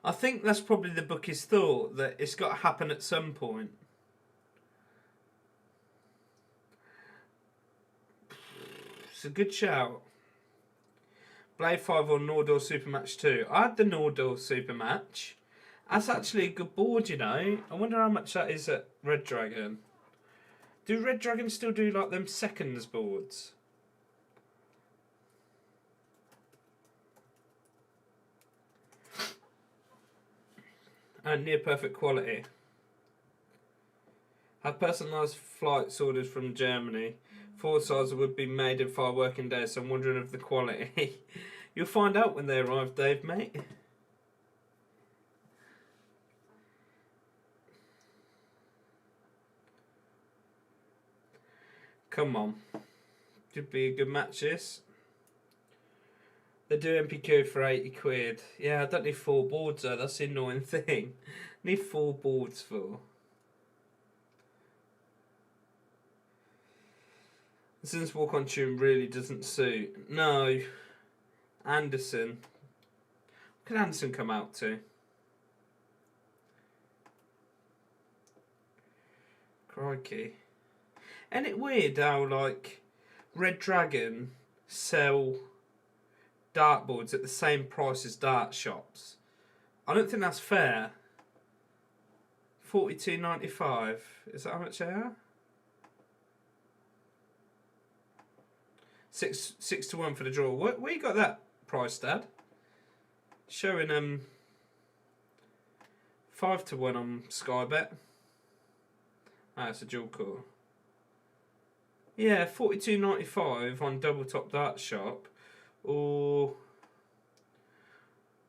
I think that's probably the bookie's thought, that it's got to happen at some point. It's a good shout. Blade 5 on Nordor Super Match 2. I had the Nordor Super Match. That's actually a good board, you know. I wonder how much that is at Red Dragon. Do Red Dragon still do like them seconds boards? And near perfect quality. Have personalised flights ordered from Germany. 4 sizes would be made in 5 working days, so I'm wondering of the quality. You'll find out when they arrive, Dave, mate. Come on. Could be a good match, this. They do MPQ for 80 quid. Yeah, I don't need 4 boards though, that's the annoying thing. Need 4 boards for. Since walk on tune really doesn't suit. No. Anderson. What can Anderson come out to? Crikey. Ain't it weird how, like, Red Dragon sell dartboards at the same price as dart shops? I don't think that's fair. $42.95. Is that how much they are? 6 to 1 for the draw. Where you got that price, Dad? Showing 5 to 1 on Sky Bet. Ah, it's a dual core. Yeah, 42.95 on Double Top Dart Shop, or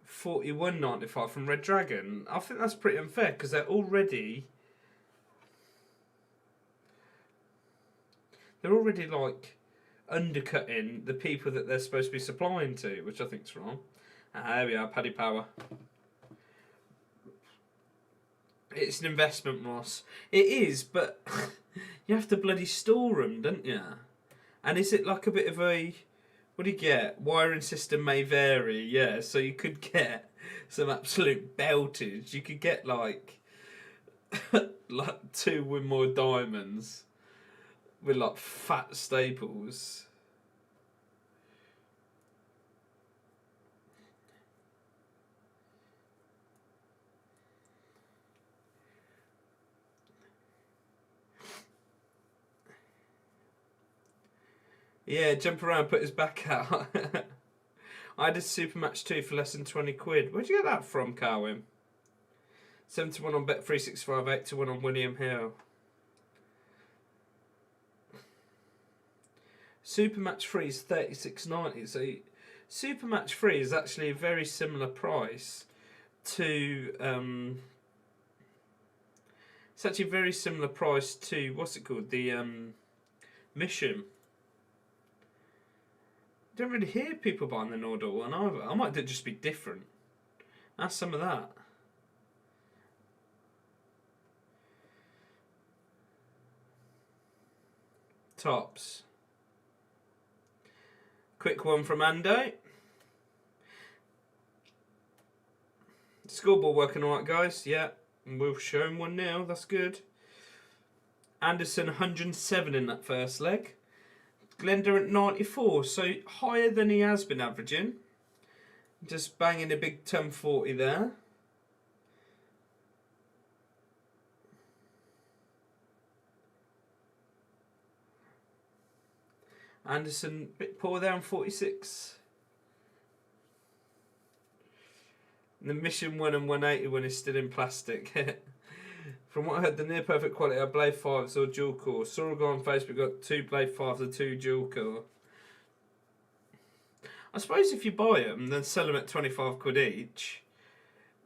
41.95 from Red Dragon. I think that's pretty unfair because they're already like undercutting the people that they're supposed to be supplying to, which I think's wrong. Ah, there we are, Paddy Power. It's an investment, Ross. It is, but you have to bloody store them, don't you? And is it like a bit of a... What do you get? Wiring system may vary, yeah. So you could get some absolute beltage. You could get like 2 Winmore diamonds with like fat staples. Yeah, jump around, put his back out. I did Super Match 2 for less than 20 quid. Where'd you get that from, Carwin? 7 to 1 on Bet365, 8 to 1 on William Hill. Super Match 3 is 36.90. So Super Match 3 is actually a very similar price to it's actually a very similar price to what's it called? The Mission. Don't really hear people buying the Nordal one either. I might just be different. Ask some of that. Tops. Quick one from Ando. Scoreboard working alright, guys. Yeah, and we'll show him one now. That's good. Anderson 107 in that first leg. Glenda at 94, so higher than he has been averaging. Just banging a big 1040 there. Anderson, a bit poor there on 46. And the Mission 1 and 180 one is still in plastic. From what I heard, the near perfect quality are Blade 5s or dual core. Saw a guy on Facebook got 2 Blade 5s and 2 dual core. I suppose if you buy them and then sell them at 25 quid each,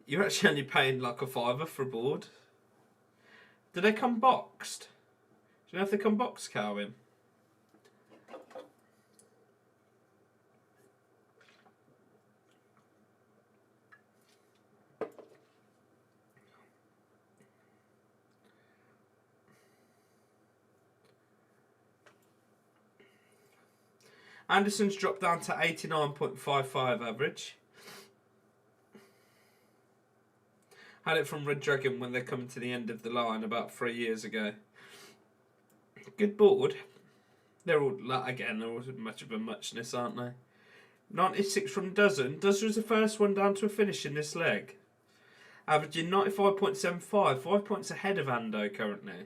you're actually only paying like a £5 for a board. Do they come boxed? Do you know if they come boxed, Carwin? Anderson's dropped down to 89.55 average. Had it from Red Dragon when they're coming to the end of the line about 3 years ago. Good board. They're all, again, they're all much of a muchness, aren't they? 96 from Dozen. Dozen was the first one down to a finish in this leg. Averaging 95.75, 5 points ahead of Ando currently.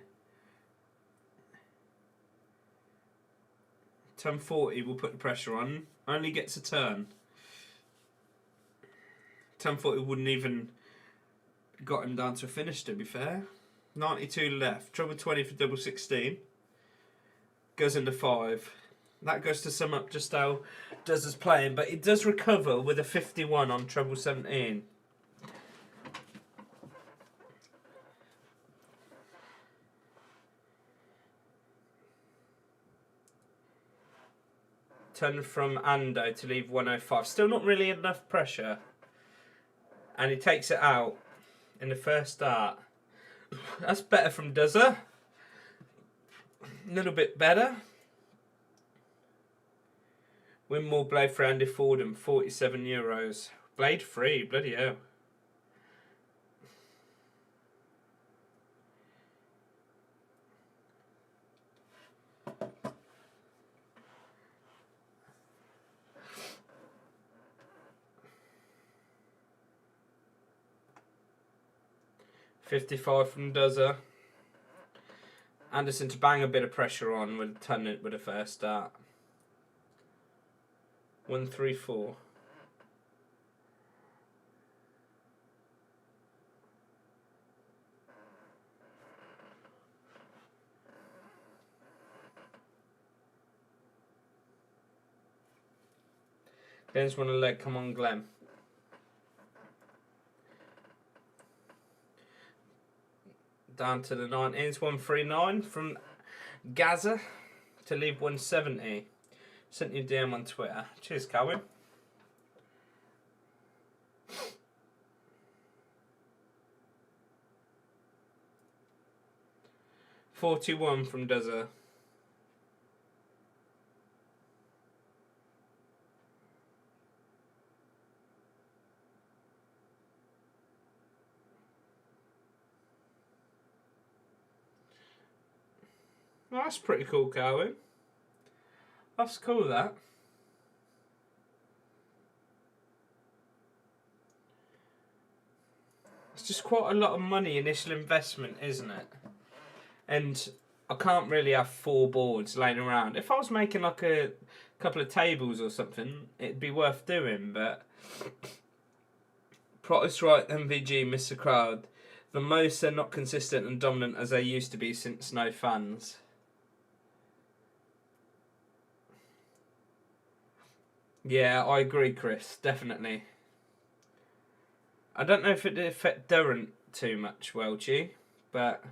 1040 will put the pressure on. Only gets a turn. 1040 wouldn't even got him down to a finish, to be fair. 92 left. Treble 20 for double 16. Goes into 5. That goes to sum up just how Does is playing, but it does recover with a 51 on treble 17. Turn from Ando to leave 105. Still not really enough pressure. And he takes it out in the first start. That's better from Duzzer. A little bit better. Winmore Blade for Andy Fordham, €47. Blade free, bloody hell. $55 from Duzzer. Anderson to bang a bit of pressure on with a first start. 134. Glenn's won a leg. Come on, Glenn. Down to the 19s. 139 from Gaza to leave 170. Sent you a DM on Twitter. Cheers, Cowan. $41 from Duzza. Well, that's pretty cool, Cowan. That's cool, that. It's just quite a lot of money initial investment, isn't it? And I can't really have 4 boards laying around. If I was making like a couple of tables or something, it'd be worth doing, but Protest right, MVG, Mr. Crowd. The most they're not consistent and dominant as they used to be since no fans. Yeah, I agree, Chris. Definitely. I don't know if it affect Durant too much, Welchie, but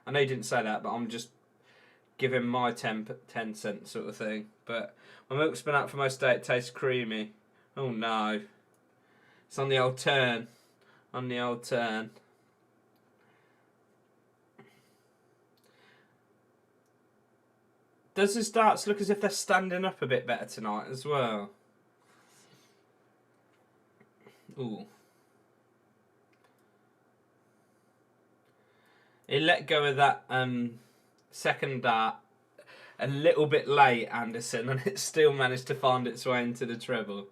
I know you didn't say that, but I'm just giving my 10 cents sort of thing. But my milk's been out for most of the day. It tastes creamy. Oh no. It's on the old turn. On the old turn. Does his darts look as if they're standing up a bit better tonight as well? Ooh. He let go of that second dart a little bit late, Anderson, and it still managed to find its way into the treble.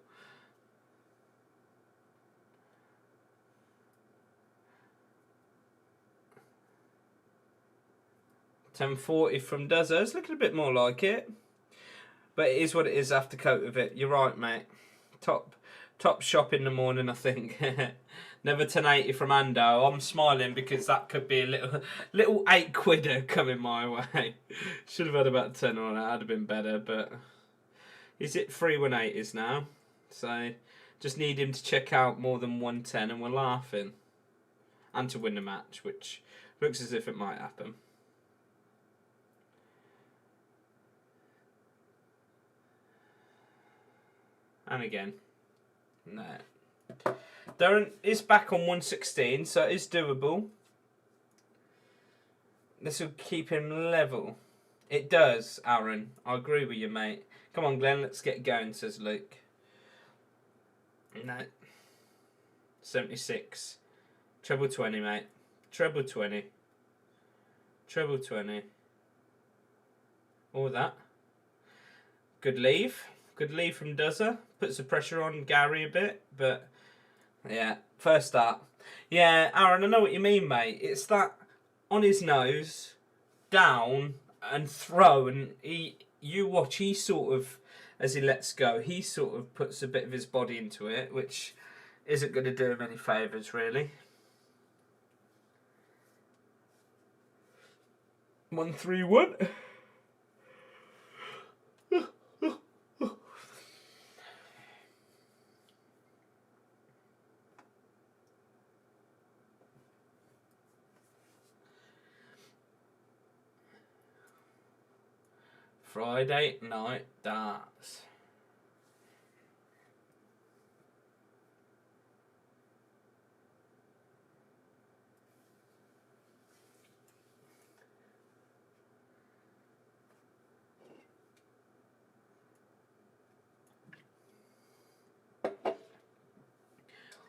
$10.40 from Duzza. It's looking a bit more like it. But it is what it is. I have to cope with it. You're right, mate. Top shop in the morning, I think. Never 1080 from Ando. I'm smiling because that could be a little 8-quidder coming my way. Should have had about 10 on it. That'd have been better, but is it 3-1-8s now? So just need him to check out more than 110 and we're laughing. And to win the match, which looks as if it might happen. And again. No. Darren is back on 116, so it is doable. This will keep him level. It does, Aaron. I agree with you, mate. Come on, Glenn, let's get going, says Luke. No. 76. Treble 20, mate. Treble 20. Treble 20. All that. Good leave. Good leave from Duzza. Puts the pressure on Gary a bit, but yeah, first start. Yeah, Aaron, I know what you mean, mate. It's that on his nose, down and throw, and you watch, he sort of, as he lets go, he sort of puts a bit of his body into it, which isn't going to do him any favours, really. 1-3-1. Friday night darts.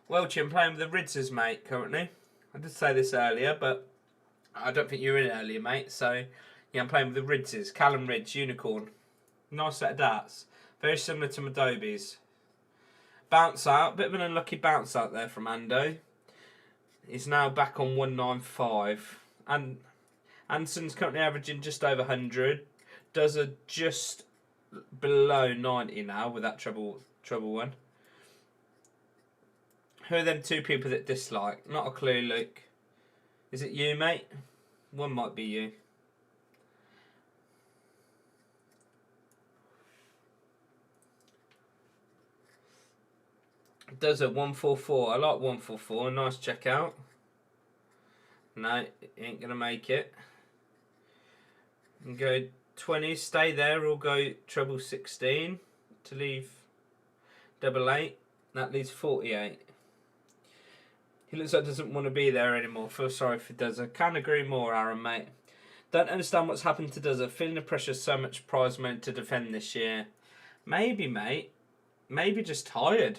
Well, Jim, playing with the Ridzers, mate, currently. I did say this earlier, but I don't think you were in earlier, mate, so yeah, I'm playing with the Ridzers. Callum Ridge, Unicorn. Nice set of darts. Very similar to Madobe's. Bounce out. Bit of an unlucky bounce out there from Ando. He's now back on 195. And Anson's currently averaging just over 100. Does a just below 90 now with that treble one. Who are them two people that dislike? Not a clue, Luke. Is it you, mate? One might be you. Does a 144. I like 144. Nice checkout. No, it ain't gonna make it. And go 20. Stay there. Or go treble 16 to leave double 8. That leaves 48. He looks like he doesn't want to be there anymore. Feel sorry for Duzza. Can't agree more, Aaron, mate. Don't understand what's happened to Duzza. Feeling the pressure, so much prize money to defend this year. Maybe, mate. Maybe just tired.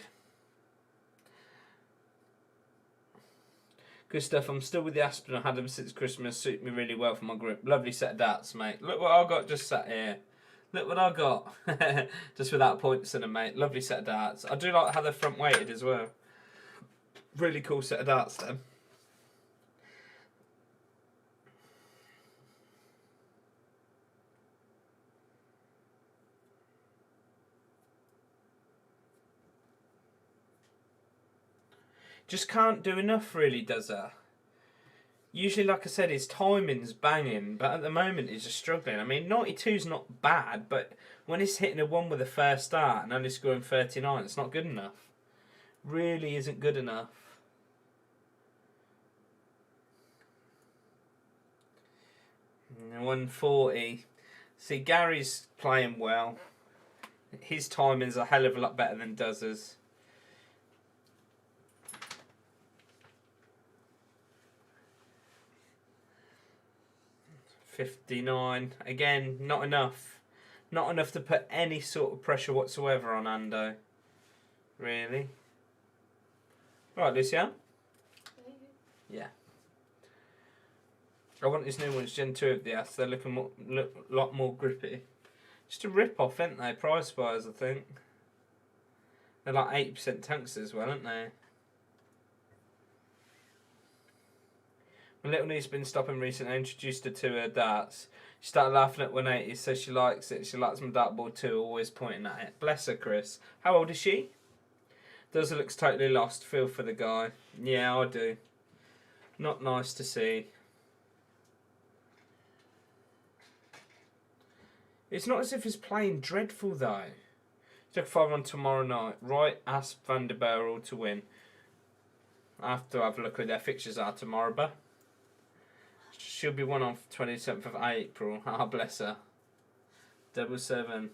Good stuff. I'm still with the Aspinall. Had them since Christmas. Suit me really well for my grip. Lovely set of darts, mate. Look what I got just sat here. Look what I got. Just without points in them, mate. Lovely set of darts. I do like how they're front weighted as well. Really cool set of darts then. Just can't do enough, really, does that? Usually, like I said, his timing's banging, but at the moment he's just struggling. I mean, 92's not bad, but when he's hitting a 1 with a first start and only scoring 39, it's not good enough. Really isn't good enough. And 140. See, Gary's playing well. His timing's a hell of a lot better than Duzza's. $59. Again, not enough. Not enough to put any sort of pressure whatsoever on Ando. Really. Right, Lucian? Yeah. I want these new ones, Gen 2 of the Ass. They're looking a lot more grippy. Just a rip-off, aren't they? Prize wise, I think. They're like 80% tungsten as well, aren't they? My little niece has been stopping recently. I introduced her to her darts. She started laughing at 180, so she likes it. She likes my dartboard too, always pointing at it. Bless her, Chris. How old is she? Duzza looks totally lost. Feel for the guy. Yeah, I do. Not nice to see. It's not as if he's playing dreadful, though. He's took 5 on tomorrow night. Right, Asp van der Barrel to win. I have to have a look at their fixtures are tomorrow, but she'll be one on 27th of April. Ah, bless her. 7.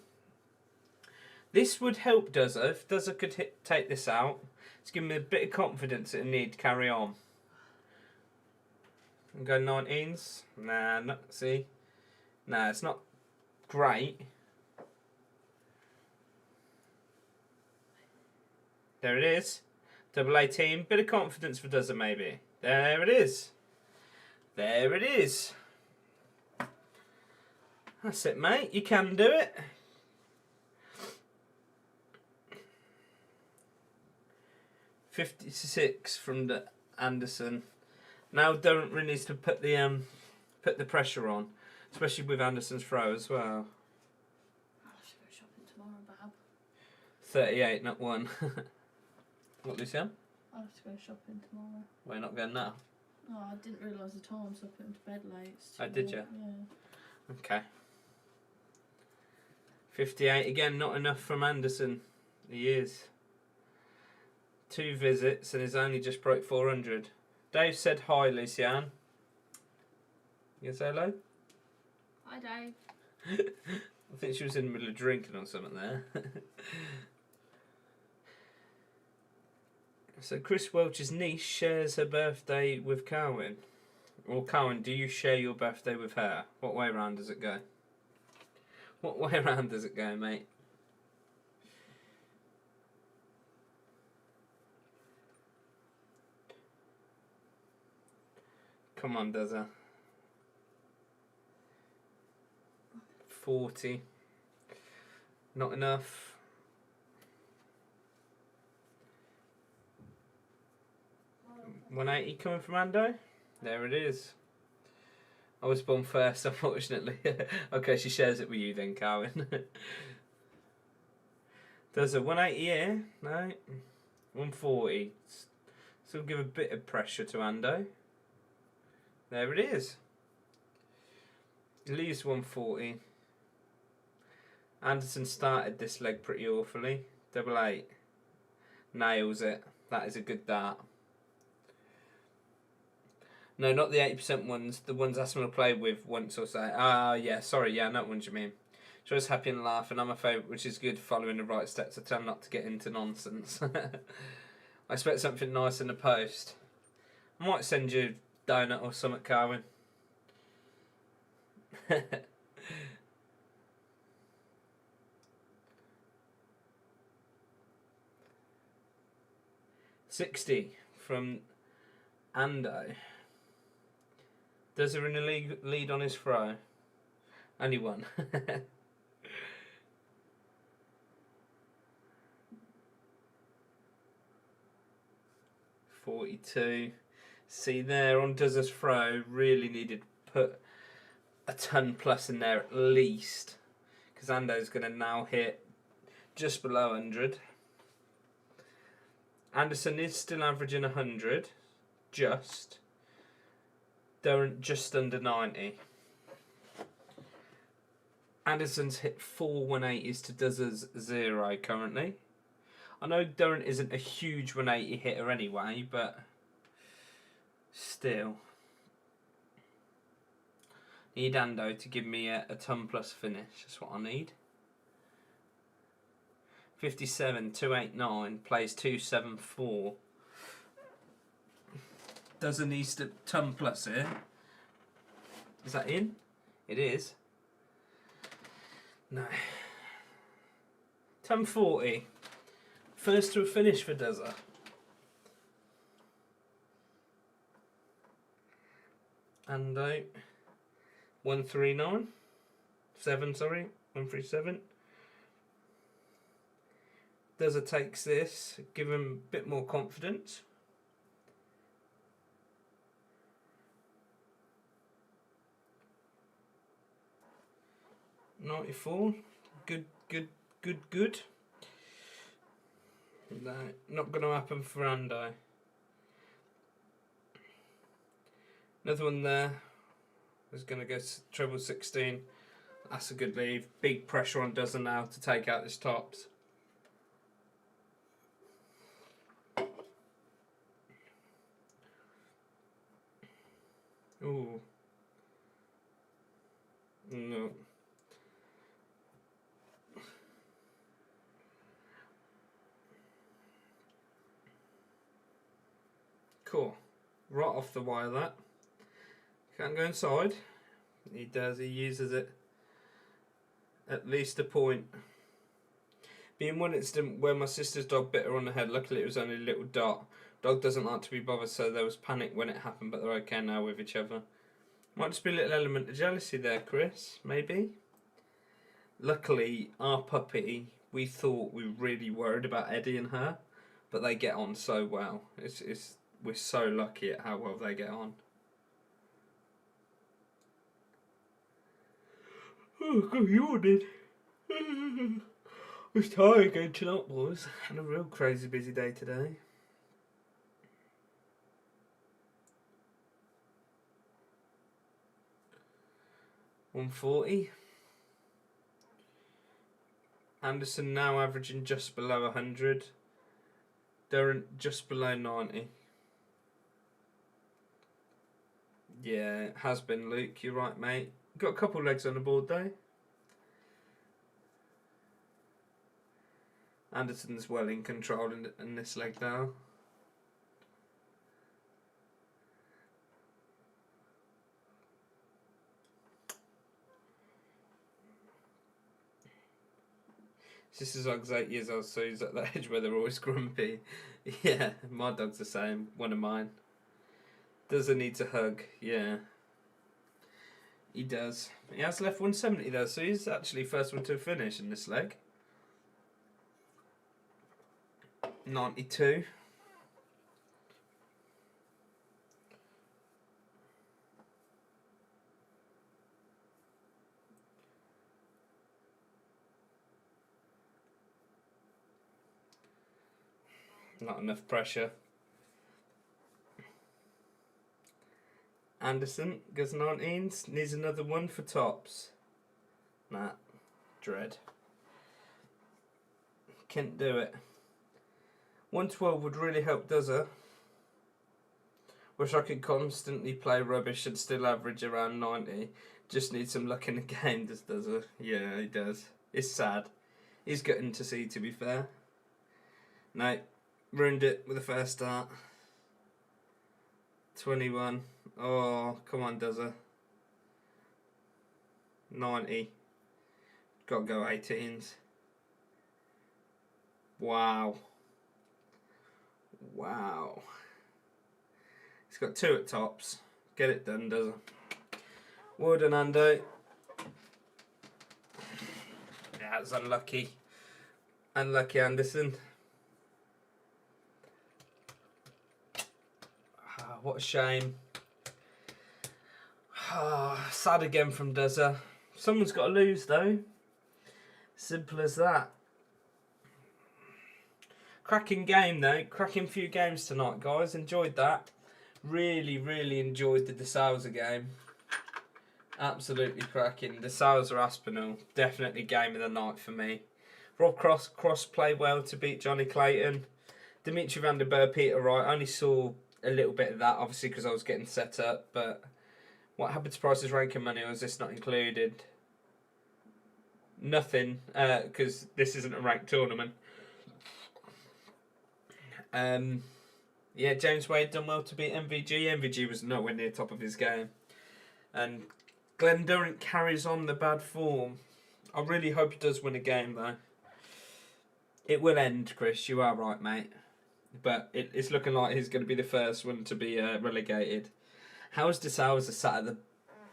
This would help Duzza. If Duzza could take this out, it's given me a bit of confidence that I need to carry on. And go 19s. Nah, not, see? Nah, it's not great. There it is. 18. Bit of confidence for Duzza, maybe. There it is. There it is. That's it, mate. You can do it. $56 from the Anderson. Now Durant needs to put the pressure on, especially with Anderson's throw as well. I'll have to go shopping tomorrow, Bab. 38, not 1. What, Lucian? I'll have to go shopping tomorrow. We're not going now. Oh, I didn't realise the time, so I put him to bed late. Oh, did you? Yeah. Okay. 58 again, not enough from Anderson. He is. 2 visits and he's only just broke 400. Dave said hi, Lucian. You gonna say hello? Hi, Dave. I think she was in the middle of drinking or something there. So Chris Welch's niece shares her birthday with Carwin. Or Carwin, do you share your birthday with her? What way round does it go? What way round does it go, mate? Come on, Duzza. 40. Not enough. 180 coming from Ando. There it is. I was born first, unfortunately. Okay, she shares it with you then, Carwin. Does a 180 here? No. 140. Still give a bit of pressure to Ando. There it is. Leaves 140. Anderson started this leg pretty awfully. 88. Nails it. That is a good dart. No, not the 80% ones. The ones Aspinall played with once or so. Yeah, sorry, yeah, not ones you mean. Shows happy and laughing. I'm a favourite, which is good, following the right steps. I tell not to get into nonsense. I expect something nice in the post. I might send you a donut or something, Carwin. 60 from Ando. Does there in the lead on his throw? Only one. 42. See there on Does throw, really needed to put a ton plus in there at least. Because Ando's going to now hit just below 100. Anderson is still averaging 100. Just. Durrant just under 90. Anderson's hit 4 180s to Does 0 currently. I know Durrant isn't a huge 180 hitter anyway, but still. Need Ando to give me a ton plus finish. That's what I need. 57, 289, plays 274. Doesn't need to ton plus here. Is that in? It is. No. Ton 40. First to a finish for Dozer. And 139. 7, sorry. 137. Dozer takes this, give him a bit more confidence. $94. Good. No, not going to happen for Ando. Another one there. Is going to go treble 16. That's a good leave. Big pressure on Dozer now to take out this tops. Ooh. No. Cool. Right off the wire that. Can't go inside. He does, he uses it. At least a point. Being one incident where my sister's dog bit her on the head, luckily it was only a little dot. Dog doesn't like to be bothered, so there was panic when it happened, but they're okay now with each other. Might just be a little element of jealousy there, Chris, maybe? Luckily, our puppy, we thought we really worried about Eddie and her, but they get on so well. We're so lucky at how well they get on. Oh, God, yawning. I was tired going tonight, boys. Had a real crazy busy day today. $140. Anderson now averaging just below 100. Durrant just below 90. Yeah, it has been, Luke. You're right, mate. Got a couple legs on the board though. Anderson's well in control in this leg now. Sister's dog's 8 years old, so he's at that age where they're always grumpy. Yeah, my dog's the same. One of mine. Doesn't need to hug, yeah. He does. He has left 170 though, so he's actually first one to finish in this leg. 92. Not enough pressure. Anderson goes 19s. Needs another one for tops. Nah. Dread. Can't do it. 112 would really help Dozer. Wish I could constantly play rubbish and still average around 90. Just need some luck in the game, does Dozer. Yeah, he does. It's sad. He's gutting to see, to be fair. No. Ruined it with the first start. 21. Oh, come on, Dozer. 90. Got to go 18s. Wow. Wow. He's got 2 at tops. Get it done, Dozer. Well done, Ando. Yeah, it's unlucky. Unlucky, Anderson. What a shame. Sad again from Dozer. Someone's got to lose though. Simple as that. Cracking game though. Cracking few games tonight, guys. Enjoyed that. Really, really enjoyed the Sousa game. Absolutely cracking. The Sousa Aspinall. Definitely game of the night for me. Rob Cross played well to beat Johnny Clayton. Dimitri van der Berg, Peter Wright. I only saw a little bit of that, obviously, because I was getting set up. But what happened to Price's ranking money? Was this not included? Nothing, because this isn't a ranked tournament. Yeah, James Wade done well to beat MVG. MVG was nowhere near top of his game. And Glenn Durrant carries on the bad form. I really hope he does win a game, though. It will end, Chris. You are right, mate. But it's looking like he's going to be the first one to be relegated. How is De Sousa sat at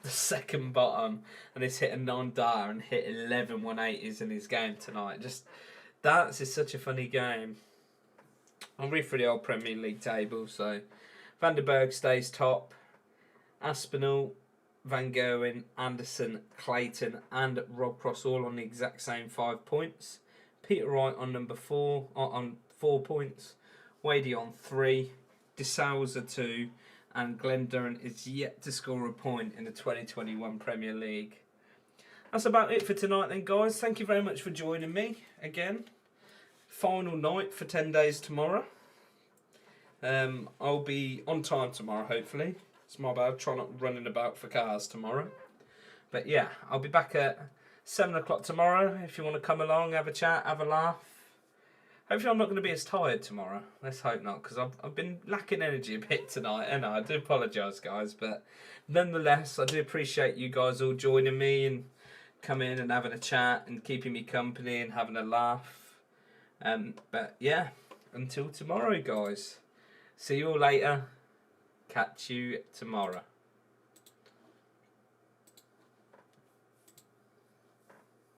the second bottom and he's hit a non-dar and hit 11 180s in his game tonight? That's such a funny game. I'll read through the old Premier League table. So, Van der Berg stays top. Aspinall, Van Gerwen, Anderson, Clayton and Rob Cross all on the exact same 5 points. Peter Wright on number 4, on 4 points. Wadey on 3. De Sousa 2. And Glenn Durrant is yet to score a point in the 2021 Premier League. That's about it for tonight then, guys. Thank you very much for joining me again. Final night for 10 days tomorrow. I'll be on time tomorrow, hopefully. It's my bad, try not running about for cars tomorrow. But yeah, I'll be back at 7 o'clock tomorrow. If you want to come along, have a chat, have a laugh. Hopefully I'm not going to be as tired tomorrow. Let's hope not, because I've been lacking energy a bit tonight, and I do apologise, guys. But nonetheless, I do appreciate you guys all joining me and coming and having a chat and keeping me company and having a laugh. But yeah, until tomorrow, guys. See you all later. Catch you tomorrow.